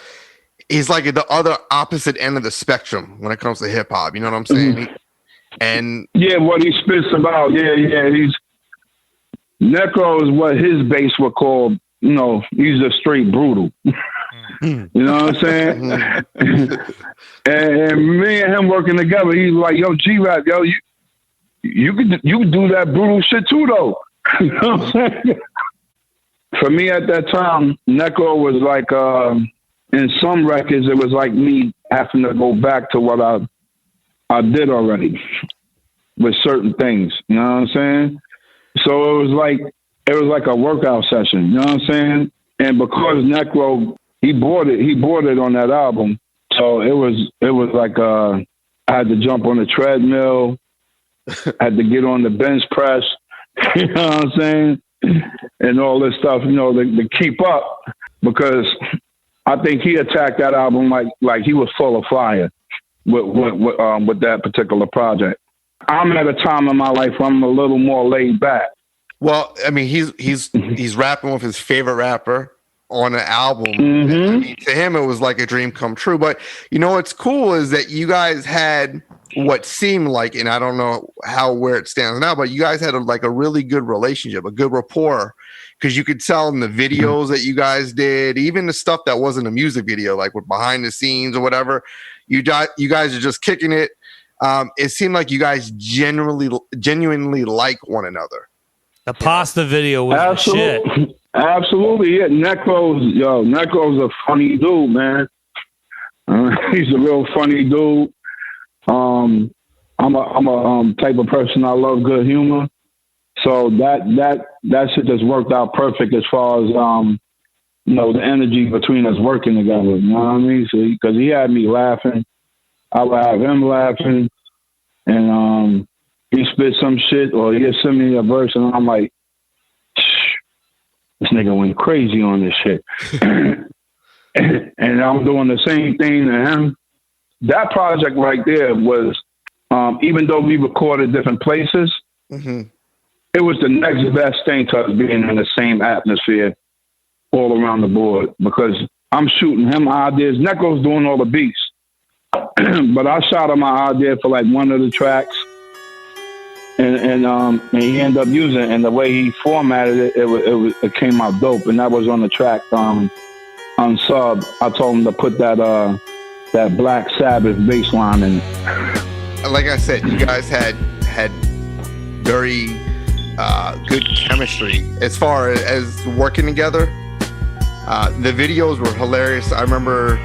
he's like at the other opposite end of the spectrum when it comes to hip hop. You know what I'm saying? Mm-hmm. And yeah, what he spits about, he's Necro is what his base would call, he's just straight brutal. You know what I'm saying? and me and him working together, he's like, yo, G-Rap, yo, you could do that brutal shit too, though. You know what I'm saying? For me at that time, Necro was like, in some records, it was like me having to go back to what I did already with certain things. You know what I'm saying? So it was like a workout session. You know what I'm saying? And because Necro, he bought it on that album. So it was like I had to jump on the treadmill, had to get on the bench press. You know what I'm saying? And all this stuff, to keep up, because I think he attacked that album like he was full of fire with that particular project. I'm at a time in my life where I'm a little more laid back. Well, I mean, he's rapping with his favorite rapper on an album. Mm-hmm. I mean, to him, it was like a dream come true. But what's cool is that you guys had what seemed like, and I don't know where it stands now, but you guys had a really good relationship, a good rapport, because you could tell in the videos that you guys did, even the stuff that wasn't a music video, like with behind the scenes or whatever, you guys are just kicking it. It seemed like you guys genuinely like one another. The pasta video was the shit. Absolutely, yeah. Necro's a funny dude, man. He's a real funny dude. I'm a type of person, I love good humor. So that shit just worked out perfect as far as the energy between us working together. You know what I mean? So because he had me laughing, I would have him laughing, and he spit some shit or he'd send me a verse, and I'm like, this nigga went crazy on this shit. And I'm doing the same thing to him. That project right there was, even though we recorded different places, mm-hmm. It was the next best thing to us being in the same atmosphere all around the board, because I'm shooting him ideas. Necro's doing all the beats. But I shot him my idea for like one of the tracks. And he ended up using it, and the way he formatted it came out dope. And that was on the track on Sub. I told him to put that Black Sabbath bass line in. Like I said, you guys had very good chemistry as far as working together. The videos were hilarious. I remember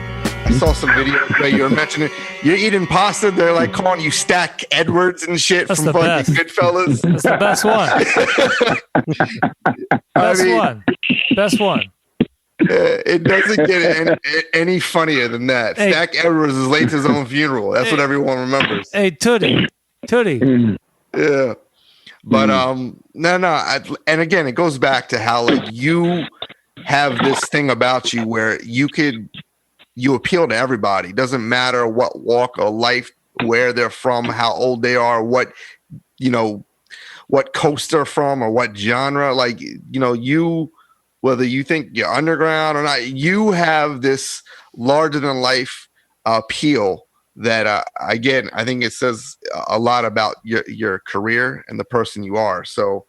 I saw some videos where you were mentioning you're eating pasta. They're like calling you Stack Edwards and shit That's from the fucking best. Goodfellas. That's the best one. Best one. It doesn't get any funnier than that. Hey. Stack Edwards is late to his own funeral. That's what everyone remembers. Hey, Tootie. Yeah. But and again, it goes back to how like you have this thing about you where you appeal to everybody. Doesn't matter what walk of life, where they're from, how old they are, what coast they're from, or what genre. Like you, whether you think you're underground or not, you have this larger than life appeal that again, I think it says a lot about your career and the person you are. So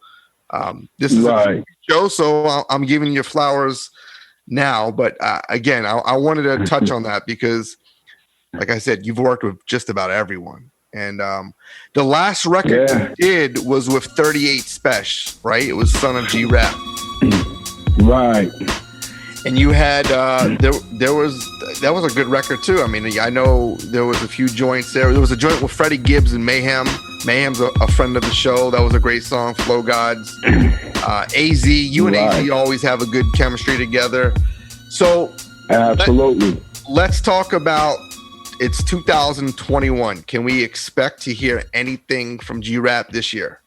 this is a show, so I'm giving you flowers now. But again, I wanted to touch on that because, like I said, you've worked with just about everyone. And the last record you did was with 38 Special, right? It was Son of G-Rap. Right. And you had that was a good record too. I mean, I know there was a few joints there. There was a joint with Freddie Gibbs and Mayhem. Mayhem's a friend of the show. That was a great song. Flow Gods, AZ. You and AZ always have a good chemistry together. So absolutely. Let's talk about. It's 2021. Can we expect to hear anything from G-Rap this year?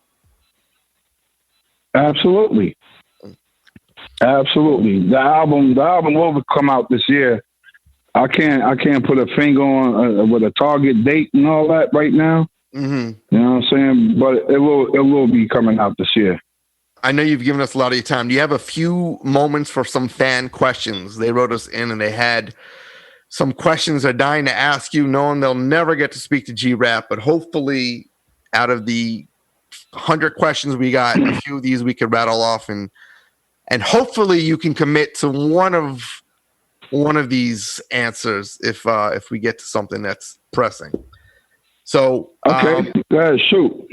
Absolutely. Absolutely. The album will come out this year. I can't put a finger on with a target date and all that right now. Mm-hmm. You know what I'm saying? But it will be coming out this year. I know you've given us a lot of your time. Do you have a few moments for some fan questions? They wrote us in and they had some questions they're dying to ask you, knowing they'll never get to speak to G-Rap, but hopefully out of the 100 questions we got, a few of these we could rattle off and hopefully you can commit to one of these answers if we get to something that's pressing. So okay, go ahead, shoot.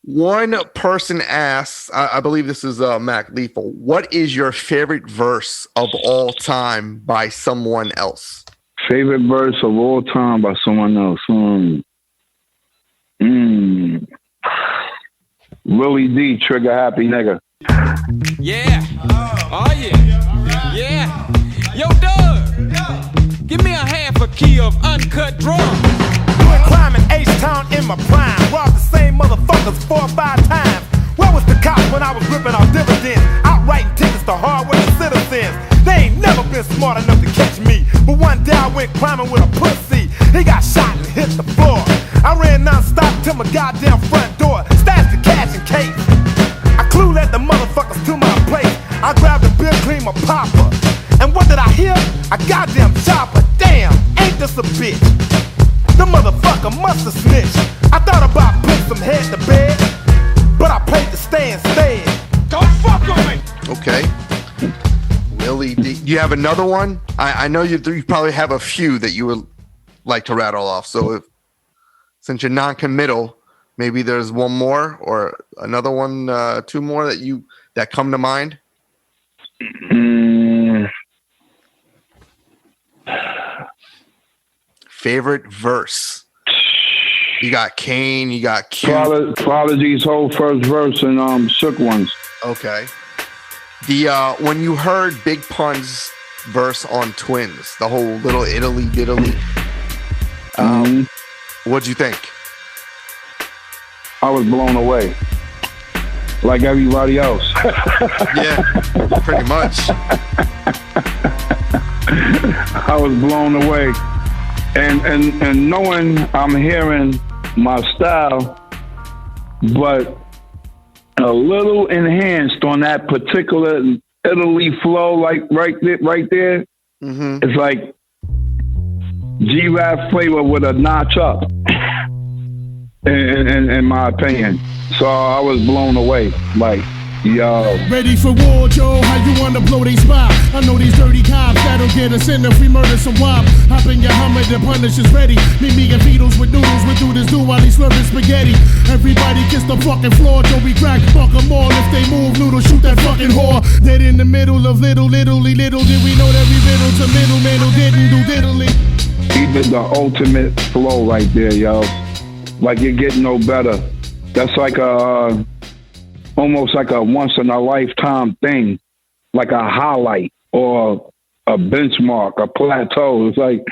One person asks, I believe this is Mac Lethal. What is your favorite verse of all time by someone else? Favorite verse of all time by someone else. Willie D, Trigger Happy Nigga. Yeah. Oh yeah. Yeah. Yo, Doug. Give me a half a key of uncut drum. Doing crime in H-Town in my prime. Robbed the same motherfuckers 4 or 5 times. Where was the cops when I was ripping off dividends? Outrighting tickets to hardworking citizens. They ain't never been smart enough to catch me. But one day I went climbing with a pussy. He got shot and hit the floor. I ran non-stop to my goddamn front door. Stashed the cash in case. I clued at the motherfuckers to my place. I grabbed a bill, clean my popper. And what did I hear? A goddamn chopper. Damn, ain't this a bitch? The motherfucker must have snitched. I thought about putting some head to bed, but I played to stay instead. Don't fuck with me! Okay. Willie D. Do you have another one? I know you probably have a few that you would like to rattle off. So since you're non-committal, maybe there's one more or another one, 2 more that come to mind. Favorite verse? You got Kane, you got Q. Prodigy's whole first verse and Shook Ones. Okay. The when you heard Big Pun's verse on Twins, the whole little Italy diddly, what'd you think? I was blown away, like everybody else. Yeah, pretty much. I was blown away, and knowing I'm hearing my style, but a little enhanced on that particular Italy flow, like right there. Mm-hmm. It's like G-Rap flavor with a notch up, in my opinion. So I was blown away, like, yo. Ready for war, Joe? How you wanna blow they spot? I know these dirty cops that'll get us in if we murder some wop. Hop in your Hummer, the punish is ready. Meet me and Beatles with noodles, we do this do while he's slurping spaghetti. Everybody kiss the fucking floor till we crack. Fuck them all if they move, noodles shoot that fucking fucking whore. Dead in the middle of little did we know that we riddle to middleman who didn't do diddly. He did the ultimate flow right there, yo. Like you're getting no better. That's like almost like a once in a lifetime thing, like a highlight or a benchmark, a plateau. It's like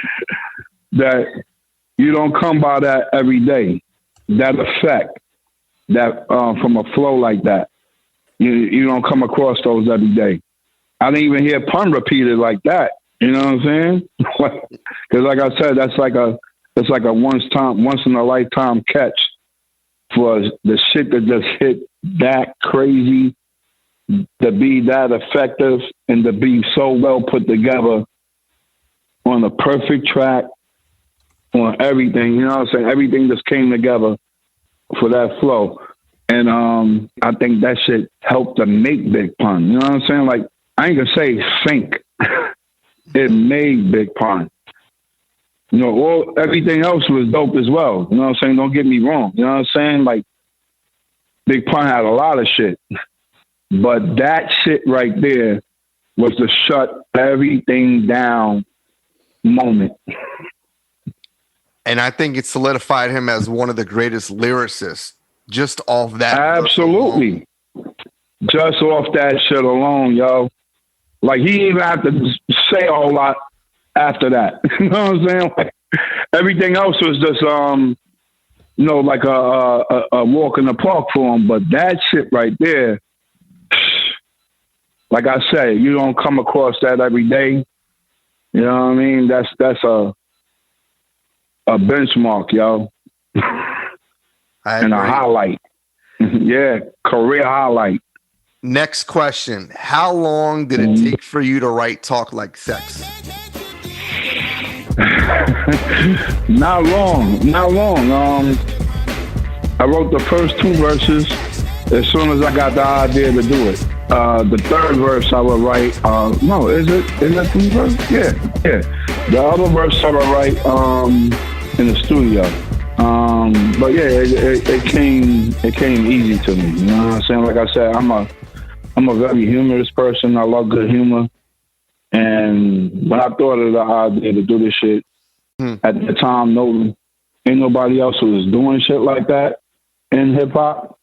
that you don't come by that every day. That effect, that from a flow like that, you don't come across those every day. I didn't even hear pun repeated like that. You know what I'm saying? Because like I said, it's like a once in a lifetime catch for the shit that just hit that crazy, to be that effective and to be so well put together on a perfect track, on everything. You know what I'm saying? Everything just came together for that flow. And I think that shit helped to make Big Pun. You know what I'm saying? Like, I ain't gonna say think. It made Big Pun. You know, everything else was dope as well. You know what I'm saying? Don't get me wrong. You know what I'm saying? Like, Big Pun had a lot of shit. But that shit right there was the shut everything down moment. And I think it solidified him as one of the greatest lyricists just off that. Absolutely. Just off that shit alone, yo. Like, he didn't even have to say a whole lot after that. You know what I'm saying? Like, everything else was just, you know, like a walk in the park for him. But that shit right there, like I say, you don't come across that every day. You know what I mean? That's a benchmark, yo. And a highlight. Yeah, career highlight. Next question. How long did it take for you to write Talk Like Sex? Not long. I wrote the first 2 verses as soon as I got the idea to do it. The third verse I would write, no, is it 3 verses? Yeah. The other verse I would write in the studio. But yeah, it came easy to me. You know what I'm saying? Like I said, I'm a very humorous person. I love good humor. And when I thought of the idea to do this shit, at the time, ain't nobody else who was doing shit like that in hip hop.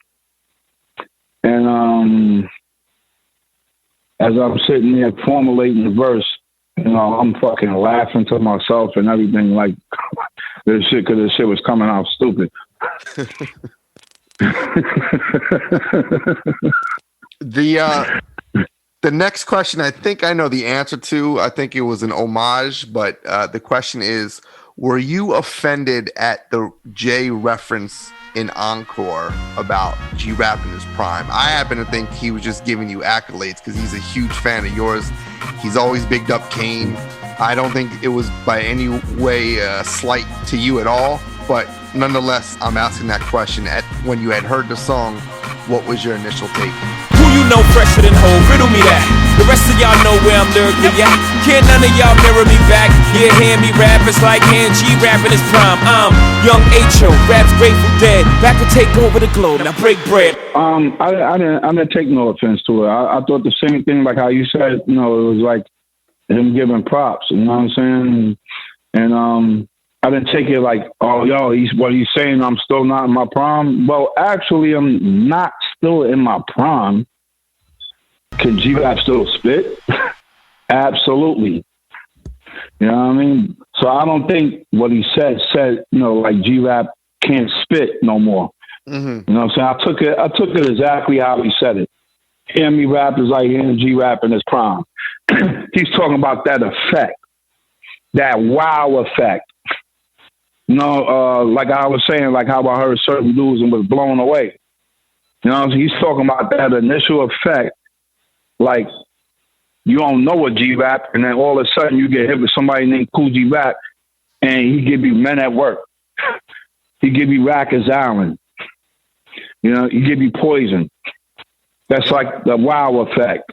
And as I'm sitting there formulating the verse, you know, I'm fucking laughing to myself and everything, like this shit, because this shit was coming out stupid. The next question, I think I know the answer to. I think it was an homage, but the question is, were you offended at the J reference in Encore about G-Rap in his prime? I happen to think he was just giving you accolades because he's a huge fan of yours. He's always bigged up Kane. I don't think it was by any way slight to you at all, but nonetheless, I'm asking that question. When you had heard the song, what was your initial take? Who you know fresher than Hov? Riddle me that. The rest of y'all know where I'm lyrically at. Can't none of y'all mirror me back. Yeah, hear me rap, it's like hand G-Rap in his prime. I'm young H.O., rap's Grateful Dead. Back to take over the globe, now break bread. I didn't take no offense to it. I thought the same thing, like how you said, you know, it was like him giving props, you know what I'm saying? And I didn't take it like, oh, yo, he's saying I'm still not in my prime. Well, actually, I'm not still in my prime. Can G-Rap still spit? Absolutely. You know what I mean? So I don't think what he said, you know, like G-Rap can't spit no more. Mm-hmm. You know what I'm saying? I took it exactly how he said it. Hearing me rap is like hearing G-Rap in his prime. He's talking about that effect, that wow effect. You know, like I was saying, like how I heard certain dudes and was blown away. You know, he's talking about that initial effect, like you don't know a G-Rap, and then all of a sudden you get hit with somebody named Kool G-Rap, and he give you Men at Work. He give you Rikers Island. You know, he give you Poison. That's like the wow effect.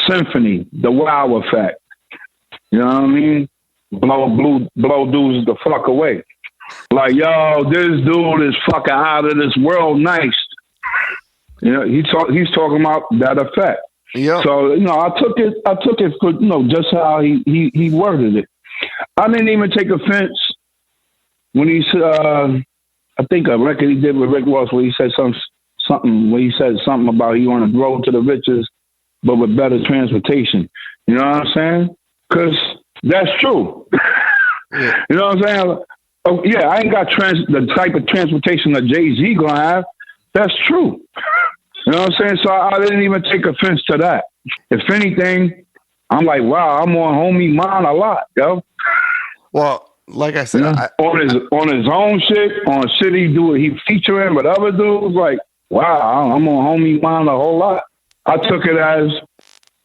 Symphony, the wow effect. You know what I mean? Blow dudes the fuck away. Like, yo, this dude is fucking out of this world nice. You know, he's talking about that effect. Yeah. So I took it for just how he worded it. I didn't even take offense when he said, I think a record he did with Rick Ross where he said something where he said something about he on the road to the riches, but with better transportation. You know what I'm saying? Because that's true. Yeah. You know what I'm saying? Oh, yeah, I ain't got the type of transportation that Jay-Z gonna have. That's true. You know what I'm saying? So I didn't even take offense to that. If anything, I'm like, wow, I'm on homie mind a lot, yo. Well, like I said, on his own shit, on shit he featuring with other dudes, like, wow, I'm on homie mind a whole lot. I took it as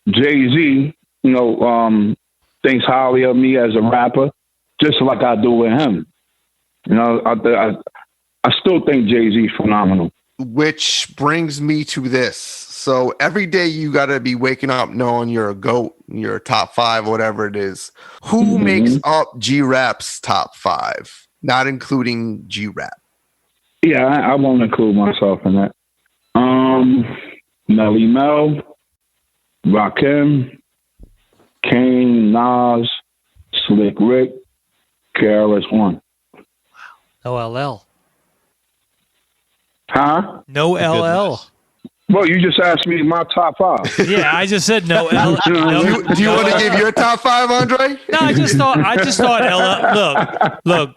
Jay-Z, thinks highly of me as a rapper, just like I do with him. You know, I still think Jay-Z's phenomenal. Which brings me to this. So every day you got to be waking up knowing you're a GOAT, you're top 5, whatever it is. Who makes up G-Rap's top 5, not including G-Rap? Yeah, I won't include myself in that. Melly Mel, Rakim, Kane, Nas, Slick Rick, KRS-One. No LL. Huh? No LL. Well, you just asked me my top 5. Yeah, I just said no LL. Do you want to give your top 5, Andre? No, I just thought LL. Look.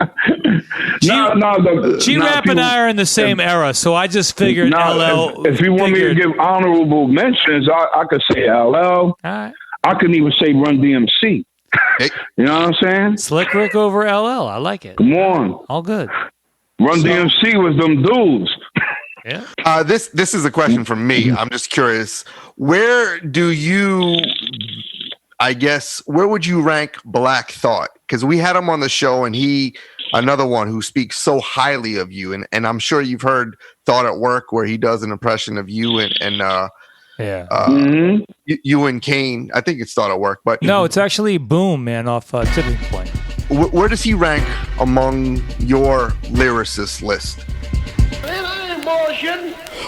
G-Rap and I are in the same era, so I just figured LL. If you want me to give honorable mentions, I could say LL. All right. I can even say Run DMC. You know what I'm saying? Slick Rick over LL. I like it. Come on. All good. Run DMC was them dudes. Yeah. This is a question from me. I'm just curious. Where do you, where would you rank Black Thought? Because we had him on the show, and another one who speaks so highly of you, and I'm sure you've heard Thought at Work, where he does an impression of you and you and Kane. I think it's Thought at Work, but no, it's actually Boom, man, off Tipping Point. Where does he rank among your lyricist list?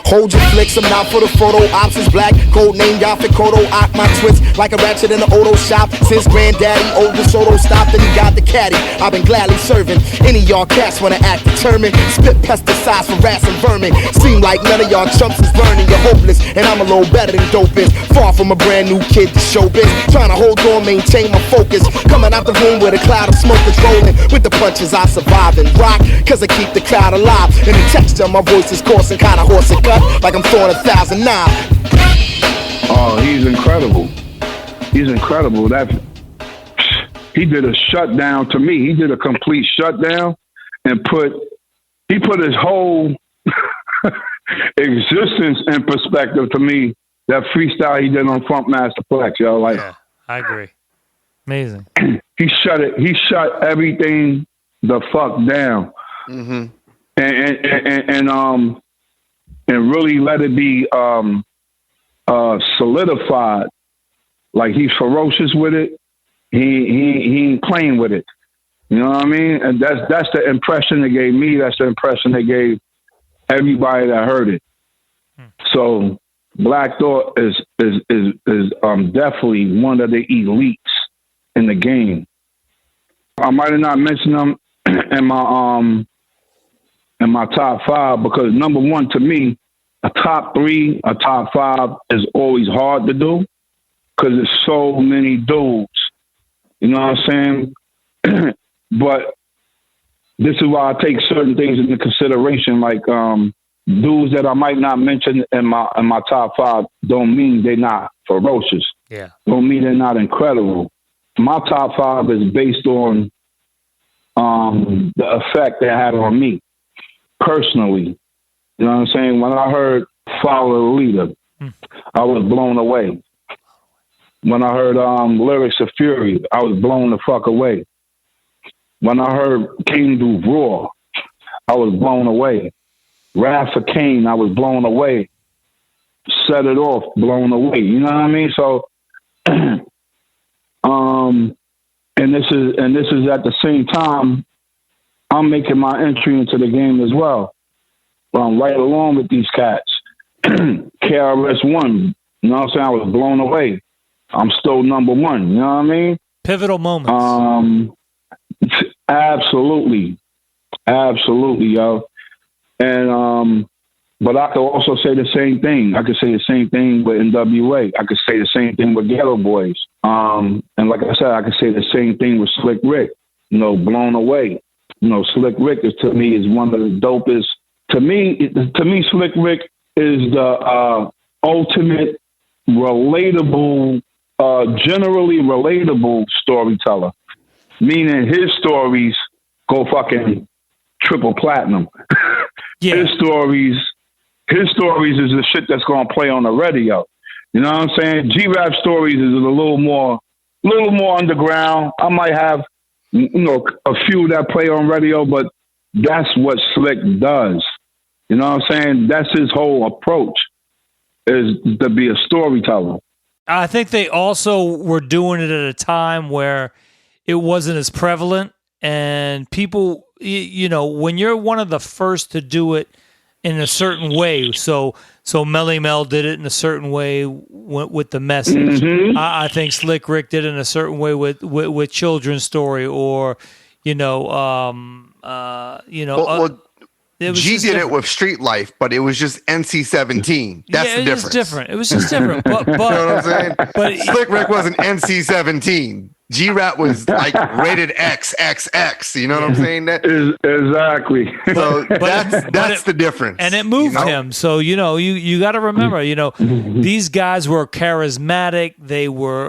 Hold your flicks, I'm not for the photo ops. Is black, code name y'all for Kodo. Ock my twist like a ratchet in the auto shop. Since granddaddy old Soto stopped and he got the caddy, I've been gladly serving. Any y'all cats wanna act determined. Spit pesticides for rats and vermin. Seem like none of y'all chumps is learning. You're hopeless, and I'm a little better than dope is. Far from a brand new kid to showbiz. Trying to hold on, maintain my focus. Coming out the room with a cloud of smoke is rolling. With the punches I survive and rock, cause I keep the crowd alive. And the texture of my voice is coarse and kinda hoarse and cut, like I'm throwing 1,000 knives. Oh, he's incredible. He's incredible. He did a shutdown to me. He did a complete shutdown and he put his whole existence in perspective to me. That freestyle he did on Funk Master Flex, yo. Like, yeah, I agree. Amazing. He shut everything the fuck down. Mm-hmm. And really let it be solidified. Like, he's ferocious with it. He ain't playing with it. You know what I mean? And that's the impression they gave me. That's the impression they gave everybody that heard it. So Black Thought is definitely one of the elites in the game. I might have not mentioned them in my top 5 because number one, to me, a top 3, a top 5 is always hard to do because there's so many dudes. You know what I'm saying? But this is why I take certain things into consideration, like dudes that I might not mention in my top 5 don't mean they're not ferocious. Yeah. Don't mean they're not incredible. My top 5 is based on the effect they had on me personally. You know what I'm saying? When I heard Follow the Leader, I was blown away. When I heard Lyrics of Fury, I was blown the fuck away. When I heard King do Raw, I was blown away. Wrath for Kane, I was blown away. Set It Off, blown away. You know what I mean? So, and this is at the same time I'm making my entry into the game as well. Right along with these cats. KRS-One. You know what I'm saying? I was blown away. I'm still number one. You know what I mean? Pivotal moments. Absolutely, yo. And but I could also say the same thing. I could say the same thing with NWA. I could say the same thing with Ghetto Boys. And like I said, I could say the same thing with Slick Rick. You know, blown away. You know, Slick Rick is to me is one of the dopest. To me, Slick Rick is the ultimate relatable, generally relatable storyteller. Meaning his stories go fucking triple platinum. Yeah. His stories is the shit that's gonna play on the radio. You know what I'm saying? G-Rap stories is a little more underground. I might have, you know, a few that play on radio, but that's what Slick does. You know what I'm saying? That's his whole approach, is to be a storyteller. I think they also were doing it at a time where it wasn't as prevalent, and people, you know, when you're one of the first to do it in a certain way, so Melly Mel did it in a certain way with the message. Mm-hmm. I think Slick Rick did it in a certain way with Children's Story, or G did it with Street Life, but it was just NC-17. That's the difference. It was just different. But you know what I'm saying? But Slick Rick wasn't NC-17. G-Rap was like rated XXX. You know what I'm saying? Exactly. So that's the difference. And it moved him. So, you know, you got to remember, you know, these guys were charismatic. They were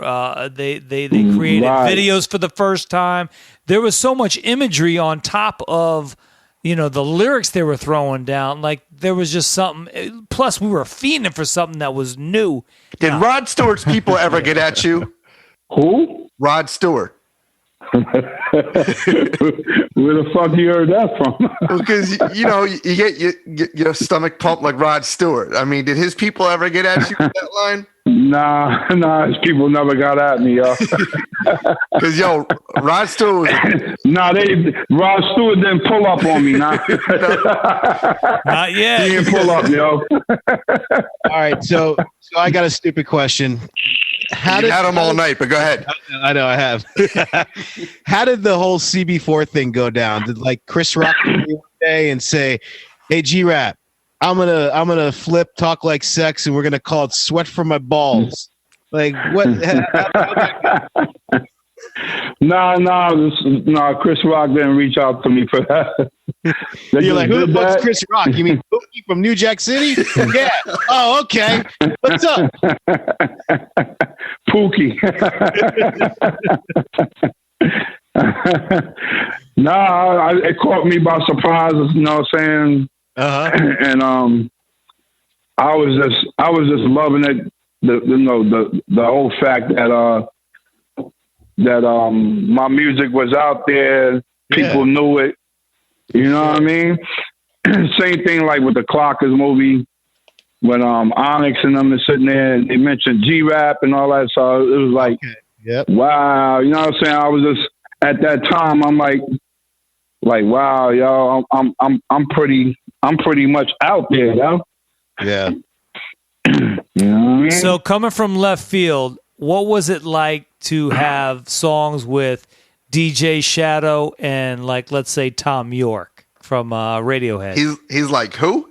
they created videos for the first time. There was so much imagery on top of, you know, the lyrics they were throwing down. Like, there was just something. Plus, we were fiending for something that was new. Did Rod Stewart's people ever get at you? Who? Rod Stewart. Where the fuck you heard that from? Because, you know, you get your stomach pumped like Rod Stewart. I mean, did his people ever get at you with that line? Nah, his people never got at me, yo. Because, yo, Rod Stewart was... Rod Stewart didn't pull up on me, nah. Not yet. He didn't pull up, yo. All right, so I got a stupid question. You had him all night, but go ahead. I know I have. How did the whole CB4 thing go down? Did like Chris Rock come one day and say, "Hey, G-Rap, I'm gonna flip Talk Like Sex, and we're gonna call it Sweat from My Balls"? Like what? No, Chris Rock didn't reach out to me for that. You're like, who the fuck's Chris Rock? You mean Pookie from New Jack City? Yeah. Oh, okay. What's up? Pookie. It caught me by surprise. You know what I'm saying? And I was just loving it. The whole fact that my music was out there, people knew it. You know what I mean? Same thing like with the Clockers movie, when Onyx and them are sitting there and they mentioned G-Rap and all that. So it was like, wow, you know what I'm saying? I was just at that time, I'm like wow, yo, I'm pretty much out there, yo. Yeah. You know what I mean? So coming from left field, what was it like to have songs with DJ Shadow and, like, let's say Tom York from Radiohead? He's like, who?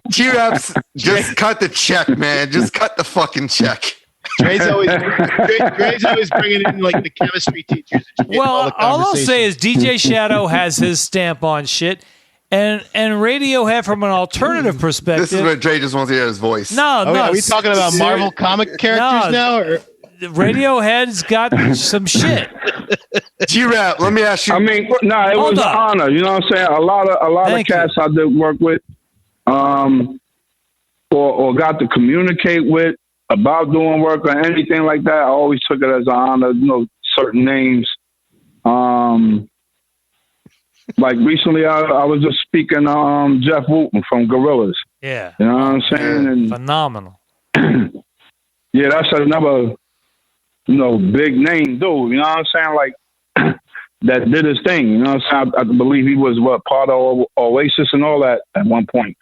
G-Rap's just cut the check, man. Just cut the fucking check. Dre's always bringing in like the chemistry teachers. Well, all I'll say is DJ Shadow has his stamp on shit. And Radiohead, from an alternative perspective. This is where Dre just wants to hear his voice. No. Are we talking about Marvel comic characters now? Or? Radiohead's got some shit. G-Rap, let me ask you. I mean, it was an honor. You know what I'm saying? A lot of cats I did work with, or got to communicate with about doing work or anything like that. I always took it as an honor. You know, certain names. Like recently, I was just speaking to Jeff Wooten from Gorillaz. Yeah. You know what I'm saying? And phenomenal. Yeah, that's another, big name dude. You know what I'm saying? Like, that did his thing. You know what I'm saying? I believe he was part of Oasis and all that at one point.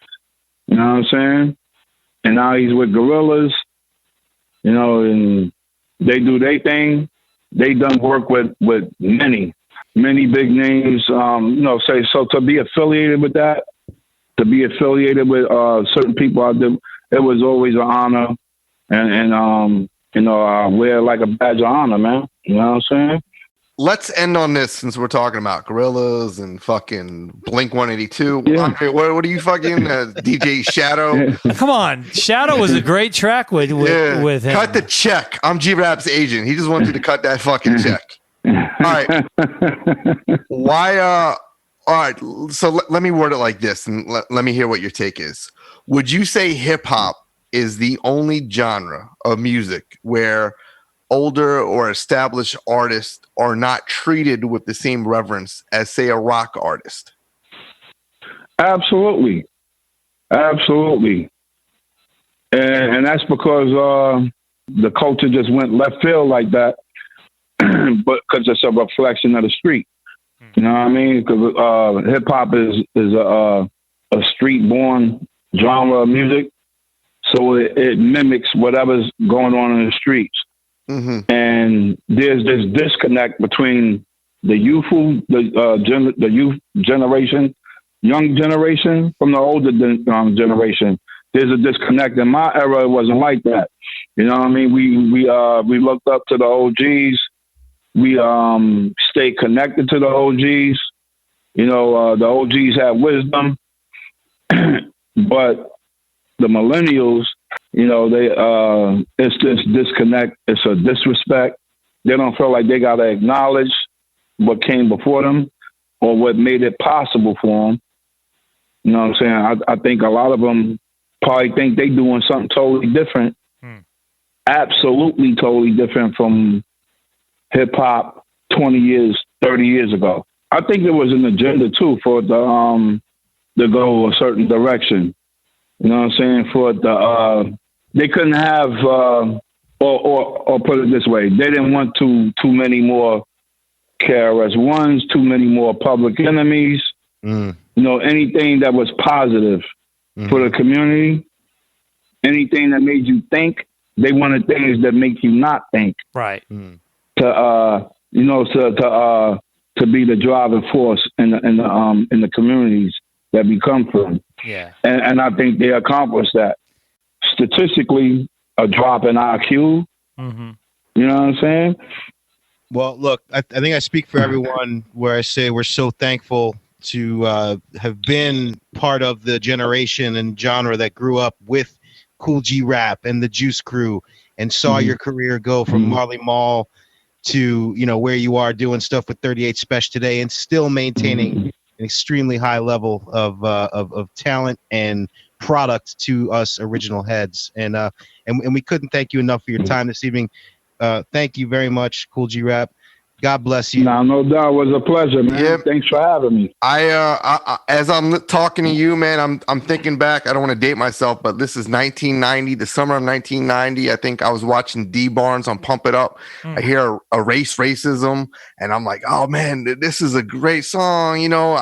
You know what I'm saying? And now he's with Gorillaz, you know, and they do their thing. They done work with many big names. You know, so to be affiliated with that, to be affiliated with certain people out there, it was always an honor, and you know, I wear like a badge of honor, man. You know what I'm saying? Let's end on this since we're talking about Gorillaz and fucking Blink 182. Yeah. Andre, what are you fucking DJ Shadow? Come on, Shadow was a great track with him. Cut the check. I'm G-Rap's agent. He just wants you to cut that fucking check. All right. Why? All right. So let me word it like this, and let me hear what your take is. Would you say hip hop is the only genre of music where older or established artists are not treated with the same reverence as, say, a rock artist? Absolutely. And that's because the culture just went left field like that, but because it's a reflection of the street. You know what I mean? Because hip hop is a street born genre of music, so it mimics whatever's going on in the streets. Mm-hmm. And there's this disconnect between the youth generation, young generation, from the older generation. There's a disconnect. In my era, it wasn't like that. You know what I mean? We looked up to the OGs. We stayed connected to the OGs. You know, the OGs had wisdom, but the millennials, you know, it's this disconnect. It's a disrespect. They don't feel like they got to acknowledge what came before them or what made it possible for them. You know what I'm saying? I think a lot of them probably think they doing something totally different. Absolutely totally different from hip hop 20 years, 30 years ago. I think there was an agenda too for it to go a certain direction. You know what I'm saying? For they couldn't have, or put it this way, they didn't want too many more KRS-Ones, too many more Public Enemies. You know, anything that was positive for the community, anything that made you think. They wanted things that make you not think. Right. To you know, to be the driving force in the communities that we come from. Yeah. And I think they accomplished that. Statistically, a drop in IQ. Mm-hmm. You know what I'm saying? Well, look, I think I speak for everyone where I say we're so thankful to have been part of the generation and genre that grew up with Kool G Rap and the Juice Crew and saw your career go from Marley Marl to, you know, where you are doing stuff with 38 Special today and still maintaining an extremely high level of talent and product to us original heads. And we couldn't thank you enough for your time this evening. Thank you very much, Kool G Rap. God bless you. No doubt. It was a pleasure, man. Yep. Thanks for having me. I as I'm talking to you, man, I'm thinking back. I don't want to date myself, but this is 1990, the summer of 1990. I think I was watching D Barnes on Pump It Up. I hear Erase Racism, and I'm like, oh man, this is a great song. You know,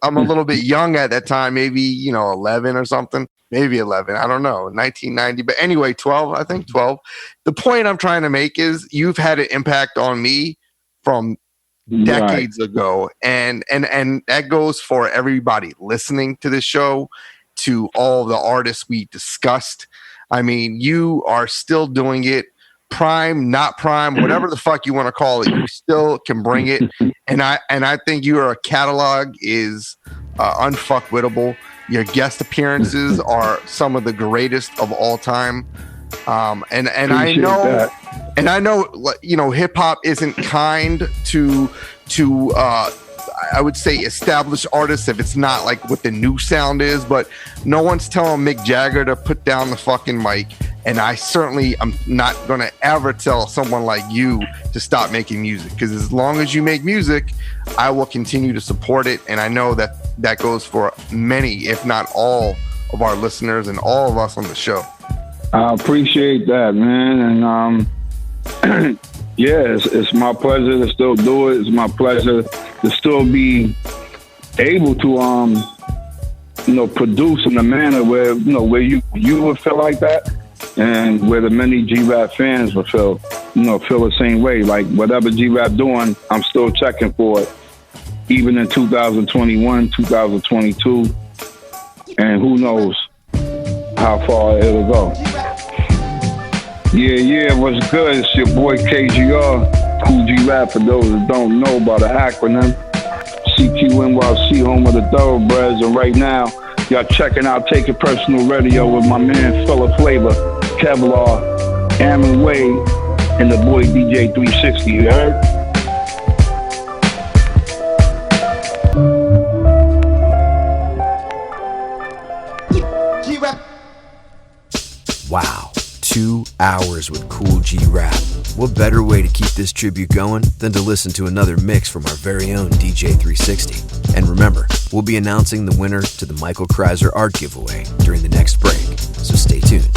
I'm a little bit young at that time, maybe 11 or something. Maybe 11. I don't know. 1990. But anyway, 12. I think 12. The point I'm trying to make is you've had an impact on me from decades ago. And that goes for everybody listening to this show, to all the artists we discussed. I mean, you are still doing it. Prime, not prime, whatever the fuck you want to call it, you still can bring it. And I think your catalog is unfuckwittable. Your guest appearances are some of the greatest of all time. And I know that. And I know, hip hop isn't kind to I would say established artists if it's not like what the new sound is, but no one's telling Mick Jagger to put down the fucking mic. And I certainly am not going to ever tell someone like you to stop making music, because as long as you make music, I will continue to support it. And I know that goes for many, if not all, of our listeners and all of us on the show. I appreciate that, man. And Yeah, it's my pleasure to still do it. It's my pleasure to still be able to, produce in a manner where, where you would feel like that, and where the many G-Rap fans would feel the same way. Like whatever G-Rap doing, I'm still checking for it, even in 2021, 2022, and who knows how far it'll go. Yeah, what's good? It's your boy KGR, Kool G-Rap, for those that don't know about the acronym. CQNYC, home of the thoroughbreds, and right now, y'all checking out Take It Personal Radio with my man Fella Flavor, Kevlar, Aaron Wade, and the boy DJ 360, you heard? Wow, 2 hours with Kool G-Rap. What better way to keep this tribute going than to listen to another mix from our very own DJ 360. And remember, we'll be announcing the winner to the Michael Kreiser art giveaway during the next break, so stay tuned.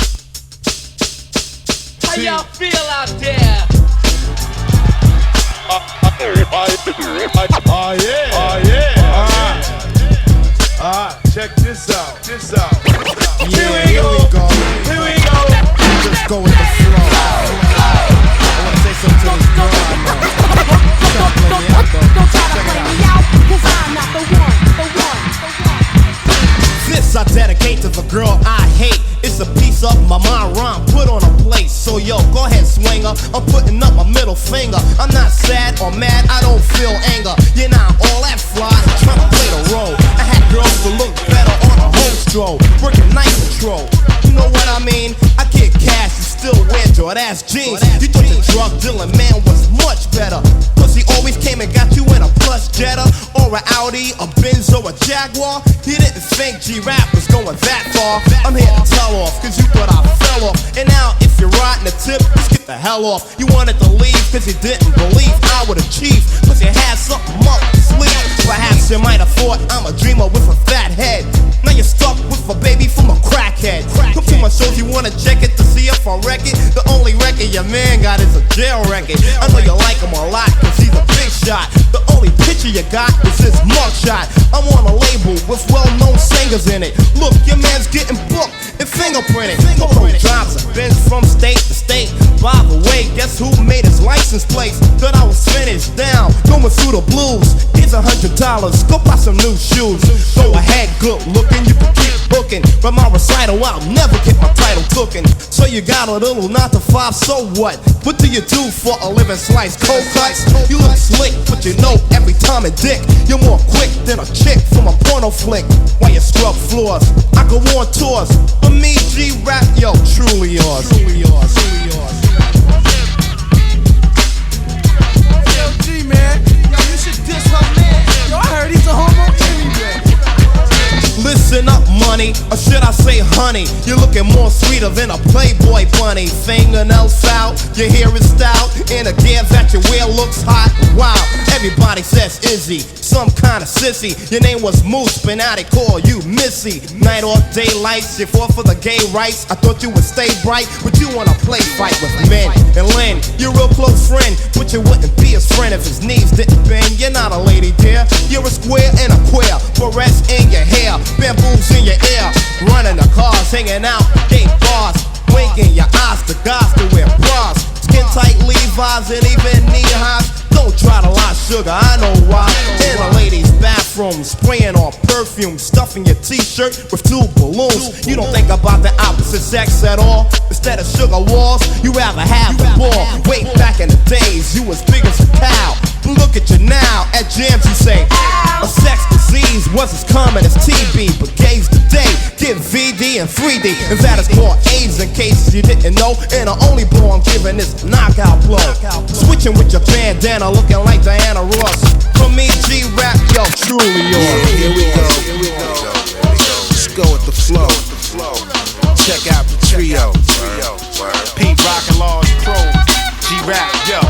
How y'all feel out there? Check this out. Here we go. Just go with the flow. I wanna say something to this girl I know. Don't try to play me out, 'cause I'm not the one. This I dedicate to the girl I hate. It's a piece of my mind rhyme put on a plate. So yo, go ahead, swinger. I'm putting up my middle finger. I'm not sad or mad, I don't feel anger. You're not all that fly, trying to play the role. I had girls to look better on a home stroll, working night patrol. You know what I mean? I get cash and still wear Jordache jeans. You thought the drug dealing man was much better, 'cause he always came and got you in a plush Jetta or a Audi, a Benz or a Jaguar. He didn't think G-Rap was going that far. I'm here to tell off, 'cause you thought I fell off. And now if you're riding the tip, just get the hell off. You wanted to leave 'cause you didn't believe I would achieve, 'cause you had something up your sleeve. Perhaps you might have thought I'm a dreamer with a fat head. Now you're stuck with a baby from a crackhead. Come to my show if you wanna check it to see if I wreck it. The only record your man got is a jail record. I know you like him a lot 'cause he's a big shot. The only picture you got is his mugshot. I'm on a label with well-known singers in it. Look, your man's getting booked and fingerprinted. Polo drives a Benz from state to state. By the way, guess who made his license plates? Thought I was finished down, going through the blues. Here's $100, go buy some new shoes. Go ahead, good looking, you can keep booking. But my recital, I'll never get my title tooken. So you got a little 9 to 5, so what? What do you do for a living? Slice cold cuts? You look slick, but you know every time a dick. You're more quick than a chick from a porno flick. While you scrub floors, I go on tours. For me, G-Rap, yo, truly yours. Yo, G, man. Yo, you should diss her, man. Yo, I heard he's a homo anyway. Listen up, money, or should I say honey? You're looking more sweeter than a Playboy bunny. Fingernails foul, your hair is stout, and the gear that you wear looks hot. Wow, everybody says Izzy, some kind of sissy. Your name was Moose, but now they call you Missy. Night or daylights, you fought for the gay rights. I thought you would stay bright, but you wanna play fight with men. And Lynn, you're a real close friend, but you wouldn't be his friend if his knees didn't bend. You're not a lady, dear. You're a square and a queer. Barrettes in your hair, bamboos in your ear, running the cars, hanging out, gay bars, winking your eyes to guys to wear bras, skin tight Levi's and even knee highs. Don't try to lie, sugar, I know why. In a lady's bathroom, spraying on perfume, stuffing your t-shirt with 2 balloons. You don't think about the opposite sex at all. Instead of sugar walls, you rather have a ball. Way back in the days, you was big as a cow. But look at you now, at jams you say, a sex disease was as common as TB, but gays today get VD and 3D, and that is called AIDS in case you didn't know. And the only blow I'm giving is knockout blow. Switching with your bandana, looking like Diana Ross. For me, G-Rap, yo, truly yours. Yeah, here we go. Let's go with the flow. Check out the trio. Pete Rock and Large Pro. G-Rap, yo.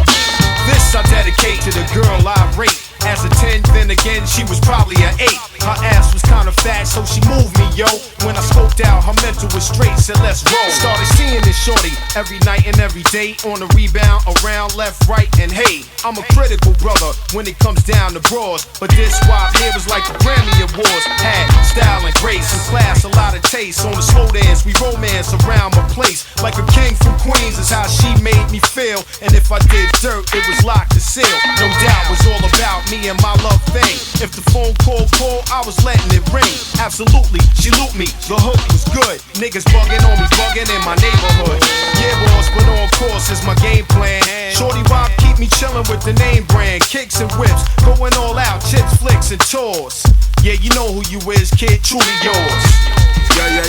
This I dedicate to the girl I rate. As a 10, then again, she was probably an 8. Her ass was kinda fat, so she moved me, yo. When I scoped out, her mental was straight, said let's roll. Started seeing this shorty every night and every day. On the rebound, around, left, right, and hey, I'm a critical brother when it comes down to bras. But this squad here was like the Grammy Awards. Had style and grace and class, a lot of taste. On the slow dance, we romance around my place. Like a king from Queens is how she made me feel. And if I did dirt, it was locked and sealed. No doubt, it was all about me and my love thing. If the phone call, I was letting it ring. Absolutely, she looped me, the hook was good. Niggas bugging on me, bugging in my neighborhood. Yeah, boss, but on course is my game plan. Shorty Rob keep me chillin' with the name brand. Kicks and whips, going all out, chips, flicks, and tours. Yeah, you know who you is, kid, truly yours.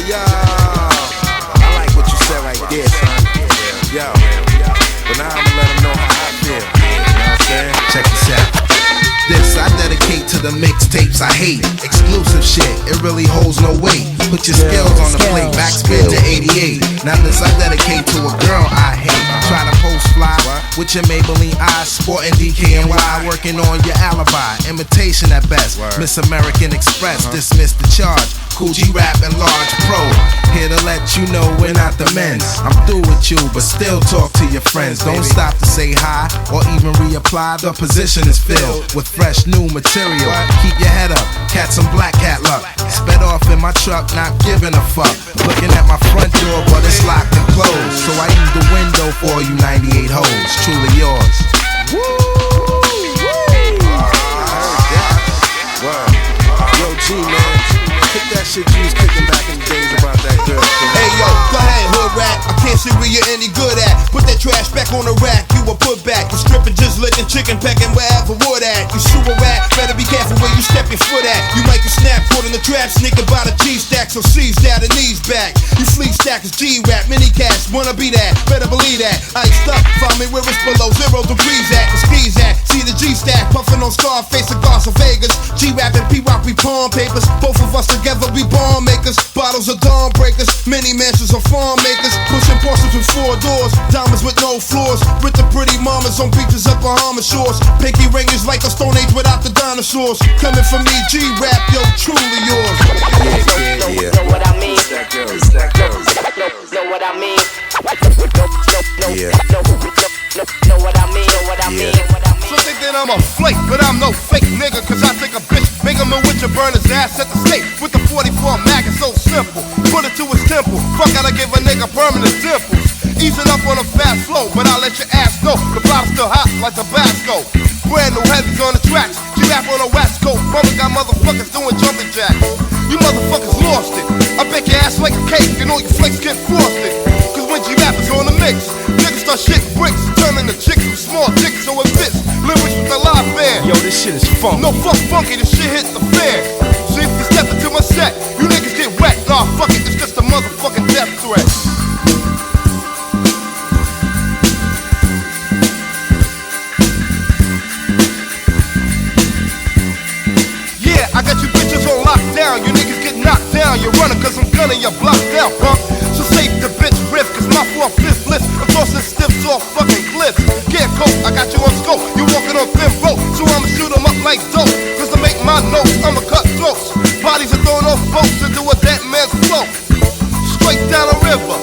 Yo. I like what you said right there, son. Yo. But now I'ma let them know how I feel. You know what I'm saying? Check this out. This I dedicate to the mixtapes I hate. Exclusive shit, it really holds no weight. Put your skills on the plate, backspin to 88. Now this I dedicate to a girl I hate. Try to post fly with your Maybelline eyes, sporting DKNY, working on your alibi. Imitation at best. Miss American Express, dismiss the charge. Kool G Rap and Large Pro. Here to let you know we're not the men's. I'm through with you, but still talk to your friends. Don't stop to say hi or even reapply. The position is filled with fresh new material. Keep your head up, catch some black cat luck. Sped off in my truck, not giving a fuck. Looking at my front door, but it's locked and closed. So I use the window for you 98 hoes. Truly yours. Woo! Yo, G, man. Kick that shit you was kicking back in the days about that girl. Hey yo, go ahead, hood rat. I can't see where you're any good at. Put that trash back on the rack, you a put back. You stripping, just licking, chicken pecking, wherever wood at. You sewer rat, better be careful where you step your foot at. You might get snapped, caught in the trap, sneaking by the cheese stack, so seize that and knees back. You fleet stackers, G-rap, mini cash, wanna be that, better believe that. Iced up, find me where it's below 0 degrees at, the skis at. See the G-stack, puffing on Scarface, cigars of Vegas. G-rap and P-rock, we pawn papers. Both of us together, we bomb makers. Bottles of dawn breakers, mini mansions of farm makers. Pushing Porsches with 4 doors, diamonds with no floors. With the pretty mamas on beaches at Bahama shores. Pinky ringers like a Stone Age without the dinosaurs. Coming from me, G-rap, yo, truly yours. Yeah. Know what I mean? Know what I mean? Yeah. Know what I mean? Know what I mean? So they think I'm a flake, but I'm no fake nigga. Cause I take a bitch, make him a witch and burn his ass at the stake. With the 44 mag, it's so simple. Put it to his temple. Fuck, gotta give a nigga permanent dimples. Easing up on a fast flow, but I'll let your ass know the bottle's still hot like Tabasco. Brand new heavies on the tracks. G-rap on the West Coast. Mama got motherfuckers doing jumping jacks. You motherfuckers lost it. I bake your ass like a cake and all your flakes get frosted. Cause when G-rap is on the mix, niggas start shitting bricks, turning the chicks from small dicks. So it fits. Lyrics with the live band. Yo, this shit is funky. No fuck funky, this shit hit the fan. So if you step into my set, you niggas get wet. Nah, fuck it, it's just a motherfucking death threat. I got you bitches on lockdown, you niggas get knocked down. You're running cause I'm gunning your block down, punk. So save the bitch riff, cause my 4-5 list across the stiffs off fucking cliffs. Can't cope, I got you on scope, you walking on thin rope. So I'ma shoot 'em up like dope, cause to make my notes, I'ma cut throats. Bodies are thrown off boats to do a dead man's float. Straight down a river,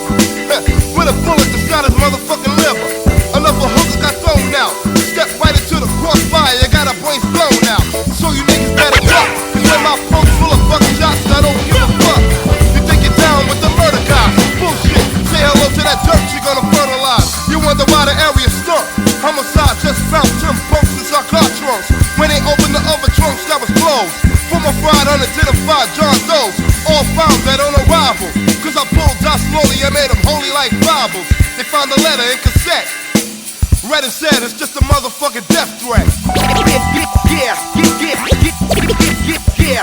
with a bullet inside his motherfucking liver. Another hooker got thrown out, step right into the crossfire, you got a brains blown out. So you niggas better duck, cause when my punk's full of fucking shots, I don't give a fuck. You think you're down with the murder guy? Bullshit, say hello to that dirt she gonna fertilize. You wonder why the area's stuck. Homicide just found 10 punks in our car trunks. When they opened the other trunks that was closed. From a fried unidentified John Doe's, all found dead on arrival. Cause I pulled out slowly and made them holy like Bibles. They found the letter in cassette. Read and said it's just a motherfucking death threat. Yeah.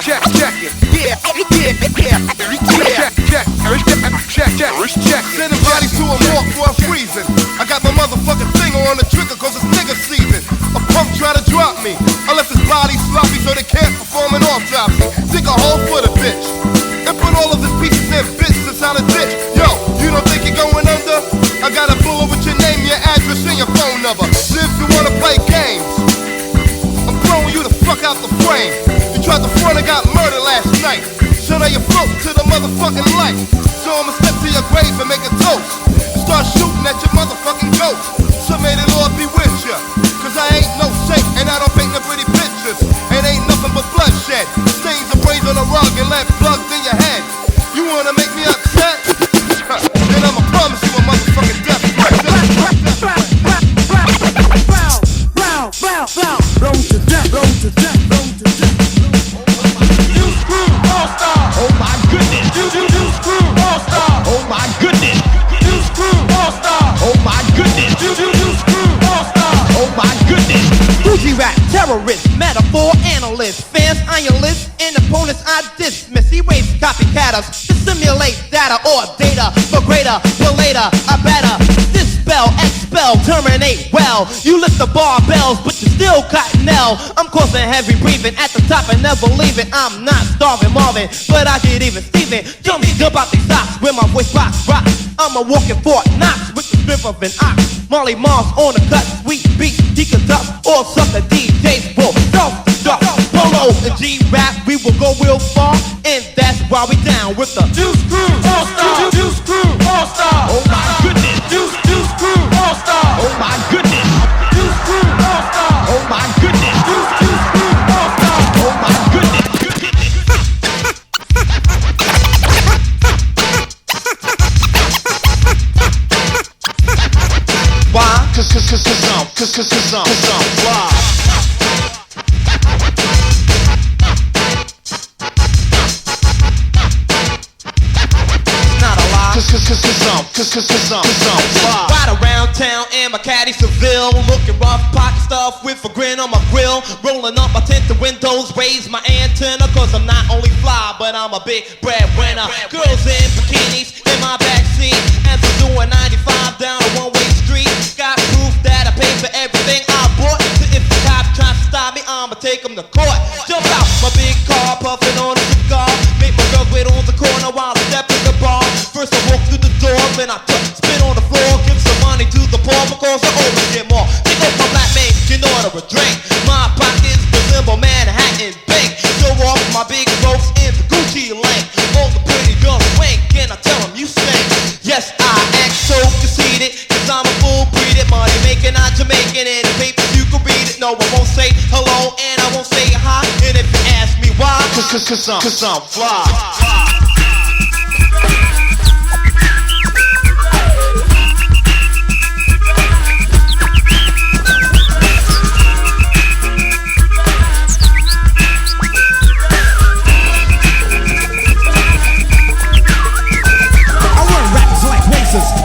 Check it. Check. Sending bodies to a morgue for a reason. I got my motherfucking finger on the trigger cause it's nigga season. A punk try to drop me. I left his body sloppy so they can't perform an autopsy. Dig a hole for the bitch and put all of his pieces and bits inside a ditch. Yo, you don't think you're going under? I got a bullet with your name, your address, and your phone number. So if you wanna play games, I'm throwing you the fuck out the frame. You tried to front and got murdered motherfucking life. So I'ma step to your grave and make a toast. Start shooting at your motherfucking ghost. So may the Lord be with ya. Cause I ain't no saint and I don't paint no pretty pictures. It ain't nothing but bloodshed. Stains of brains on the rug and left plugs in your head. You wanna make me upset? Then I'ma promise you a motherfucking death. Blown to death, blown to death, blown to death. You screw all-star. Oh my goodness. You screw all-star. Oh my goodness. You screw all-star. Oh my goodness. You screw all-star. Oh my goodness. Fuji rap, terrorist, metaphor, analyst, fans, iron list, and opponents I dismiss. Erase copycatters to simulate data or data for greater, for later, I better dispel, expel, terminate well. You lift the barbells, but you still cottonelle. I'm causing heavy breathing at the top and never leaving. I'm not starving Marvin, but I get even Steven. Tell me about these socks where my voice box rocks. I'm a walking Fort Knox with the strength of an ox. Molly Mars on the cut, sweet beat, he conduct all sucker DJs will self-destruct. Polo and G-Rap, we will go real far, and that's why we down with the Juice Crew All-Star. Juice Crew All-Star. Oh my goodness. Juice Crew All-Star. Oh my goodness. Juice Crew All-Star. Oh my goodness. Juice Crew All-Star. Oh my goodness. Why? Cause I'm fly. Cause I'm fly. Ride around town in my caddy Seville, looking rough, pocket stuff with a grin on my grill. Rolling up my tinted windows, raise my antenna, cause I'm not only fly, but I'm a big breadwinner. Girls in bikinis in my backseat, as I'm doing 95 down a one-way street. Got proof that I paid for everything I bought, so if the cop tries to stop me, I'ma take him to court. Jump out my big car, puffing on a cigar, make my girl wait on the corner while I step in the bar. First I walk through the door, then I spin on the floor, give some money to the poor because I always get more. Take off my black man, can order a drink. My pockets resemble Manhattan Bank. Show off my big ropes in the Gucci link. All the pretty girls wink, and I tell them you stink. Yes, I act so conceited, cause I'm a full breeded, money making, not Jamaican, and the papers you can read it. No, I won't say hello, and I won't say hi, and if you ask me why, cause I'm fly.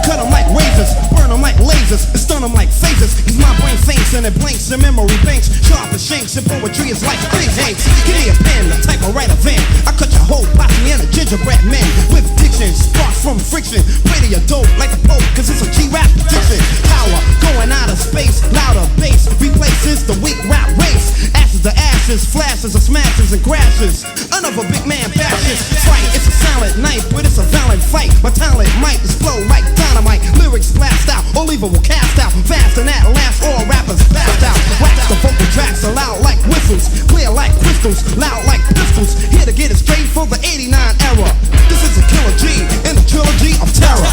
Cut them like razors, burn them like lasers, and stun them like phasers. Cause my brain faints and it blinks in memory banks. Sharp as shanks and poetry is like things hanks. Give me a pen, the type of write a van. I cut your whole posse and a gingerbread man. With diction, sparks from friction. Play to your dope like a pope, cause it's a G-rap addiction. Power, going out of space, louder bass. Replaces the weak rap race. Ashes to ashes, flashes of smashes and crashes. Another big man bashes. Fight, it's a silent night, but it's a violent fight. My talent might explode like dynamite. Lyrics blast out, all evil will cast out. Fast and at last, all rappers passed out. Wax the vocal tracks are loud like whistles, clear like crystals, loud like pistols. Here to get it straight for the 89 era. This is a killer G in the trilogy of terror.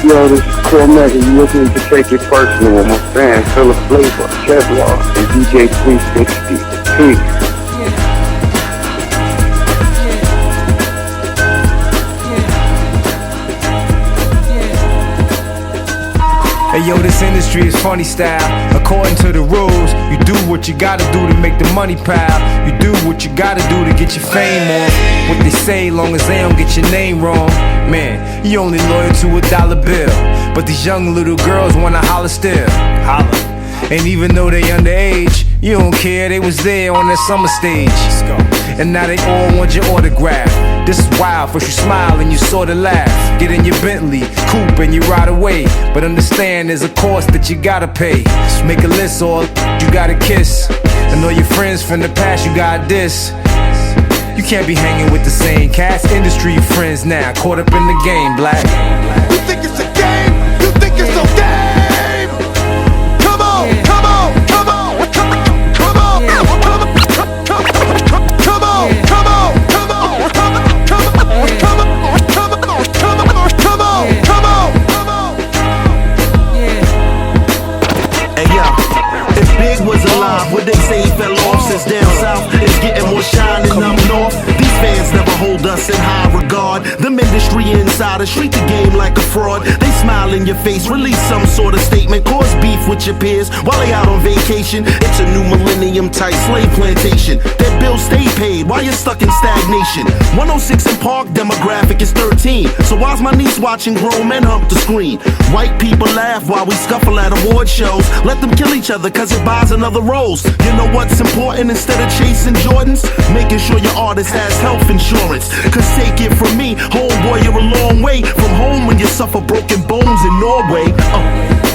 Yo, this is Kool, and you're listening to Take It Personal with my fan, Philip Flavor, Kevlar, and DJ 360. Peace. Hey yo, this industry is funny style. According to the rules, you do what you gotta do to make the money pile. You do what you gotta do to get your fame on. What they say, long as they don't get your name wrong. Man, you only loyal to a dollar bill, but these young little girls wanna holler still. Holler. And even though they underage, you don't care, they was there on that summer stage. And now they all want your autograph. This is wild, first you smile and you sorta laugh. Get in your Bentley, coupe and you ride away. But understand there's a cost that you gotta pay. So make a list, all you gotta kiss. And all your friends from the past you got this. You can't be hanging with the same cats. Industry friends now, caught up in the game, black. You think it's a game? You think it's no game? Come on, come on, come on, come on, come on, come on, come on. us in high regard. Them industry insiders treat the game like a fraud. They smile in your face, release some sort of statement, cause beef with your peers while they out on vacation. It's a new millennium type slave plantation. Their bills stay paid while you're stuck in stagnation. 106 in Park, demographic is 13. So why's my niece watching grown men hump the screen? White people laugh while we scuffle at award shows. Let them kill each other cause it buys another rose. You know what's important instead of chasing Jordans? Making sure your artist has health insurance. Cause take it from me, homeboy, you're a long way from home when you suffer broken bones in Norway.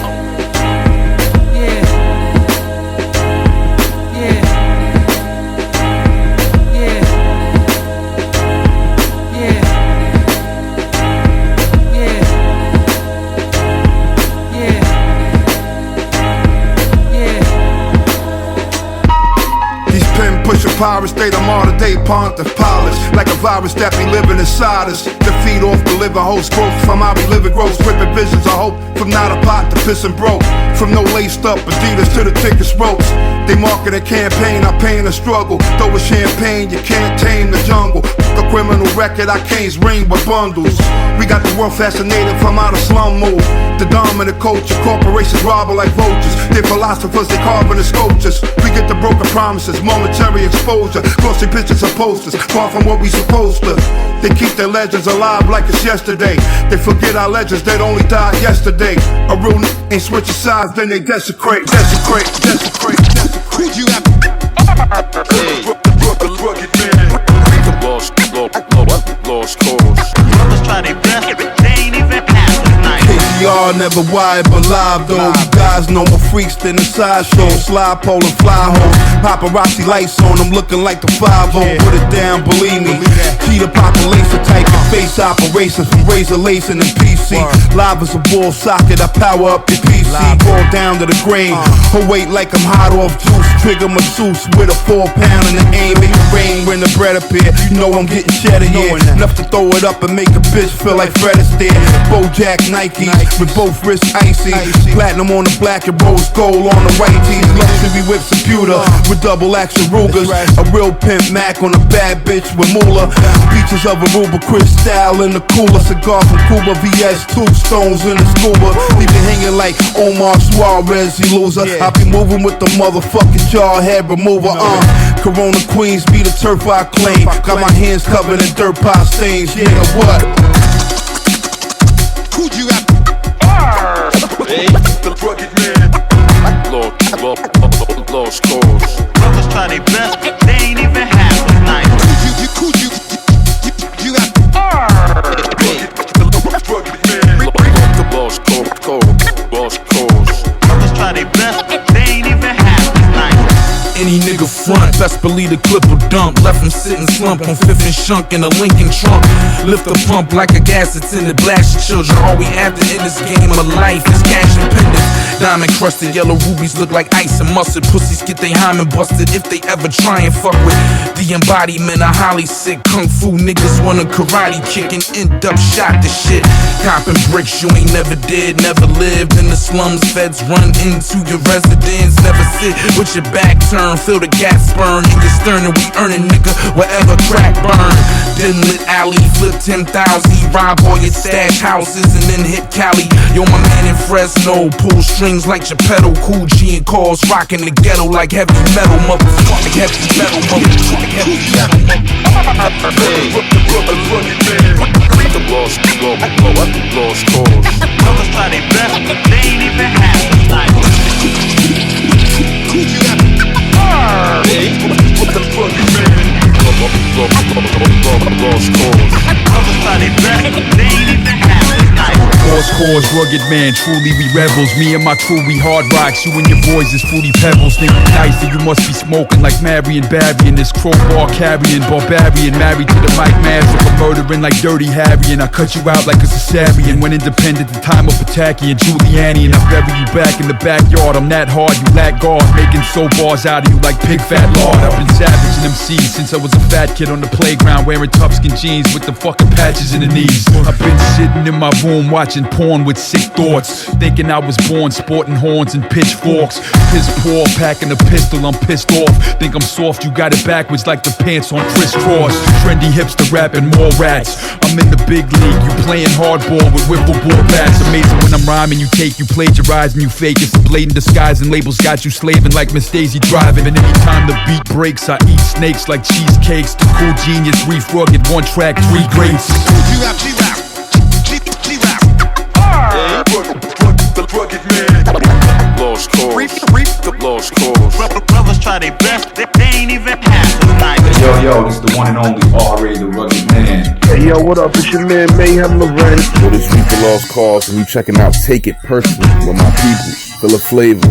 Pirates, they the modern day Pontiff polished like a virus that be living inside us. The feed off the liver host growth from how we live it grows. Ripping visions of hope from not a pot to piss and broke. From no laced up Adidas to the thickest ropes. They market a campaign, I pain a struggle. Throw a champagne, you can't tame the jungle. The criminal record, I can't ring with bundles. We got the world fascinated from out of slum move. The dominant culture, corporations robber like vultures. They philosophers, they carving the sculptures. We get the broken promises, momentary exposure. Glossy pictures and posters, far from what we supposed to. They keep their legends alive like it's yesterday. They forget our legends that only died yesterday. A real ain't switching sides, then they desecrate. Could you have lost cause. brothers try their best, they ain't even half the night. KCR never wired but live though. You guys know more freaks than the sideshow. Slide pole and fly home. Paparazzi lights on them looking like the 5-0. Put it down, believe me. Key to population type of face operations from razor lacing and PC. Live as a ball socket, I power up your PC. Ball down to the grain. Her weight like I'm hot off juice. Trigger masseuse with a 4-pound and an aim. Make it rain when the bread appear. You know I'm getting cheddar, yeah. Enough to throw it up and make a bitch feel like Fred Astaire. Bojack Nikes with both wrists icy. Platinum on the black and rose gold on the white tees. Luxury whips and pewter with double action Rugers. A real pimp Mac on a bad bitch with moolah. Beaches of Aruba, Cristal in the cooler. Cigar from Cuba, VS, tombstones in the scuba. Leave you hanging like Omar Suarez, you loser. I be moving with the motherfucking jarhead remover. Corona Queens be the turf I claim. Got my hands covered in dirt pie stains. Nigga, what? Could you have The rugged man. Lost cause. brothers try their best, they ain't even half the night. Could you have The rugged man. Lost cause. brothers try their best, they ain't even half the night. Any nigga front, best believe the clip will dump. Left him sitting slump on 5th and Shunk in a Lincoln trunk. Lift the pump like a gas attendant. Blast your children. All we after in this game of life is cash and pendants. Diamond crusted, yellow rubies look like ice and mustard. Pussies get they hymen busted if they ever try and fuck with the embodiment of Holly sick. Kung fu niggas want a karate kick and end up shot the shit. Copping bricks you ain't never did, never lived in the slums. Feds run into your residence. Never sit with your back turned. Feel the gas burn in your stern and we earnin' nigga wherever crack burn. Then lit alley, flip 10,000, rob all your stash houses and then hit Cali. Yo, my man in Fresno, pull strings like Geppetto, Kool G and cars rockin' the ghetto like heavy metal, motherfucker, heavy metal, motherfucker, heavy metal, The lost cause. Brothers try their best, they ain't even half the night. Could you have The rugged man. Lost cause. brothers try their best, they ain't even half the night. Lost cause, rugged man, truly we rebels. Me and my crew, we hard rocks. You and your boys is fruity pebbles. Think you nice and you must be smoking like Marion Barry. And this crowbar carrying barbarian. Married to the mic master for murdering like Dirty Harry. And I cut you out like a cesarean. When independent, the time of Pataki and Giuliani. And I bury you back in the backyard. I'm that hard, you lack guard. Making soap bars out of you like pig fat lard. I've been savaging MCs since I was a fat kid on the playground. Wearing tough skin jeans with the fucking patches in the knees. I've been sitting in my room watching watching porn with sick thoughts. Thinking I was born sporting horns and pitchforks. Piss poor, packing a pistol, I'm pissed off. Think I'm soft, you got it backwards like the pants on crisscross. Trendy hipster rapping more rats. I'm in the big league, you playing hardball with wiffle ball bats. Amazing when I'm rhyming, you take, you plagiarize, and you fake. It's a blatant disguise and labels got you slaving like Miss Daisy driving. And anytime the beat breaks, I eat snakes like cheesecakes. The cool genius, Reef Rugged, one track, 3 greats. G-Rap, G-Rap, G-Rap. Yeah, the rugged man. Lost cause. The lost cause. Brothers try their best, they ain't even half the night. Yo, it's the one and only R.A. the Rugged Man. Hey, yo, what up? It's your man Mayhem Loren. Yo, this week the Lost Cause, and we checking out Take It Personal with my people. Full of flavor.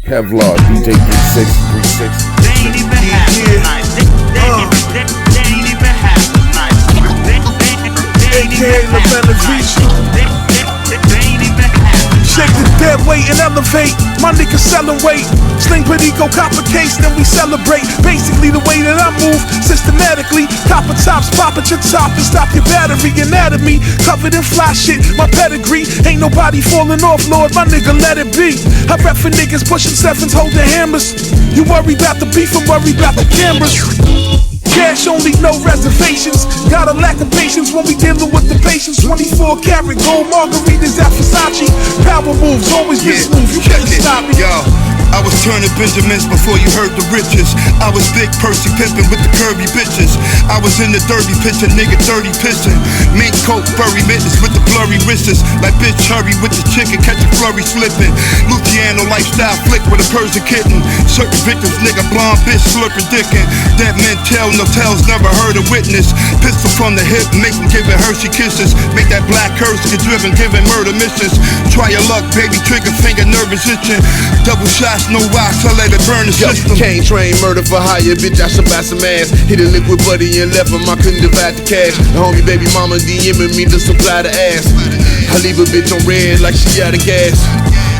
Kevlar, DJ 360. They ain't even half the night. They ain't even half the night. They ain't even half the night. They ain't even half. Shake the dead weight and elevate. My niggas selling weight. Sling Perico, copper case, then we celebrate. Basically the way that I move, systematically. Copper tops, pop at your top and stop your battery. Anatomy, covered in fly shit, my pedigree. Ain't nobody falling off, Lord, my nigga, let it be. I rep for niggas pushing sevens, holding hammers. You worry about the beef, I'm worried about the cameras. Cash only, no reservations. Got a lack of patience when we dealing with the patients. 24 karat gold margaritas at Versace. Power moves, always been smooth. You can't stop me. Yo, I was turning Benjamins before you heard the riches. I was Big Percy pimping with the curvy bitches. I was in the derby pitching, nigga dirty pissing. Mink coat, furry mittens with the blurry wrists. Like bitch hurry with the chicken, catch a flurry slipping. Luciano lifestyle flick with a Persian kitten. Certain victims, nigga blonde bitch slurping dickin'. Dead men tell no tales, never heard a witness. Pistol from the hip, making giving Hershey kisses. Make that black curse get driven, giving murder missions. Try your luck, baby, trigger finger, nervous itching. Double shots, no rocks, I let it burn the system. Cane train, murder for hire, bitch, I should buy some ass. Hit a liquid buddy and left him, I couldn't divide the cash. The homie baby mama DMing me to supply the ass. I leave a bitch on red like she out of gas.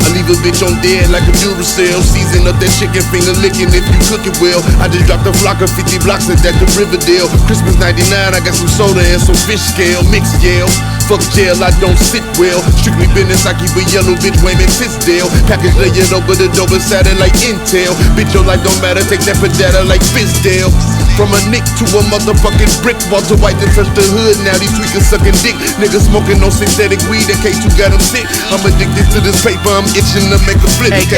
I leave a bitch on dead like a Duracell. Season up that chicken finger licking if you cook it well. I just dropped a flock of 50 blocks at the Riverdale. Christmas 99, I got some soda and some fish scale. Mixed jail, fuck jail, I don't sit well. Strictly business, I keep a yellow bitch Wayman Fitzdale. Package layered over the dope inside it like Intel. Bitch, your life don't matter, take that for data like Fizdale. From a nick to a motherfucking brick. Walter White to touch the hood, now these tweakers sucking dick. Niggas smoking on synthetic weed in case you got them sick. I'm addicted to this paper, I'm itching to make a flip. Hey,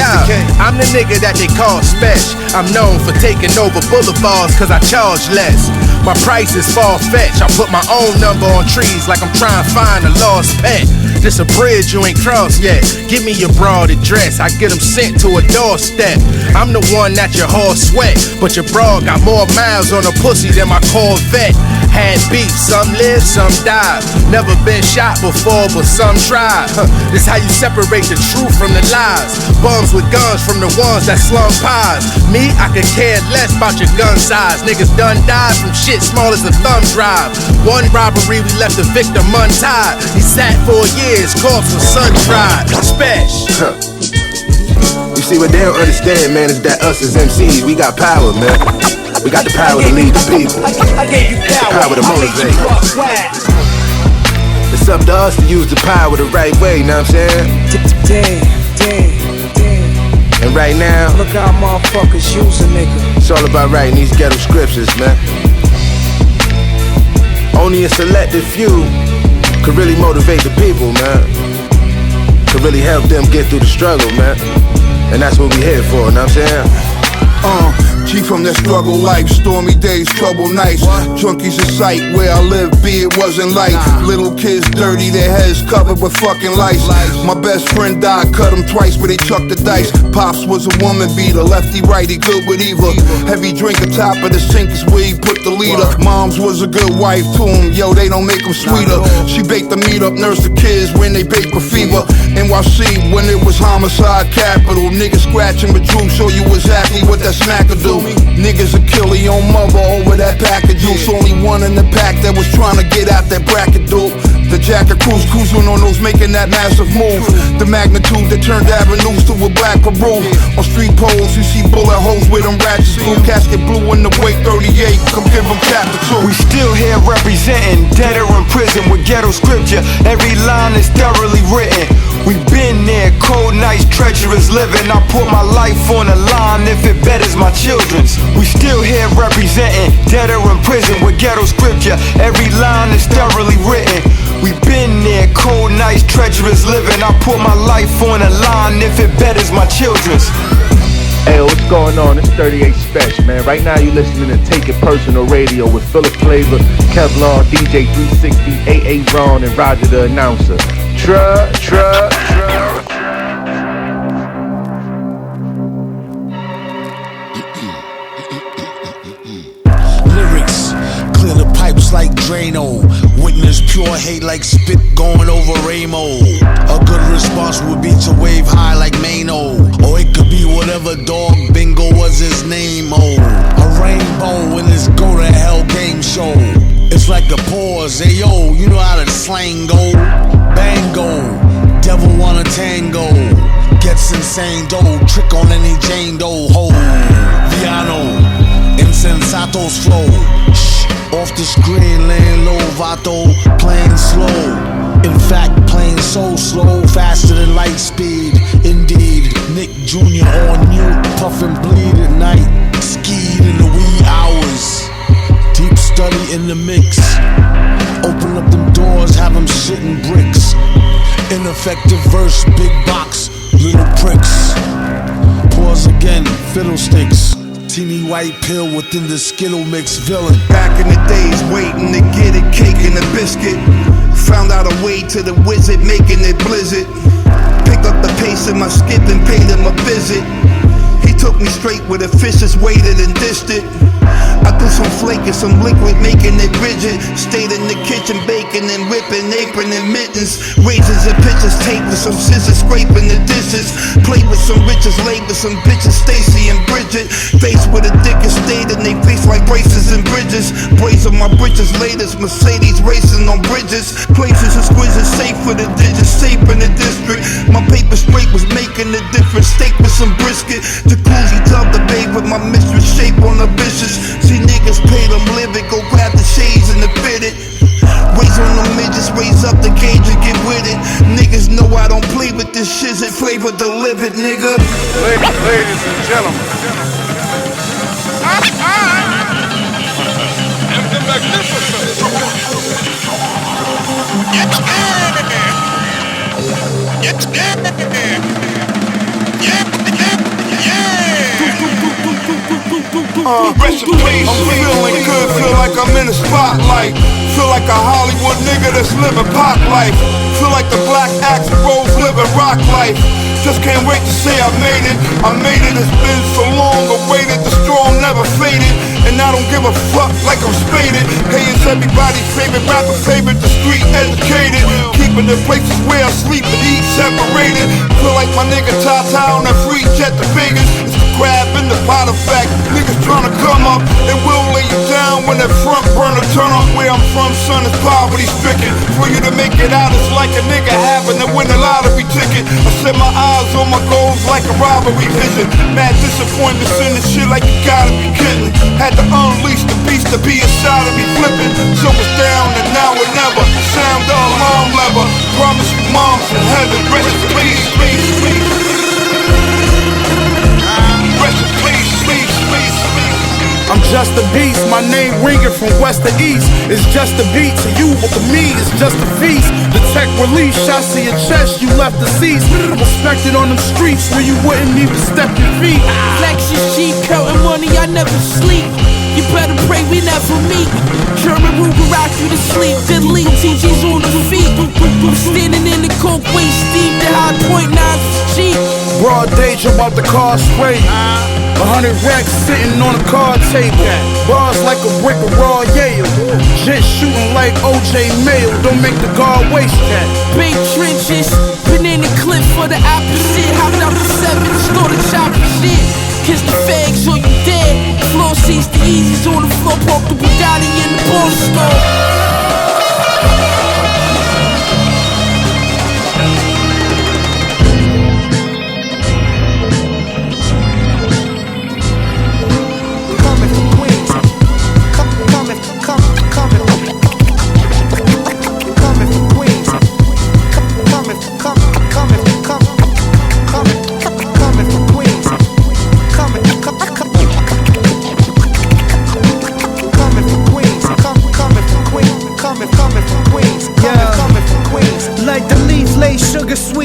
I'm the nigga that they call special. I'm known for taking over boulevards cause I charge less. My price is far-fetched. I put my own number on trees like I'm trying to find a lost pet. This a bridge you ain't crossed yet. Give me your broad address, I get them sent to a doorstep. I'm the one that your horse sweat, but your broad got more miles on a pussy than my Corvette. Had beef, some live, some die. Never been shot before, but some tried. This how you separate the truth from the lies. Bums with guns from the ones that slum pies. Me, I could care less about your gun size. Niggas done died from shit small as a thumb drive. One robbery, we left the victim untied. He sat 4 years, corpse was sun-dried. Special. You see what they don't understand, man, is that us as MCs, we got power, man. We got the power to lead the people. I gave you power to motivate. It's up to us to use the power the right way, know what I'm saying? And right now, look how motherfuckers use a nigga. It's all about writing these ghetto scriptures, man. Only a selected few could really motivate the people, man. Could really help them get through the struggle, man. And that's what we here for, know what I'm saying? G from that struggle life, stormy days, trouble nights. Junkies in sight, where I live, be it wasn't light. Little kids dirty, their heads covered with fucking lice. My best friend died, cut him twice, but they chucked the dice. Pops was a woman beater, lefty righty, good with either. Heavy drinker, top of the sink is where he put the leader. Moms was a good wife to him, yo, they don't make them sweeter. She baked the meat up, nursed the kids when they baked for fever. NYC, when it was homicide capital. Niggas scratching with Drew, show you exactly what that smacker do. Niggas a kill your mother over that pack of juice. Only one in the pack that was trying to get out that bracket, dude. The Jack of cruising on those, making that massive move. The magnitude that turned avenues to a black Peru. On street poles, you see bullet holes with them ratchets through. Casket blue in the weight 38, come give them chapter 2. We still here representing, dead or in prison with ghetto scripture. Every line is thoroughly written. We've been there, cold nights, treacherous living. I put my life on the line if it betters my children's. We still here representing, dead or in prison with ghetto scripture. Every line is thoroughly written. We've been there, cold nights, treacherous living. I put my life on the line if it betters my children's. Hey, what's going on? It's 38 Special, man. Right now you listening to Take It Personal Radio with Philip Flavor, Kevlar, DJ 360, AA Ron, and Roger the Announcer. Lyrics, clear the pipes like Drano. Witness pure hate like spit going over Ramo. A good response would be to wave high like Mano. Or it could be whatever dog bingo was his name, oh. A rainbow in this go to hell game show. It's like a pause, hey yo, you know how the slang go. Bango, devil wanna tango. Gets insane dough, trick on any Jane Doe, ho. Viano, insensato's flow. Shh, off the screen, laying low, Vato, playing slow. In fact, playing so slow, faster than light speed. Indeed, Nick Jr. on mute, puff and bleed at night. Skied in the wee hours. Deep study in the mix. Open up them doors, have them shitting bricks. Ineffective verse, big box, little pricks. Pause again, fiddlesticks. Teeny white pill within the Skittle mix villain. Back in the days, waiting to get it, cake and a biscuit. Found out a way to the wizard, making it blizzard. Picked up the pace in my skip and paid him a visit. He took me straight where the fishes waited and dished it. I threw some flake and some liquid, making it rigid. Stayed in the kitchen, baking and whipping, apron and mittens. Razors and pitchers, tape with some scissors, scraping the dishes. Played with some riches, laid with some bitches, Stacy and Bridget. Faced with a dick and stayed in they face like braces and bridges. Brazen my britches, latest Mercedes racing on bridges. Places exquisite, safe for the digits, safe in the district. My paper straight was making a difference. Steak with some brisket. Jacuzzi tub the babe with my mistress, shape on the vicious. See niggas pay them living, go grab the shades and the fitted. Raise on them midgets, raise up the cage and get with it. Niggas know I don't play with this shit, it flavor delivered, nigga. Ladies and gentlemen. And the magnificent. Rest in peace. I'm feeling good, feel like I'm in the spotlight. Feel like a Hollywood nigga that's living pop life. Feel like the black axe bros living rock life. Just can't wait to say I made it. I made it, it's been so long awaited. The storm never faded, and I don't give a fuck like I'm spaded. Hey, it's everybody's favorite rapper, favorite, the street educated. Keeping the places where I sleep and eat separated. Feel like my nigga Tata on a free jet to Vegas. It's the grab in the pot effect. Niggas tryna come up, they will lay you down when that front burner turn up. Where I'm from, son, is poverty stricken. For you to make it out, it's like a nigga having to win a lottery ticket. I set my eyes on my goals like a robbery vision. Mad disappointments in this shit like you gotta be kidding. Had to unleash the beast to be inside of me flipping. So it's down and now or never. Sound the alarm lever. Promise you moms in heaven. Rest in peace, please, please. Rest in peace, please, please, please. I'm just a beast, my name ringing from west to east. It's just a beat to you, but to me it's just a feast. The tech release, shots to your chest, you left deceased. I'm respected on them streets where you wouldn't even step your feet. Flex your sheep, counting money, I never sleep. You better pray we never meet. German Ruger rock you to sleep. Then leave TG's on the feet. I'm standing in the coke waist steam. The high point nines is cheap. Broad day, jump out the car straight. 100 racks sitting on a card table. Bars like a brick of raw Yale. Jet shooting like OJ Mayo. Don't make the guard waste that. Big trenches, been in the clip for the opposite. Hopped out the 7, started chopping shit. Kiss the fags or you dead. Floor seats, the Yeezys on the floor. Park the Bugatti in the ball store.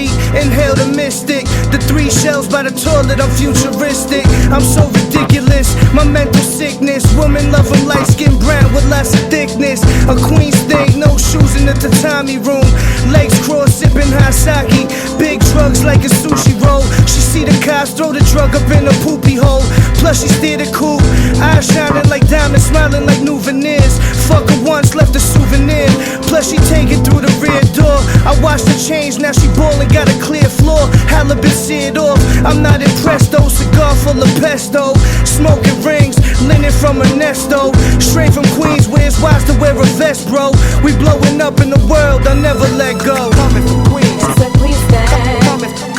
sweet, inhale the mystic. The 3 shells by the toilet, I'm futuristic. I'm so ridiculous, my mental sickness. Women love them light skin brown with less thickness. A queen's thing, no shoes in the tatami room. Legs crossed, sipping hot sake. Big drugs like a sushi roll. She see the cops throw the drug up in a poopy hole. Plus she steer the coupe, eyes shining like diamonds, smiling like new veneers. Fuck her once, left a souvenir. Plus she take it through the rear door. I watched her change, now she ballin', got a clear floor. Halibut seared off, I'm not impressed though. Cigar full of pesto, smoking rings, linen from Ernesto. Straight from Queens, where it's wise to wear a vest, bro. We blowing up in the world, I'll never let go. Coming from Queens, so please stand. Coming from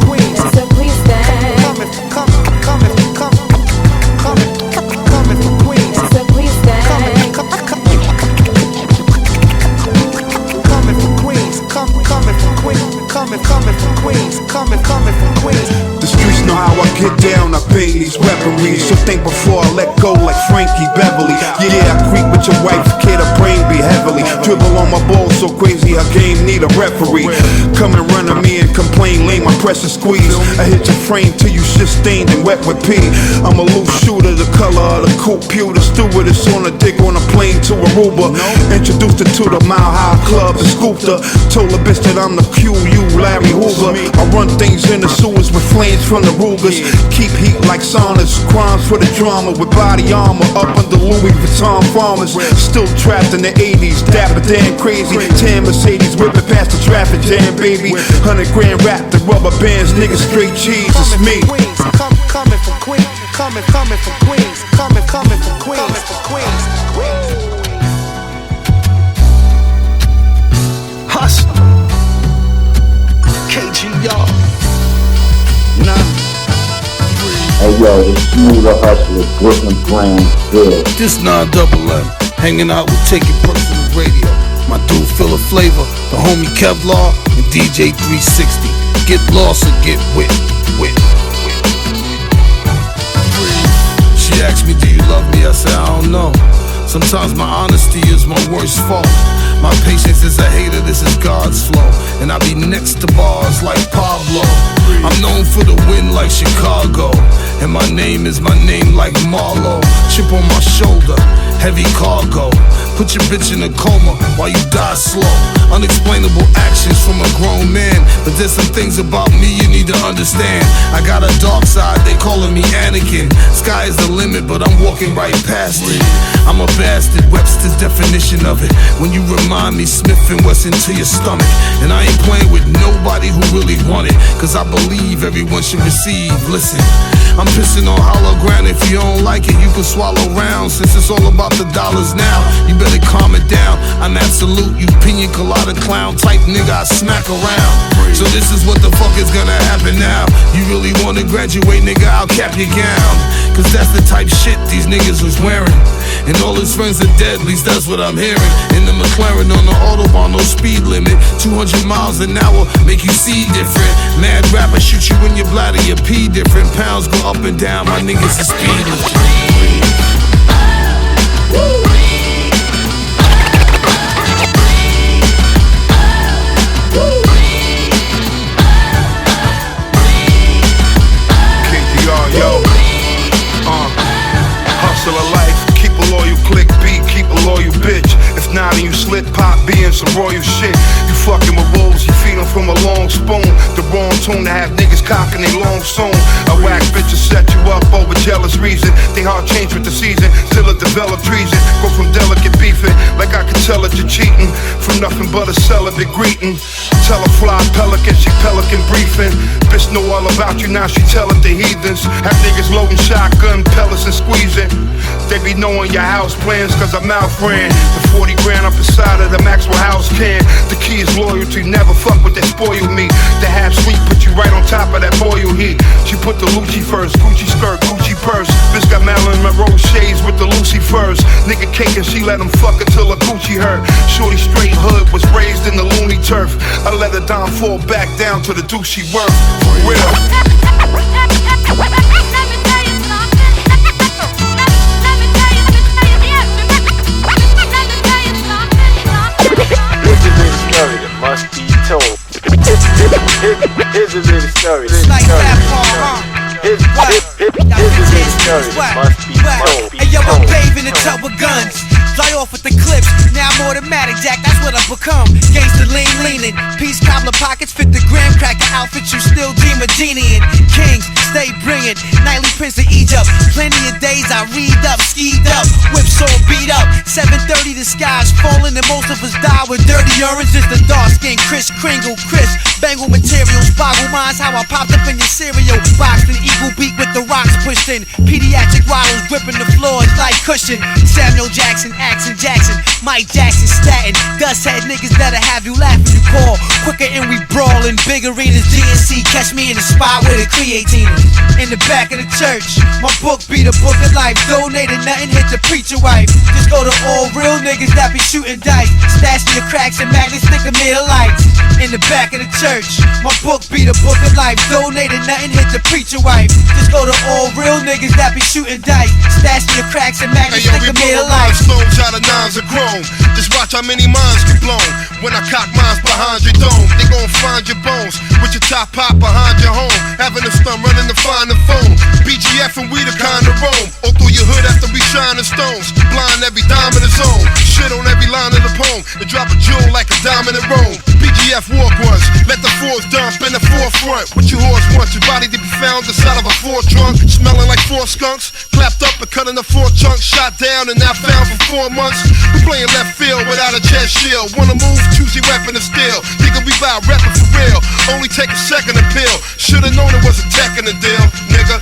Queens, so please stand. Coming from Queens, so please stand. Coming from Queens, coming from Queens. The streets know how I get down, I pay these weaponries. So think before I let go like Frankie Beverly. Yeah, I creep with your wife, kid, her brain be heavily. Dribble on my balls so crazy, her game need a referee. Come and run on me and complain, lame, I press and squeeze. I hit your frame till you shit stained and wet with pee. I'm a loose shooter, the color of the computer. Stewardess on a dick on a plane to Aruba. Introduced her to the Mile High Club and scooped her. Told the bitch that I'm the QU Larry Hoover. I run things in the sewers with flames from the Rugers. Keep heat like saunas, crimes for the drama. With body armor up under Louis Vuitton farmers. Still trapped in the 80s, dapper damn crazy. 10 Mercedes whipping past the traffic jam, baby. 100 grand wrapped in rubber bands, niggas straight cheese, it's me. Coming from Queens, coming from Queens, coming from Queens. Hustle. KG, y'all. Hey yo, the smoother hustler, Brooklyn Brand, good. This 9-double-M, hanging out with Take It Personal Radio. My dude Phil Flavor, the homie Kevlar, and DJ 360. Get lost or get wit. She asked me, do you love me? I said, I don't know. Sometimes my honesty is my worst fault. My patience is a hater, this is God's flow. And I be next to bars like Pablo. I'm known for the win like Chicago. And my name is my name like Marlo. Chip on my shoulder, heavy cargo. Put your bitch in a coma while you die slow. Unexplainable actions from a grown man. But there's some things about me you need to understand. I got a dark side, they calling me Anakin. Sky is the limit, but I'm walking right past it. I'm a bastard, Webster's definition of it. When you remind me Smith and Wesson to your stomach. And I ain't playing with nobody who really want it. Cause I believe everyone should receive. Listen, I'm pissing on hollow ground. If you don't like it, you can swallow round. Since it's all about the dollars now, you better calm it down. I'm absolute, you pina colada clown type nigga, I smack around. So this is what the fuck is gonna happen now. You really wanna graduate, nigga, I'll cap your gown. Cause that's the type shit these niggas was wearing. And all his friends are dead, at least that's what I'm hearing. In the McLaren on the Autobahn, no speed limit. 200 miles an hour, make you see different. Mad rapper shoot you in your bladder, your pee different. Pounds go up and down, my niggas is speeding. Hustle of life, keep a loyal click beat, keep a loyal bitch. If not, then you slit pop B and some royal shit. You fucking with wolves, you feed them from a long spoon. The wrong tune to have niggas cocking they long soon. A whack bitch will set you up over jealous reason. They hard change with the season, till it develop treason. Go from delicate beefing, like I can tell that you're cheating. From nothing but a celibate greeting. Tell a fly pelican, she pelican briefing. Bitch know all about you, now she tell it to heathens. Have niggas loading shotgun pellets and squeezing. They be knowing your house plans cause I'm out friend. The 40 grand up inside of the Maxwell house can. The key is loyalty, never fuck with that spoil me. The half sweet put you right on top of that boil heat. She put the Lucci first, Gucci skirt, Gucci purse. Bitch got Marilyn Monroe shades with the Lucy furs. Nigga cake and she let him fuck until her Gucci hurt. Shorty straight hood was raised in the loony turf. I let her down fall back down to the douche she worth. For real. overcome. Gangsta leaning. Peace cobbler pockets fit the graham cracker outfit. You still dream of genie in. Kings stay bringing. Nightly Prince of Egypt. Plenty of days I read up, skied up, whips all beat up. 7:30 the sky's falling and most of us die with dirty orange. Just the dark skin, Kris Kringle, Chris Bangle materials, boggle minds. How I popped up in your cereal box. An eagle beat with the rocks pushed in. Pediatric waddles gripping the floors like cushion. Samuel Jackson, Axon Jackson, Mike Jackson, Staten. Dust head niggas that'll have you laughing. You call quicker and we brawling. Big arenas, GNC. Catch me in the spot with a creatine. In the back of the church, my book be the book of life. Donated nothing, hit the preacher wife. Just go to all real niggas that be shooting dice. Stashing your cracks and magnets, stick them near the lights. In the back of the church, my book be the book of life. Donated nothing, hit the preacher wife. Just go to all real niggas that be shooting dice. Stashing your cracks and magnets, stick them near the lights. Stones out of nines of chrome. Just watch how many minds get blown. When I cock mines behind your dome, they gon' find your bones with your top pop behind your home. Having a stun running to find the phone. BGF and we the kind of roam. All through your hood after we shining stones. Blind every dime in the zone. Shit on every line of the poem. And drop a jewel like a diamond in Rome. BGF walk once. Let the fours dump in the forefront. What you horse want? Your body to be found inside of a Ford trunk. Smelling like 4 skunks. Clapped up and cut into 4 chunks. Shot down and now found for 4 months. We playing left field without a chest shield. Wanna move? Choose your weapon and steal. Nigga, we bout rapping for real. Only take a second to peel. Should've known it was a tech in the deal, nigga.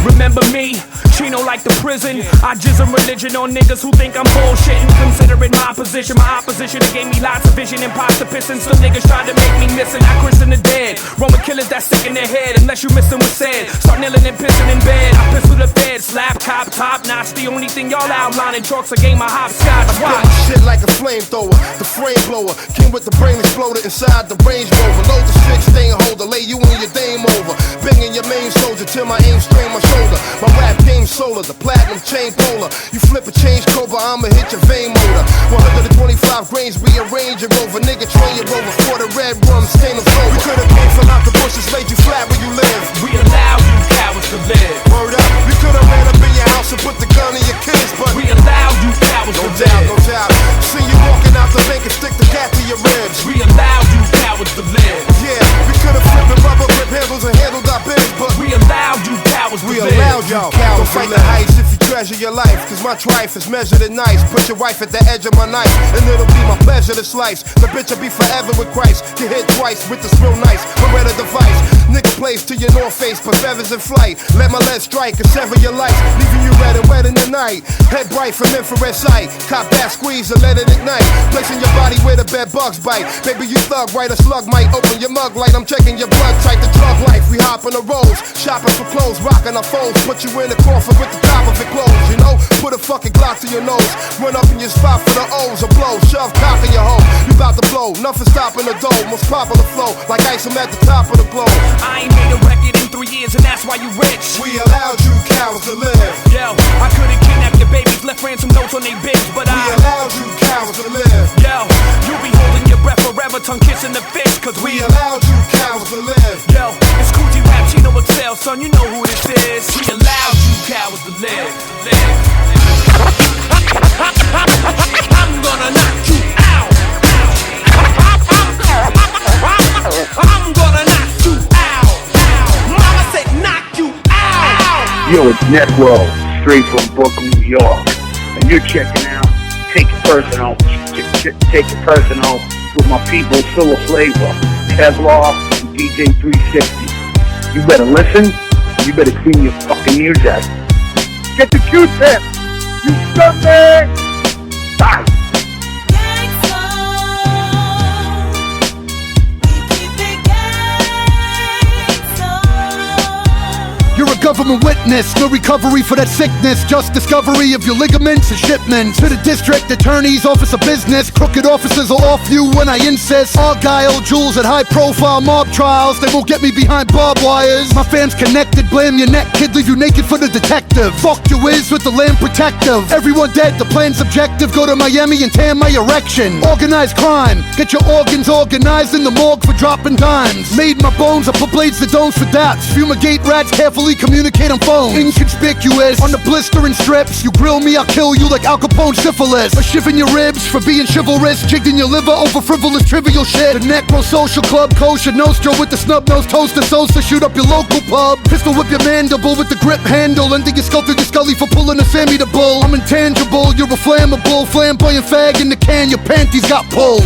Remember me? Chino like the prison. I jizz religion on niggas who think I'm bullshitting. Considering my position, my opposition, it gave me lots of vision. Imposter pissing, some niggas tried to make me missing. I christen the dead, Roman killers that stick in their head. Unless you missing what's said, start kneeling and pissing in bed. I piss with the fed, slap, cop, top notch. The only thing y'all outlining, chalks a game of hopscotch. Watch shit like a flamethrower, the frame blower. Came with the brain exploder inside the Range Rover. Load the 16 holder, lay you and your dame over. Banging your main soldier till my aim strain my shoulder. My rap game solar, the platinum chain polar. You flip a change cobra, I'ma hit your vein motor. 125 grains, rearrange your rover. Nigga, train your rover for the red rum, stain of sober. We could've came from out the bushes, laid you flat where you live. We allow you cowards to live. Word up, we could've ran up in your house and put the gun in your kids, but we allow you cowards to live. No doubt. See you walking out the bank and stick the gat to your ribs. We allow you cowards to live. Yeah, we could've flipped the rubber grip handles and handled our biz, but we allowed you cowards to live. We allowed y'all cowards to fight the heights if you treasure your life. Cause my trife is measured and nice. Put your wife at the edge of my knife, and it'll be my pleasure to slice. The bitch will be forever with Christ. Get hit twice with this real nice Beretta device. Nigga plays to your north face, put feathers in flight. Let my lead strike and sever your life, leaving you red and wet in the night. Head bright from infrared sight. Cop that squeeze and let it ignite. Placing your body where the bed bugs bite. Baby, you thug right, a slug might open your mug light. I'm checking your blood type, the drug life. We hop on the roads, shopping for clothes, rocking our foes. Put you in the coffin with the top of it closed, you know? Put a fucking Glock to your nose. Run up in your spot for the O's, a blow. Shove cock in your hole. You bout to blow, nothing stopping the dough. Most popular flow, like ice, I'm at the top of the globe. I ain't made a record in 3 years and that's why you rich. We allowed you cowards to live. Yo, I could've kidnapped your babies, left ransom notes on they bitch, but we allowed you cowards to live. Yo, you be holding your breath forever, tongue kissing the fish, cause we allowed you cowards to live. Yo, it's Kool Rap, Chino Excel, son, you know who this is. We allowed you cowards to live. I'm gonna knock you out. I'm gonna knock you out. Mama said knock you out. Yo, it's Necro, straight from Brooklyn, New York. And you're checking out Take It Personal. Take It Personal with my people, Full of Flavor, Kevlar, and DJ 360. You better listen. You better clean your fucking ears out. Get the Q-tip. You scumbag. Bye. You're a government government witness. No recovery for that sickness, just discovery of your ligaments and shipments. To the district attorney's office of business, crooked officers will off you when I insist. Argyle jewels at high profile mob trials, they won't get me behind barbed wires. My fans connected, blame your neck, kid, leave you naked for the detective. Fuck your whiz with the land protective. Everyone dead, the plan's objective, go to Miami and tan my erection. Organized crime, get your organs organized in the morgue for dropping dimes. Made my bones, I put blades to domes for daps. Fumigate rats, carefully communicate on phone. Inconspicuous, on the blistering strips. You grill me, I'll kill you like Al Capone syphilis. A shiv in your ribs for being chivalrous. Jigged in your liver over frivolous trivial shit. The Necro Social Club, kosher nostro with the snub nose toaster Sosa. Shoot up your local pub. Pistol whip your mandible with the grip handle. Ending your skull through your scully for pulling a Sammy the Bull. I'm intangible, you're a flammable, flamboyant fag in the can. Your panties got pulled.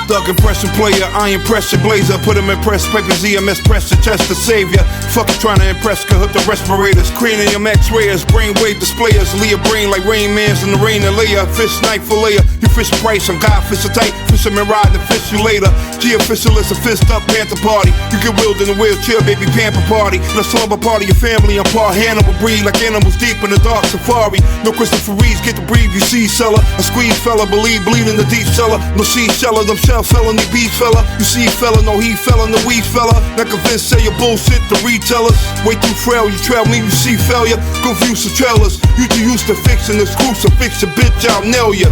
Thug impression player, iron pressure blazer. Put him in press papers, EMS pressure, chest to savior. Fuck trying to impress, could hook the respirators. Cranium x-rayers, brainwave displayers. Leah brain like Rain Man's in the rain and layer. Fish night filet, you fish price, I'm godfish a tight. Fisherman ride and fish you later. G official is a fist up panther party. You get wheeled in a wheelchair, baby pamper party. Let's slumber party, your family, I'm part Hannibal breed. Like animals deep in the dark safari. No Christopher Reeves, get to breathe, you see seller. A squeeze fella, believe, bleed in the deep cellar. No sea sheller, them shell felony beef fella. You see fella, no he fella, no we fella. Not convinced, say your bullshit to retailers. Way too frail, you trail me, you see failure. Confused the trailers. You too used to fixing this crucifix, your bitch, I'll nail ya.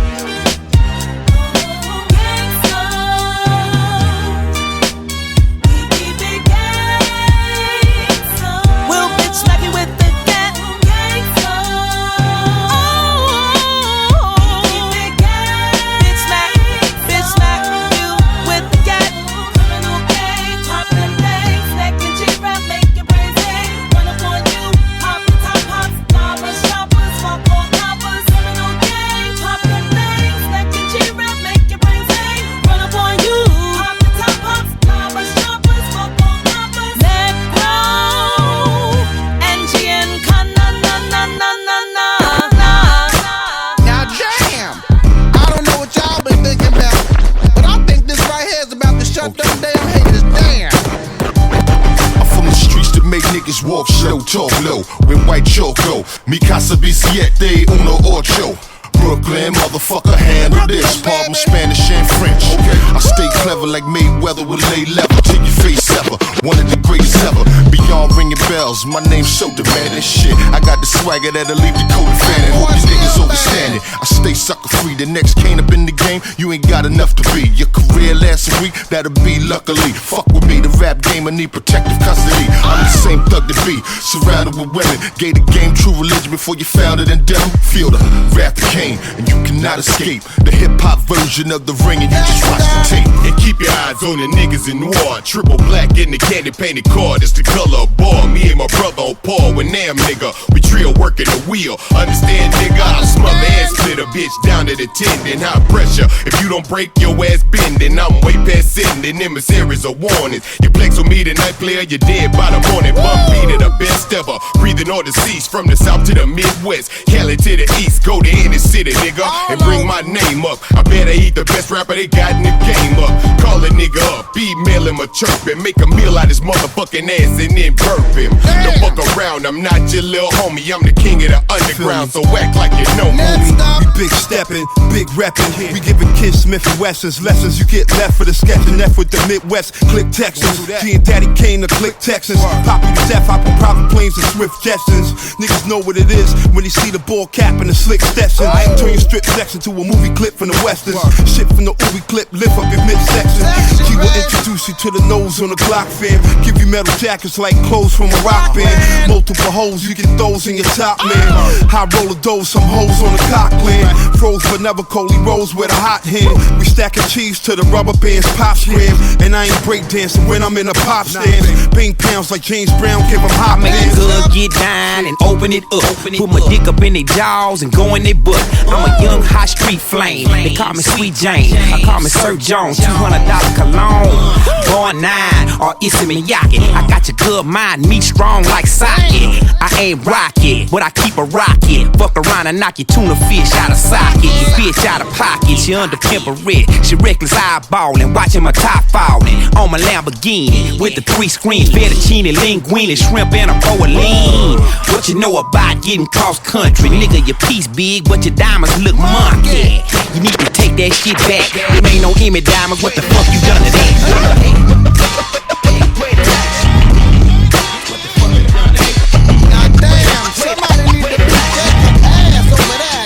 Walk slow, talk low, with white choco. Mi casa bisiete, uno ocho. Brooklyn, motherfucker, handle this. Pardon Spanish and French. I stay clever like Mayweather with lay level till your face ever. One of the greatest ever. Beyond ringing bells, my name's so demanding shit. I got the swagger that'll leave the coat fanning. Hope these niggas overstanding. I stay sucker free. The next cane up in the game, you ain't got enough to be. Your career lasts a week, that'll be luckily. Fuck with me, the rap game, I need protective custody. I'm the same thug to be, surrounded with women. Gave the game true religion before you found it in them. Feel the wrath that came, and you cannot escape the hip-hop version of the ring, and you just watch the tape. And keep your eyes on the niggas in noir. Triple black in the candy painted card, it's the color of ball. Me and my brother on par with Nam, nigga. We drill working the wheel. Understand, nigga, I'll smother and split a bitch down to the tendon. High pressure, if you don't break your ass bending, I'm way past sending emissaries of warnings. You flex with me tonight, player, you're dead by the morning. Bump beat to the best ever. Breathing on the seas from the south to the midwest. Cali to the east, go to any city, nigga, and bring my name up. I better eat the best rapper they got in the game up. Call a nigga up, email him a chirping. Make a meal out his motherfucking ass and then burp him. Don't fuck around, I'm not your little homie. I'm the king of the underground, so act like you know me. We big steppin', big reppin'. We giving kids Smith and Wessons lessons. You get left for the sketching. F with the Midwest, click Texans. G and Daddy came to click Texans. Poppy the Zeph, hopping private planes and swift Jetsons. Niggas know what it is when they see the ball cap and the slick Stetson. Turn your strip section to a movie clip. clip from the westerns. Shit from the Ubi clip, lift up your midsection. She will introduce you to the nose on the Glock fam. Give you metal jackets like clothes from a rock band. Multiple holes, you get those in your top man. High roller dose, some hoes on the cock land. Froze but never Coley rolls with a hot hand. We stacking cheese to the rubber bands, pop scram. And I ain't breakdancing when I'm in a pop stance. Bing pounds like James Brown, give them hot Make man. the good get down and open it up. Put my dick up in their jaws and go in their butt. I'm a young hot street flame. They call me Sweet Jane. I call me Sir Jones. $200 cologne. Born 9 or Issey Miyake. I got your good mind, meat strong like socket. I ain't rocket, but I keep a rocket. Fuck around and knock your tuna fish out of socket. Your bitch out of pocket. She under pimperette. She reckless eyeballing, watching my top falling. On my Lamborghini with the 3 screens, fettuccine, linguine, shrimp, and a bowl of lean. What you know about getting cross country? Nigga, your piece big, but your diamonds look monkey. You need to take that shit back. There ain't no Emmy diamonds. What the fuck you done to that? Damn, somebody need to beat that ass over that.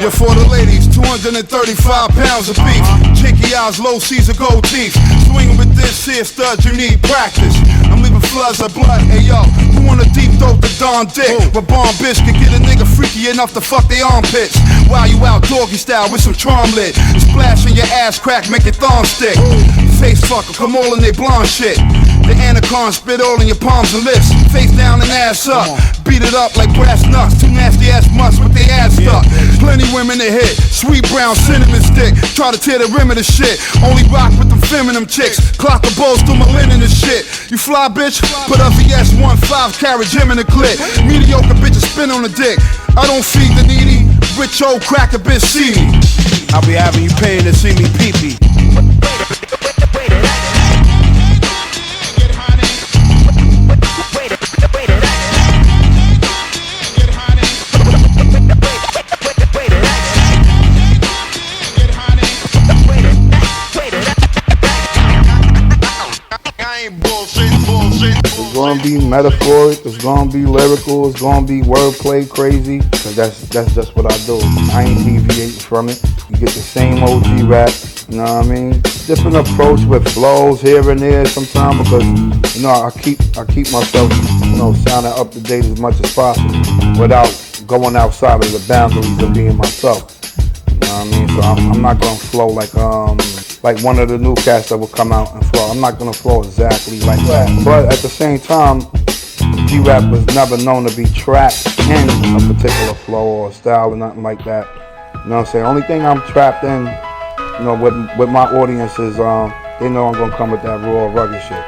Yeah, for the ladies, 235 pounds of beef. Chinky eyes, low Caesar gold teeth. Swinging with this here studs, you need practice. I'm leaving floods of blood. Hey yo, who wanna deep throat the Don Dick? But bomb bitch can get a nigga freaky enough to fuck they armpits. While you out doggy style with some charm lit. Splashing your ass crack, make your thumb stick. Face fucker, come all in they blonde shit. The anaconda spit all in your palms and lips. Face down and ass up. Beat it up like brass nuts. Two nasty ass mutts with their ass stuck. Plenty women to hit. Sweet brown cinnamon stick. Try to tear the rim of the shit. Only rock with them feminine chicks. Clock the balls through my linen and shit. You fly bitch? Put a VS1 5-carat gem in the clip. Mediocre bitches spin on the dick. I don't feed the needy. Rich old cracker bitch see me. I'll be having you paying to see me pee-pee. It's gonna be metaphoric, it's gonna be lyrical, it's gonna be wordplay crazy, cause that's just what I do. I ain't deviating from it. You get the same OG rap, you know what I mean? Different approach with flows here and there sometimes because, you know, I keep myself, you know, sounding up to date as much as possible without going outside of the boundaries of being myself. You know what I mean? So I'm not gonna flow like one of the new cats that will come out and flow. I'm not gonna flow exactly like that. But at the same time, G-Rap was never known to be trapped in a particular flow or style or nothing like that. You know what I'm saying? Only thing I'm trapped in, you know, with my audience is they know I'm gonna come with that raw, rugged shit.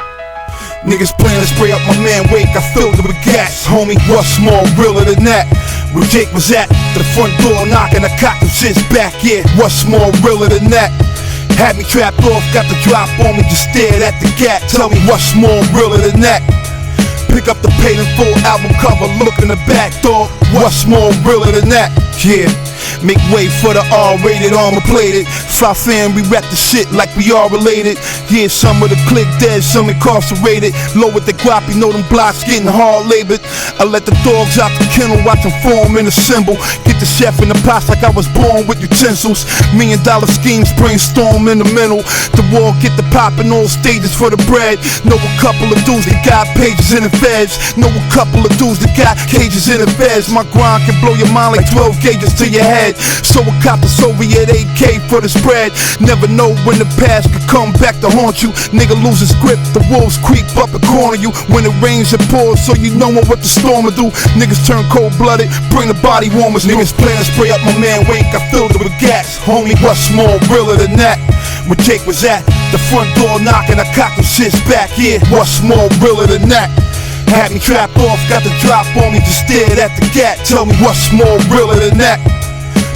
Niggas plan to spray up my man Wake, I filled it with gas. Homie, what's more realer than that? Where Jake was at, the front door knocking, I cocked them shits back, yeah. What's more realer than that? Had me trapped off, got the drop on me, just stared at the gap. Tell me what's more realer than that? Pick up the paid in full album cover, look in the back door. What's more realer than that? Yeah. Make way for the R-rated, armor-plated. Fly fam, we rap the shit like we all related. Yeah, some of the clique dead, some incarcerated. Low with the guap, you know them blocks getting hard labored. I let the dogs out the kennel, watch them form in a symbol. Get the chef in the pots like I was born with utensils. $1 million schemes brainstorm in the middle. The war get the pop in all stages for the bread. Know a couple of dudes that got pages in the feds. Know a couple of dudes that got cages in the feds. My grind can blow your mind like 12 gauges to your head. So I cop the Soviet AK for the spread. Never know when the past could come back to haunt you. Nigga lose his grip, the wolves creep up and corner you. When it rains it pours, so you know what the storm will do. Niggas turn cold-blooded, bring the body warmers. Niggas plan to spray up my man Wake, I filled it with gas. Homie, what's more realer than that? When Jake was at the front door knocking, I cocked them shits back. Yeah, what's more realer than that? Had me trapped off, got the drop on me, just stared at the gap. Tell me what's more realer than that?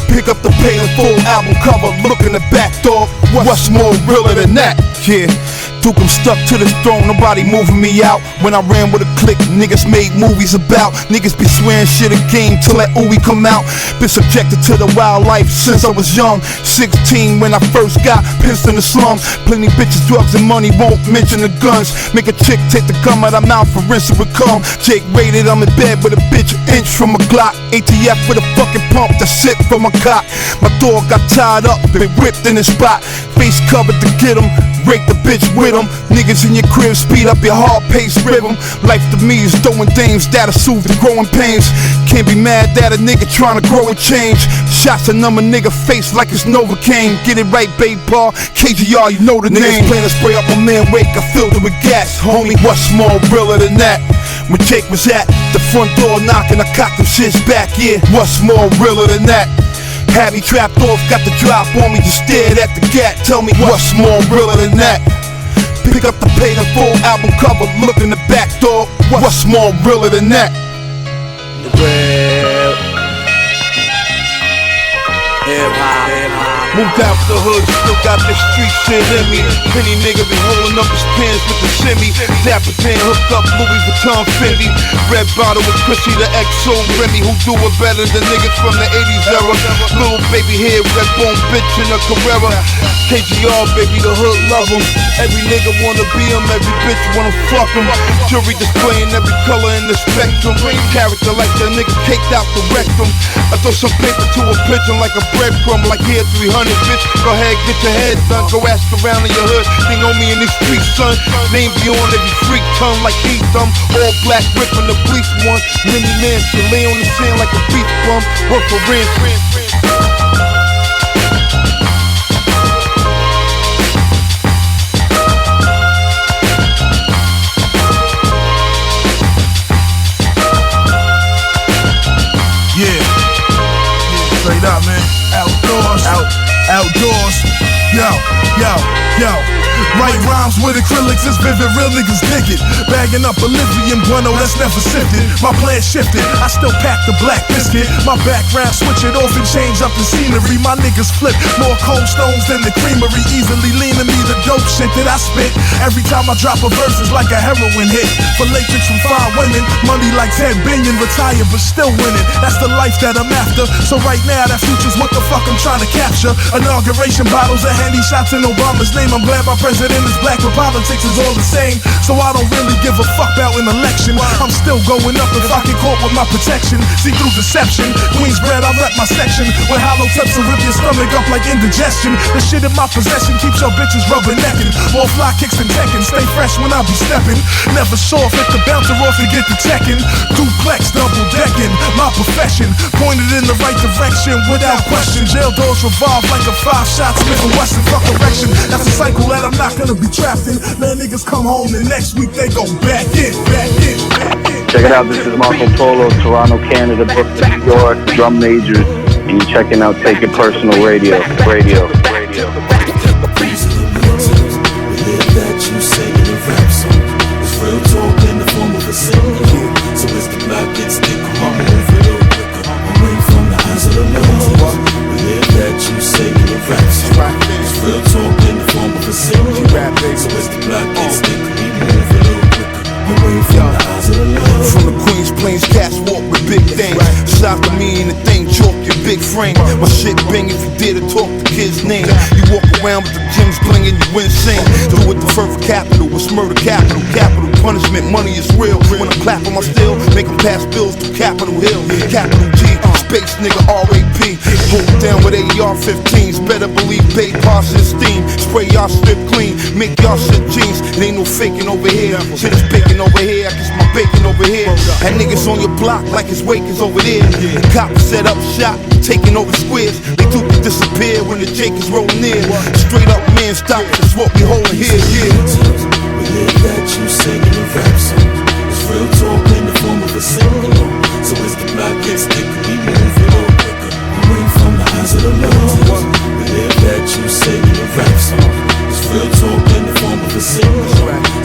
Pick up the paid in full album cover, look in the back door. What's more realer than that? Yeah, Duke, I'm stuck to this throne, nobody moving me out. When I ran with a clique, niggas made movies about. Niggas be swearing shit a game till that ooey come out. Been subjected to the wildlife since I was young. 16 when I first got pissed in the slums. Plenty bitches, drugs, and money, won't mention the guns. Make a chick take the gum out her mouth for rinse and become. Jake rated, I'm in bed with a bitch an inch from a Glock. ATF with a fucking pump that's shit from my cock. My dog got tied up, been whipped in the spot. Face covered to get him, break the bitch with him. Niggas in your crib, speed up your hard-paced rhythm. Life to me is throwing dames that'll soothe the growing pains. Can't be mad that a nigga trying to grow and change. Shots a number nigga face like it's Novocaine. Get it right, babe, Paul. KGR, you know the name. Niggas plan to spray up my man wake, I filled it with gas. Homie, what's more realer than that? When Jake was at the front door knocking, I cocked them shits back, yeah. What's more realer than that? Had me trapped off, got the drop on me, just stared at the gat. Tell me what's more realer than that? Pick up the paid in full album cover, look in the back door. What's more realer than that? Moved out the hood, still got the street shit in me. Penny nigga be holding up his pants with the shimmy. Dapper tan hooked up Louis Vuitton Fendi. Red bottle with Chrissy the XO Remy. Who do it better than niggas from the 80s era? Little baby head, red bone bitch in a Carrera. KGR baby, the hood love him. Every nigga wanna be him, every bitch wanna fuck him. Jury displaying every color in the spectrum. Character like the nigga caked out the rectum. I throw some paper to a pigeon like a breadcrumb. Like here 300 bitch, go ahead get your head done. Go ask around in your hood, they know me in these streets, son. Name be on every freak tongue like he thumb. All black ripping the police one. Mini man to lay on the sand like a beach bum. Work for rent. Straight up, man. Outdoors. Yo. Write rhymes with acrylics, it's vivid, real niggas dig it. Bagging up Bolivian bueno, that's never sifted. My plan shifted, I still pack the black biscuit. My background, switch it off and change up the scenery. My niggas flip more cold stones than the creamery. Easily leaning me the dope shit that I spit. Every time I drop a verse, it's like a heroin hit. For latex from fine women, money like 10 billion, retired but still winning. That's the life that I'm after. So right now, that future's what the fuck I'm trying to capture. Inauguration bottles and handy shots in Obama's name. I'm glad my president is black, but politics is all the same. So I don't really give a fuck about an election. I'm still going up if I get caught with my protection. See through deception, Queensbred, I rep my section. With hollow tips will rip your stomach up like indigestion. The shit in my possession keeps your bitches rubbernecking. More fly kicks than Tekken, stay fresh when I be stepping. Never soft, hit the bouncer off and get the checking. Duplex, double decking, my profession. Pointed in the right direction without question. Jail doors revolve like a 5-shot Smith & Wesson. Fuck erection, that's a cycle that I'm not gonna be trapped in. Let niggas come home and next week they go back in. Check it out, this is Marco Polo, Toronto, Canada, Brooklyn, New York, Drum Majors, and you're checking out Take It Personal Radio. That you say in a rap song. It's real talk in the form of a single. So as the block gets thicker, I'm move a little quicker. Away from the eyes of the Lord. We live that you say in a rap song. It's real talk in the form of a single. So as the block gets thicker, we move a little quicker. Away from the eyes of the Lord. From the Queens Plains, cats walk with big things. Shout to me and the thing, chalk your big frame. My shit bang if you dare to talk the kid's name. You walk around with the gems blinging, you insane. Do it the further capital, it's murder capital. Capital punishment, money is real. When I clap on my steel, make them pass bills to Capitol Hill. Capital G, space nigga RAP. Hold down with AR-15s, better believe Bay Parson steam. Spray y'all strip clean, make y'all shit jeans. It ain't no faking over here, shit is baking over here. I guess my bacon over here. Had niggas on your block like his wake is over there. The cops set up shop, taking over squares. They do disappear when the Jake is rolling in. Straight up man stop, that's what we holding here, yeah. We live that you sing in a rap song. It's real talk in the form of a single. So as the block gets thicker, we move a little quicker. Away from the eyes of the Lord. We live that you sing in a rap song. It's real talk in the form of a single.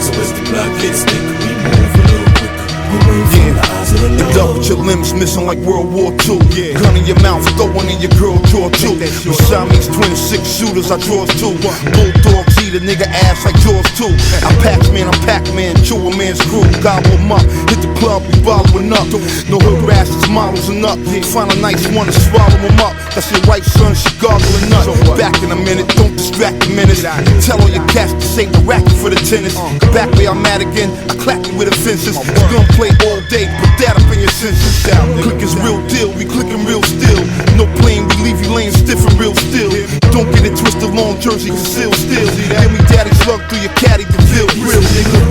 So as the block gets thicker, we move a little quicker. Away from the eyes of the Lord. End up with your limbs reminiscing like World War II. Gun in your mouth, throw one in your girl jaw too. With Siamese 26 shooters, I draws too. Bulldogs eat a nigga ass like Jaws too. I'm Pac-Man, chew a man's crew, gobble him up. Hit the club, we bottling up. No hood rashes, models and up. Find a nice one to swallow him up. That's your wife, son, she gargling up. Back in a minute, don't distract the minutes. Tell all your cats to save the racket for the tennis. Back where I'm at again, I clap you with the fences. It's gonna play all day, put that up in your senses. Click is real deal, we clickin' real still. No plane, we leave you laying stiff and real still. Don't get it twisted, long jersey, concealed still. Give me daddy slug through your caddy to feel real, nigga.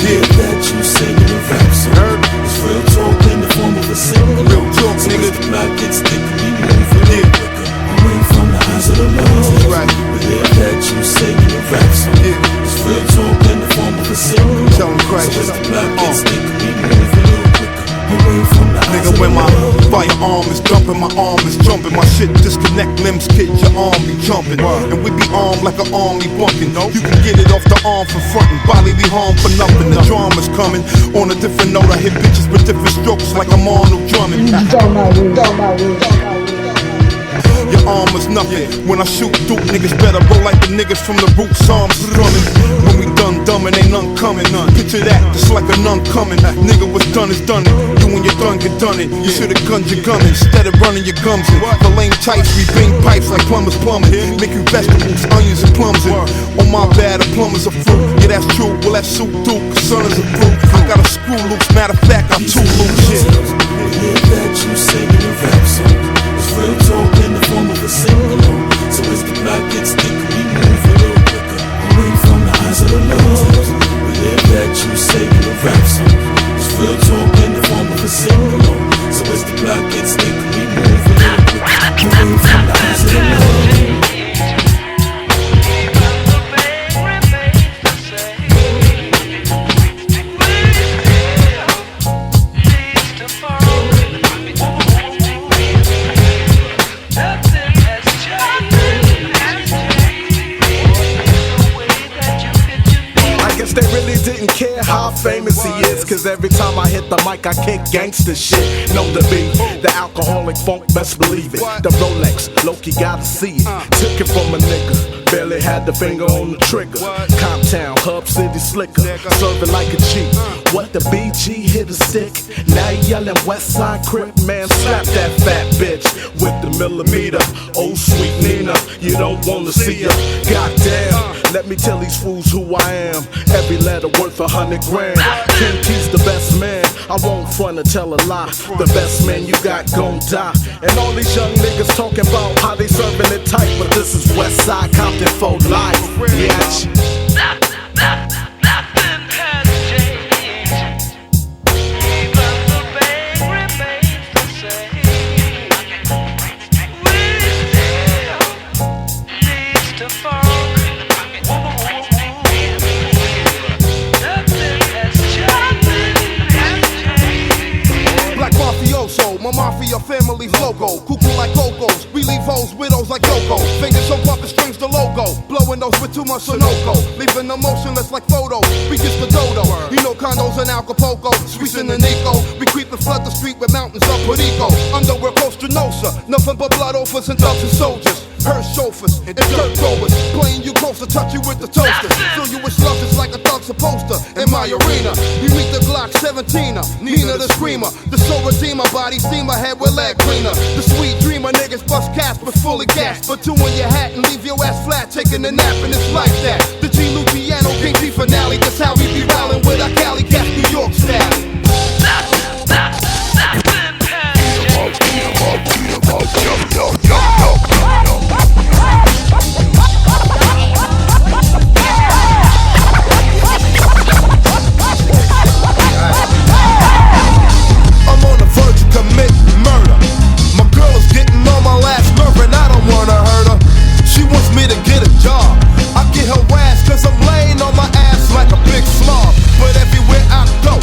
Yeah, that you sing in a rap song. It's real talk in the form of a single. Real talk, nigga. The block gets thicker, we move it quicker. Away from the eyes of the Lord. Right. Yeah, that you sing in a rap song. It's real talk in the form of a single. Tell him Christ. So as the block gets thicker, we move it quicker. Away from the eyes Nigga, of the when my Lord. firearm is dumping, my arm is jumping. My shit disconnect limbs, kid, your arm be jumping. And we be armed like an army bumping. You can get it off the arm for frontin', bodily harm for nothing. The drama's coming. On a different note, I hit bitches with different strokes like I'm Arnold Drummond. Your arm is nothing. When I shoot Duke, niggas better roll like the niggas from the roots. Arms drumming. When we done dumbin', ain't none coming. Picture that, just like a nun coming. Nigga, what's done is done it. You and your gun get done it. You should've gunned your gun instead of running your gums in. For lame tights, we bang pipes like plumbers plumbing. Making vegetables, onions and plums in. On my bad, a plumber's a fruit. Yeah, that's true. Well, that suit Duke, cause son is a fruit. I got a screw loose. Matter of fact, I'm too loose. Shit. Yeah, that you sing in a rap song. It's real talk in the form of a single. So as the block gets thicker, we move a little quicker. Away from the eyes of the Lord. Yeah, that you sing in a rap song. It's real talk in the form of a single. So as the block gets thicker, we move a little quicker. Away from the eyes of the Lord. They really didn't care how famous he is, cause every time I hit the mic I kick gangsta shit. Know the beat, the alcoholic funk, best believe it. The Rolex, Loki gotta see it. Took it from a nigga, barely had the finger on the trigger. Comptown, Hub City slicker, serving like a G. What the BG hit a stick, now he yelling Westside Crip, man slap that fat bitch with the millimeter. Oh sweet Nina, you don't wanna see her. Goddamn, let me tell these fools who I am. Every letter worth 100 grand. King T's the best man. I won't front or tell a lie. The best man you got gon' die. And all these young niggas talking about how they serving it tight, but this is Westside Compton for life. Bitch. My mafia family's logo, cuckoo like Cocos. We leave hoes, widows like Yoko. Fingers so puppet strings the logo. Blowing those with too much Sunoco. Leaving them motionless like photos. We just the dodo. You know condos in Acapulco. Streets in the Nico. We creep and flood the street with mountains of Perico. Underwear Costa Nostra. Nothing but blood offers and thugs and soldiers. Hearse chauffeurs and dirt throwers. Playing you closer, touch you with the toaster. Fill you with slugs just like a thug supposed to. In my arena, you meet the Glock 17er. Nina the Screamer. The soul redeemer, body steamer, head with leg cleaner. The sweet dreamer, niggas bust cash but fully gas. But two in your hat and leave your ass flat, taking a nap and it's like that. The G Luciano King G finale, that's how we be rallying with our Cali Cats New York style. I'm on the verge of committing murder. My girl is getting on my last nerve and I don't wanna hurt her. She wants me to get a job. I get her ass cause I'm laying on my ass like a big slob. But everywhere I go,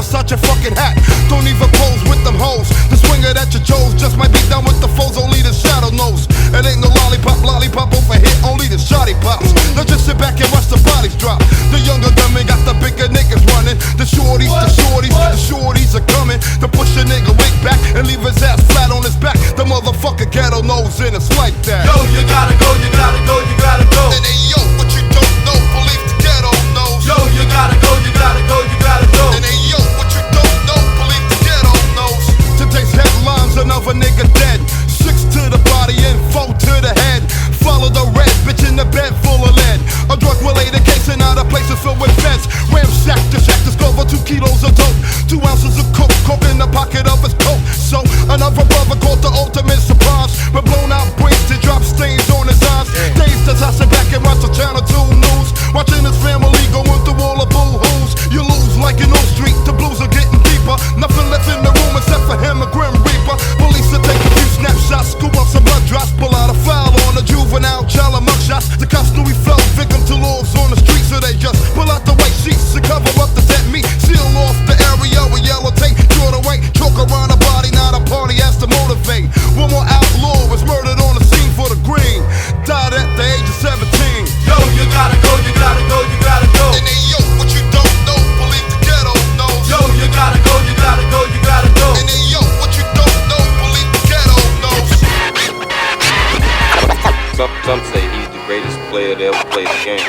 Versace fucking hat. Don't even pose with them hoes. The swinger that you chose just might be done with the foes, only the shadow knows. It ain't no lollipop over here, only the shoddy pops. Now just sit back and watch the bodies drop. The younger dummy got the bigger niggas running. The shorties are coming to push a nigga wig back and leave his ass flat on his back. The motherfucker ghetto knows and it's like that. Yo, you gotta go, you gotta go, you gotta go. And hey yo, what you don't know, believe the ghetto knows. Yo, you gotta go, you gotta go, you gotta go. And hey yo, what you don't know, believe the ghetto knows. Today's headlines, another nigga dead. 6 to the body and 4 to the head. Follow the red, bitch in the bed full of lead. A drug-related case and out of places filled with feds. Ramsack the shack, discover 2 kilos of dope. 2 ounces of coke in the pocket of his coat. So another brother caught the ultimate surprise. With blown out braids to drop stains on his eyes. Dazed as I sit back and watch the Channel 2 news. Watching his family going through all the boo-hoos. You lose like an old street, the blues are getting deeper. Nothing left in the room except for him, a grim reaper. Police will take a few snapshots, scoop up some blood drops, pull out a foul on a juvenile child of mugshots. The cops knew he fell victim to laws on the street, so they just pull out the white sheets to cover up the dead meat. Seal off the area with yellow tape, draw the white choke around the body. Now the party has to motivate. One more outlaw was murdered on the scene for the green. Died at the age of 17. Yo, you gotta go, you gotta go, you gotta go. And hey yo, what you don't know, believe the ghetto knows. Yo, you gotta go, you gotta go, you gotta go. And hey yo, what you don't know, believe the ghetto knows. Some say he's the greatest player to ever play the game.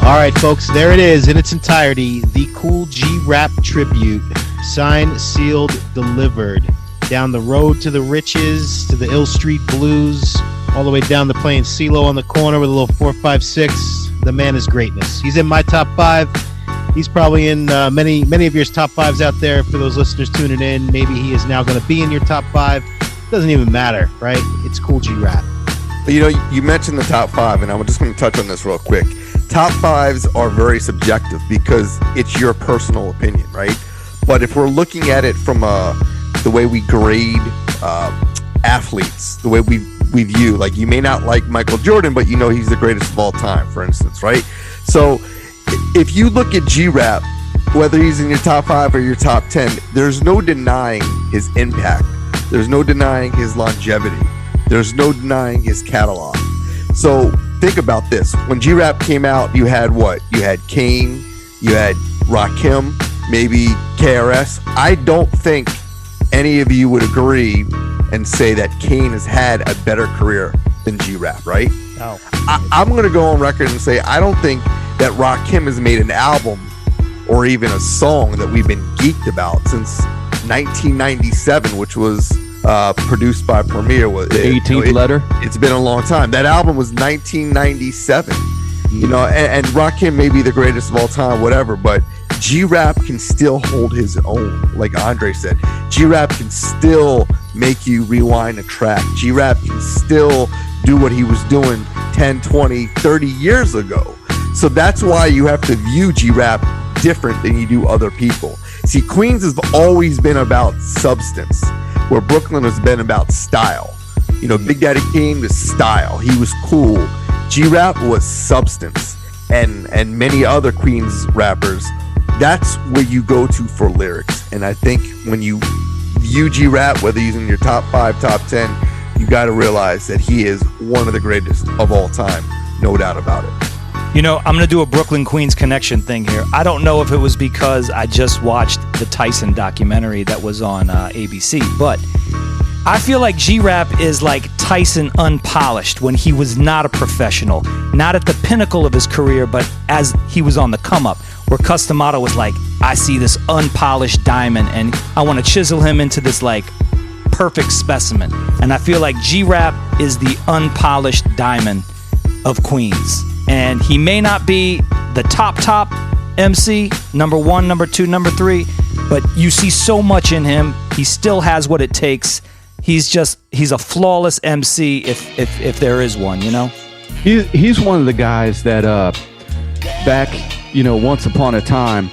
All right, folks, there it is in its entirety. The Kool G Rap tribute. Signed, sealed, delivered. Down the road to the riches, to the Ill Street Blues, all the way down to playing CeeLo on the corner with a little 4-5-6. The man is greatness. He's in my top 5. He's probably in many of your top 5s out there for those listeners tuning in. Maybe he is now going to be in your top 5. Doesn't even matter, right? It's Kool G Rap. You know, you mentioned the top 5, and I'm just going to touch on this real quick. Top 5s are very subjective because it's your personal opinion, right? But if we're looking at it from the way we grade athletes, the way we view, like, you may not like Michael Jordan, but you know he's the greatest of all time, for instance, right? So if you look at G-Rap, whether he's in your top 5 or your top 10, there's no denying his impact. There's no denying his longevity. There's no denying his catalog. So think about this. When G-Rap came out, you had what? You had Kane, you had Rakim, maybe KRS. I don't think any of you would agree and say that Kane has had a better career than G-Rap, right? No. I'm going to go on record and say I don't think that Rakim has made an album or even a song that we've been geeked about since 1997, which was produced by Premier. 18th Letter. It's been a long time. That album was 1997. You know, and Rakim may be the greatest of all time, whatever, but G-Rap can still hold his own, like Andre said. G-Rap can still make you rewind a track. G-Rap can still do what he was doing 10, 20, 30 years ago. So that's why you have to view G-Rap different than you do other people. See, Queens has always been about substance, where Brooklyn has been about style. You know, Big Daddy Kane was style. He was cool. G-Rap was substance. And many other Queens rappers, that's where you go to for lyrics. And I think when you view G-Rap, whether he's in your top 5, top 10, you got to realize that he is one of the greatest of all time. No doubt about it. You know, I'm going to do a Brooklyn Queens connection thing here. I don't know if it was because I just watched the Tyson documentary that was on ABC, but I feel like G-Rap is like Tyson unpolished when he was not a professional, not at the pinnacle of his career, but as he was on the come up, where Customato was like, I see this unpolished diamond and I want to chisel him into this like perfect specimen. And I feel like G-Rap is the unpolished diamond of Queens. And he may not be the top MC, number 1, number 2, number 3, but you see so much in him. He still has what it takes. He's a flawless MC if there is one, you know? He's one of the guys that back, you know, once upon a time,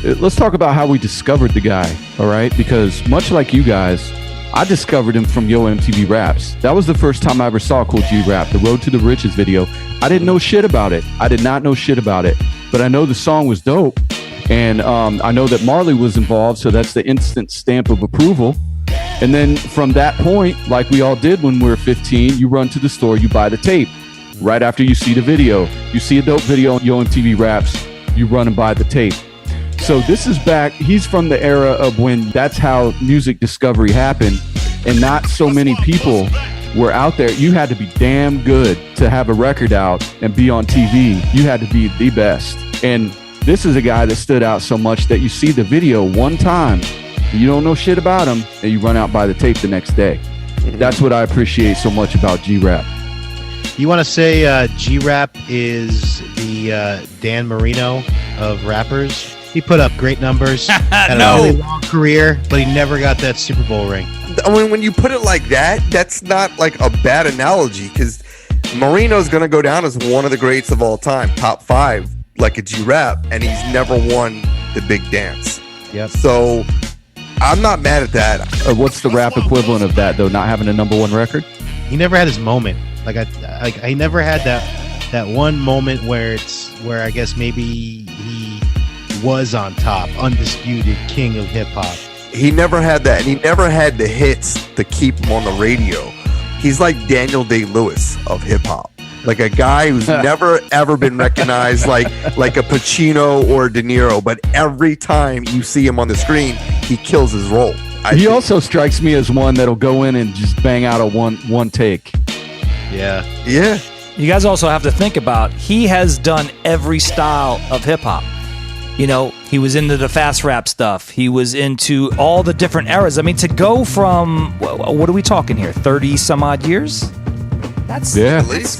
let's talk about how we discovered the guy, all right? Because much like you guys, I discovered him from Yo MTV Raps. That was the first time I ever saw Kool G Rap, the Road to the Riches video. I didn't know shit about it. I did not know shit about it, but I know the song was dope. And I know that Marley was involved, so that's the instant stamp of approval. And then from that point, like we all did when we were 15, you run to the store, you buy the tape. Right after you see the video, you see a dope video on Yo MTV Raps, you run and buy the tape. So this is back, he's from the era of when that's how music discovery happened, and not so many people were out there. You had to be damn good to have a record out and be on TV. You had to be the best. And this is a guy that stood out so much that you see the video one time, you don't know shit about him, and you run out by the tape the next day. That's what I appreciate so much about G-Rap. You want to say G-Rap is the Dan Marino of rappers? He put up great numbers, had a really long career, but he never got that Super Bowl ring. I mean, when you put it like that, that's not like a bad analogy, because Marino's going to go down as one of the greats of all time, top 5, like a G-Rap, and he's never won the big dance. Yep. So I'm not mad at that. What's the rap equivalent of that, though, not having a number 1 record? He never had his moment. I never had that one moment where I guess maybe he was on top, undisputed king of hip hop. He never had that, and he never had the hits to keep him on the radio. He's like Daniel Day-Lewis of hip hop, like a guy who's never ever been recognized like a Pacino or De Niro, but every time you see him on the screen, he kills his role. He also strikes me as one that'll go in and just bang out a one take. Yeah. You guys also have to think about, he has done every style of hip hop. You know, he was into the fast rap stuff. He was into all the different eras. I mean, to go from, what are we talking here, 30 some odd years? That's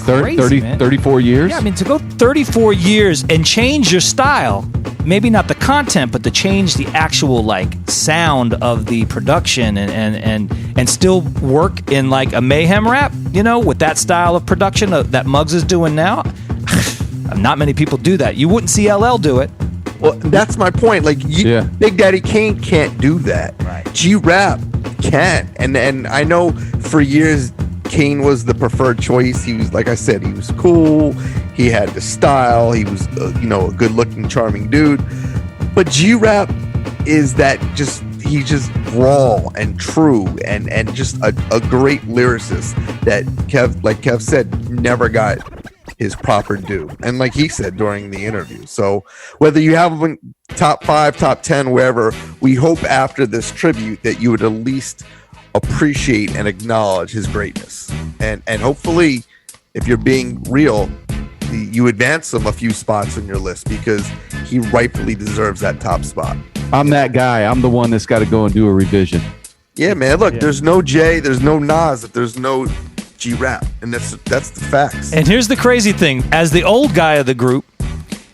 crazy, 34 years. Yeah, I mean, to go 34 years and change your style, maybe not the content, but to change the actual like sound of the production and still work in like a mayhem rap, you know, with that style of production that Muggs is doing now. Not many people do that. You wouldn't see LL do it. Well, that's my point. Like, Big Daddy Kane can't do that. Right. G-Rap can. And I know for years Kane was the preferred choice. He was, like I said, he was cool. He had the style. He was, a good-looking, charming dude. But G-Rap is that he's just raw and true and just a great lyricist that Kev said, never got his proper due, and like he said during the interview. So whether you have him top 5, top 10, wherever, we hope after this tribute that you would at least appreciate and acknowledge his greatness, and hopefully, if you're being real, you advance him a few spots in your list, because he rightfully deserves that top spot. I'm that guy. I'm the one that's got to go and do a revision. Yeah, man. Look, there's no Jay, there's no Nas, if there's no G-Rap, and that's the facts. And here's the crazy thing: as the old guy of the group,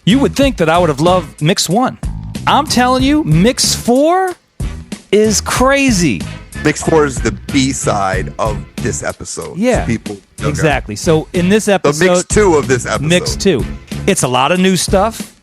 you would think that I would have loved Mix 1. I'm telling you, Mix 4 is crazy. Mix 4 is the B-side of this episode. Yeah, exactly. So in this episode, the Mix 2 of this episode, Mix 2, it's a lot of new stuff,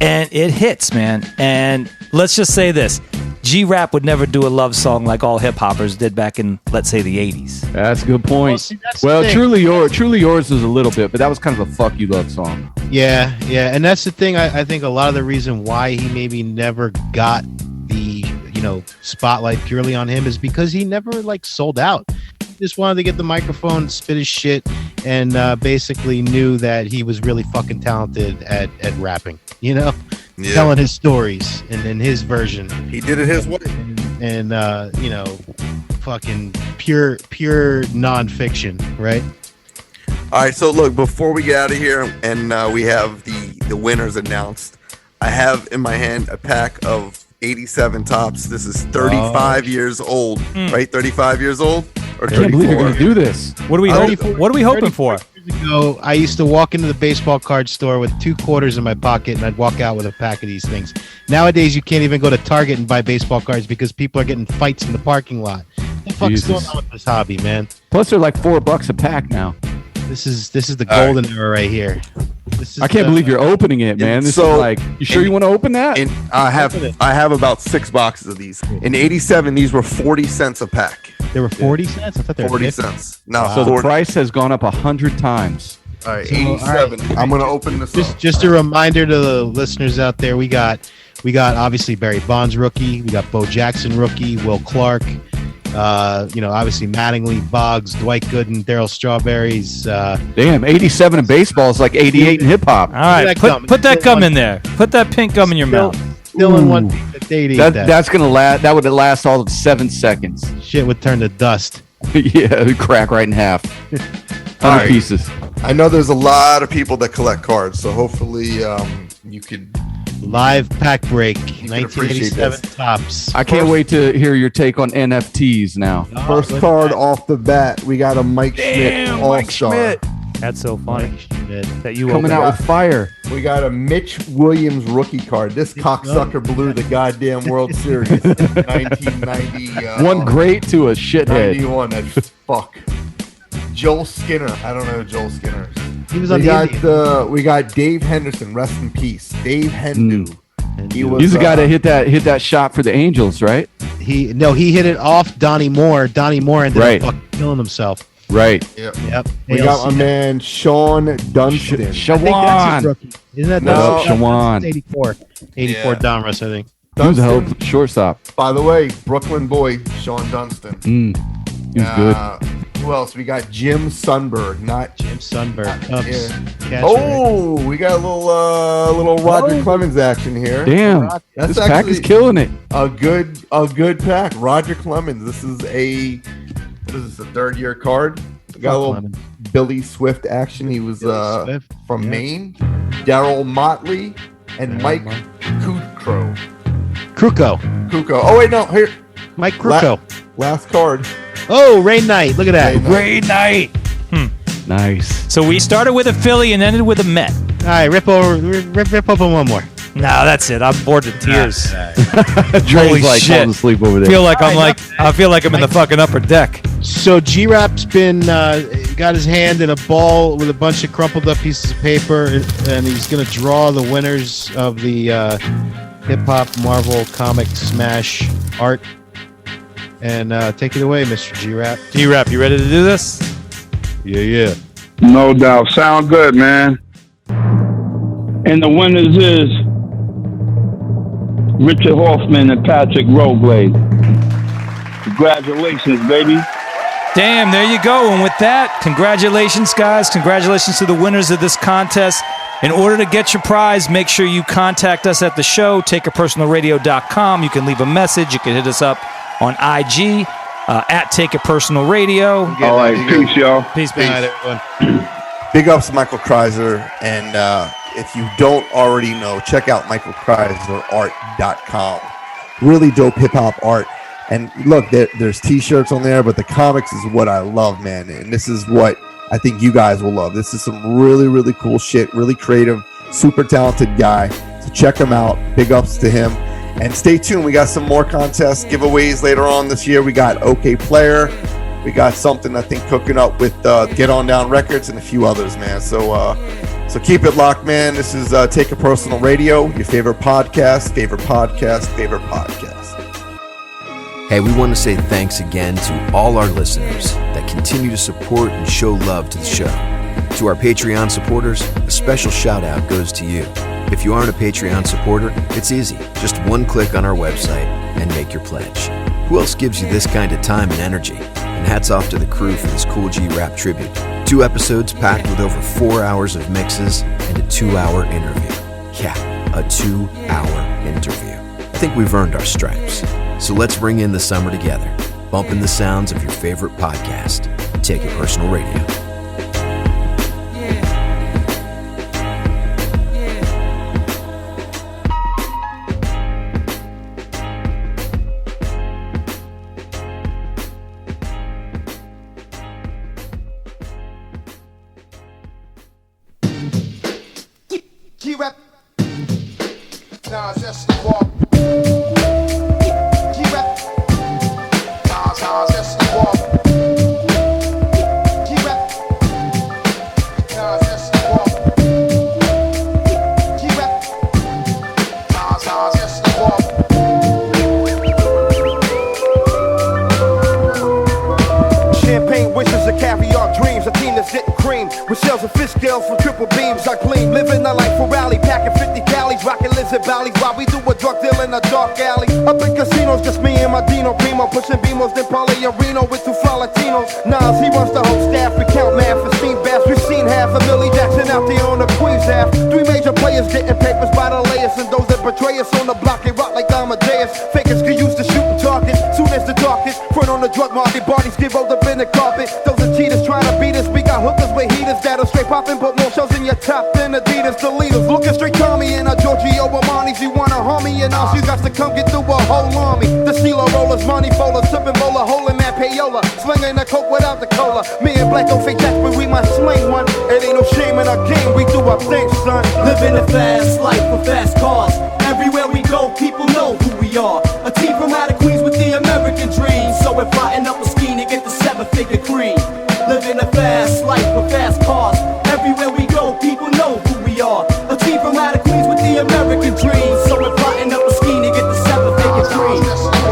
and it hits, man. And let's just say this: G-Rap would never do a love song like all hip hoppers did back in, let's say, the 80s. That's a good point. Well, Truly Yours is a little bit, but that was kind of a fuck you love song. Yeah, and that's the thing. I think a lot of the reason why he maybe never got the spotlight purely on him is because he never sold out. He just wanted to get the microphone, spit his shit, and basically knew that he was really fucking talented at rapping. Telling his stories and in his version. He did it his way. And fucking pure nonfiction, right? All right, so look, before we get out of here and we have the winners announced, I have in my hand a pack of 87 tops. This is 35 years old, right? 35 years old? Or I can't believe you're going to do this. What are we hoping for? Years ago, I used to walk into the baseball card store with 2 quarters in my pocket, and I'd walk out with a pack of these things. Nowadays, you can't even go to Target and buy baseball cards because people are getting fights in the parking lot. What the fuck's going on with this hobby, man? Plus, they're like $4 a pack now. This is the golden era right here. I can't believe you're opening it, man. This is like, you sure you want to open that? I have about 6 boxes of these. In '87, these were 40 cents a pack. They were 40 cents? I thought they were 40 50. cents. No, So the price has gone up 100 times. All right, So, 87. all right. I'm gonna open this up. Just a reminder to the listeners out there, we got obviously Barry Bonds rookie, we got Bo Jackson rookie, Will Clark, obviously Mattingly, Boggs, Dwight Gooden, Darryl Strawberries. Damn, 87 in baseball is like 88 in hip hop. All right, put that gum in there. Put that pink gum in your mouth. Still in one piece of date. That's gonna last. That would last all of 7 seconds. Shit would turn to dust. Yeah, it would crack right in half. 100 pieces. I know there's a lot of people that collect cards, so hopefully you could. Live pack break, You can appreciate 1987 this. tops. I can't wait to hear your take on NFTs now. First card off the bat, we got a Mike Schmidt All-Star. That's so funny. That you Coming opened. out with fire. We got a Mitch Williams rookie card. This cocksucker blew the goddamn World Series in 1990. One great to a shithead. 91. That's fuck. Joel Skinner. I don't know who Joel Skinner is. He was on the Indians. We got Dave Henderson. Rest in peace, Dave Hendu. He's the guy that hit that shot for the Angels, right? He hit it off Donnie Moore. Donnie Moore ended up fucking killing himself. Right. Yep. We got my man Sean Dunston. I think that's his rookie. Isn't that No, Shawan. 84 Yeah. Donruss, I think. He was a hell of a shortstop. By the way, Brooklyn boy Sean Dunston. He was good. Who else? We got Jim Sundberg, not Jim Sundberg. Cubs. Yeah. Oh, we got a little Roger Clemens action here. Damn, That's this pack is actually killing it. A good pack. Roger Clemens. This is the 3rd-year card. We got a little Billy Swift action. He was from Maine. Daryl Motley and Mike Krukow. Krukow. Oh wait, no, here. Mike Krukow. Last card. Oh, Ray Knight. Look at that. Ray Knight. Nice. So we started with a Philly and ended with a Met. All right, rip open one more. No, that's it. I'm bored to tears. Dre's like falling asleep over there. I feel like I'm in the fucking upper deck. So G-Rap's been got his hand in a ball with a bunch of crumpled up pieces of paper, and he's gonna draw the winners of the Hip Hop Marvel Comic Smash art. And take it away, Mr. G-Rap. G-Rap, you ready to do this? Yeah. No doubt. Sound good, man. And the winners is Richard Hoffman and Patrick Roblade. Congratulations, baby. Damn, there you go. And with that, congratulations, guys. Congratulations to the winners of this contest. In order to get your prize, make sure you contact us at the show, takeitpersonalradio.com. You can leave a message. You can hit us up on IG at Take It Personal Radio. All right, peace, y'all. Peace. Everyone. Big ups to Michael Kreiser, and if you don't already know, check out michaelkreiserart.com. Really dope hip-hop art. And look, there's t-shirts on there, but the comics is what I love, man. And this is what I think you guys will love. This is some really, really cool shit, really creative, super talented guy. So check him out. Big ups to him. And stay tuned. We got some more contests, giveaways later on this year. We got OK Player. We got something, I think, cooking up with Get On Down Records and a few others, man. So keep it locked, man. This is Take It Personal Radio, your favorite podcast. Hey, we want to say thanks again to all our listeners that continue to support and show love to the show. To our Patreon supporters, a special shout out goes to you. If you aren't a Patreon supporter, it's easy. Just one click on our website and make your pledge. Who else gives you this kind of time and energy? And hats off to the crew for this Kool G Rap tribute. 2 episodes packed with over 4 hours of mixes and a 2-hour interview. Yeah, a 2-hour interview. I think we've earned our stripes. So let's bring in the summer together, bumping the sounds of your favorite podcast. Take It Personal Radio. G-Rap. Nah, it's just the walk. G-Rap. Nah, it's just the walk. G-Rap. Nah, it's just the walk. With shells and fish scales from triple beams, I gleam. Living a life for rally, packing 50 calories, rocking lizard valleys while we do a drug deal in a dark alley. Up in casinos, just me and my Dino Primo, pushing Beamos, then Paulie Areno with two fly Latinos. Nas, he runs the whole staff, we count math for steam baths. We've seen half a Millie Jackson out there on the Queens half. 3 major players getting papers by the layers, and those that betray us on the block, they rock like Amadeus. Fakers can use to shoot and target, soon as the darkest. Front on the drug market, bodies get rolled up in the carpet. Those are cheaters trying to beat us, we got hookers with heaters that'll straight pop and put more shells in your top than Adidas. The leaders looking straight Tommy and our Giorgio Armani's. You wanna harm me and us, you got to come get through a whole army. The CeeLo rollers, money folders, sipping bowler, holding that payola, slinging the coke without the cola. Me and Black don't fake that, but we might sling one. It ain't no shame in our game, we do our thing, son. Living a fast life with fast cars. Everywhere we go, people know who we are. A team from out of Queens with the American dream. So we're plotting up a scheme to get the 7-figure cream. Living a fast life with fast cars. Everywhere we go, people know who we are. A team from out of Queens with the American dream. So we're plotting up a scheme to get the 7-figure cream.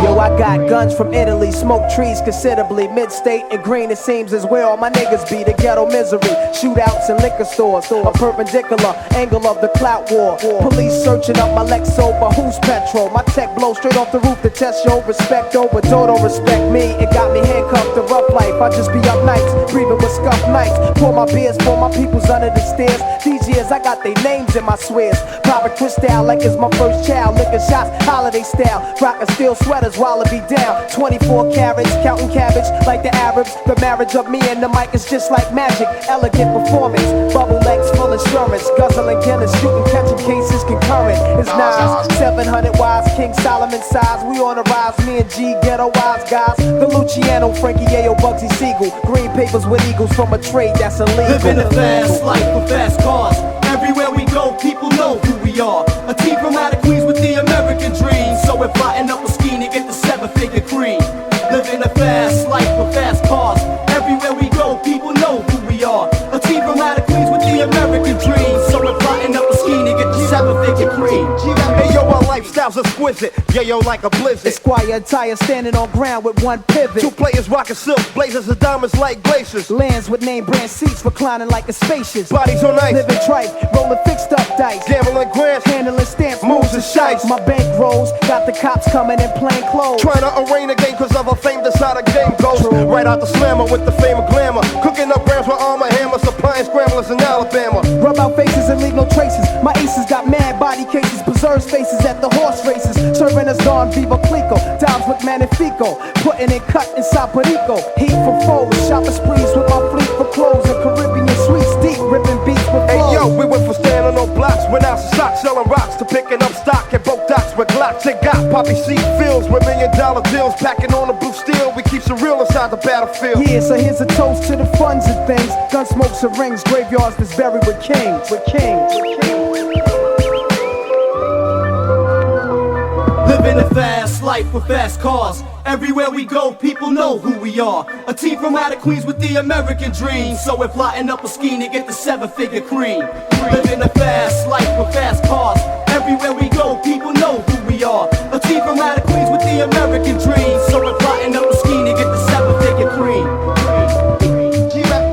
Yo, I got guns from Italy, smoke trees considerably. Mid-state and green, it seems is where all my niggas be. The ghetto misery, shootouts in liquor stores. A perpendicular angle of the clout war. Police searching up my Lexo, but who's petrol? My tech blow straight off the roof to test your respect over. Don't respect me, it got me handcuffed to rough life. I just be up nights, breathing with scuffed nights. Pour my beers for my peoples under the stairs. These years I got their names in my swears. Poppin' crystal like it's my first child. Licking shots, holiday style. Rockin' steel sweaters while it be down. 24 carats, counting cabbage like the Arabs. The marriage of me and the mic is just like magic. Elegant performance, bubble legs, full insurance. Guzzling Guinness, shooting, catching cases concurrent. It's Nas, 700 wise, King Solomon size. We on the rise, me and G, ghetto wise guys. The Luciano, Frankie Yayo, Bugsy Siegel. Green papers with eagles from a trade that's illegal. Living a fast life with fast cars. Everywhere we go, people know who we are. A team from out of Queens with the American dream. So we're plotting up a scheme to get the 7-figure cream. Living a fast life with fast cars. Everywhere we go, people know who we are. A team from out of Queens with the American dream. So we're plotting up a scheme to get the 7-figure cream. Hey yo, our lifestyle's exquisite. Yeah, yo, like a blizzard. Esquire attire standing on ground with one pivot. 2 players rocking silk, blazers of diamonds like glaciers. Lands with name brand seats reclining like a spacious. Bodies on ice, living tripe, rolling fixed up dice. Gambling grants, handling stamps, moves and shites. My bank rolls, got the cops coming in plain clothes. Trying to arraign the game cause of a fame, that's how the game goes. Right out the slammer with the fame and glamour. Cooking up grams with armor hammer, supplying scramblers in Alabama. Rub out faces and leave no traces. My aces got mad body cases, preserve spaces at the horse races. Serving us Don Viva Clico, dives with Magnifico. Putting in cut inside Perico. Heat for foes, shopping sprees with my fleet for clothes. And Caribbean sweets deep, ripping beats with flows. Hey yo, we went from standing on blocks, went out to socks, selling rocks, to picking up stock at both docks with Glocks. They got poppy seed fields with $1 million deals, packing on the blue steel. We keep some real inside the battlefield. Yeah, so here's a toast to the funds and things. Gun smokes and rings, graveyards that's buried with kings. Living a fast life with fast cars. Everywhere we go, people know who we are. A team from out of Queens with the American dream. So we're plotting up a scheme to get the 7-figure cream. Living a fast life with fast cars. Everywhere we go, people know who we are. A team from out of Queens with the American dream. So we're plotting up a scheme to get the 7-figure cream. Keep it,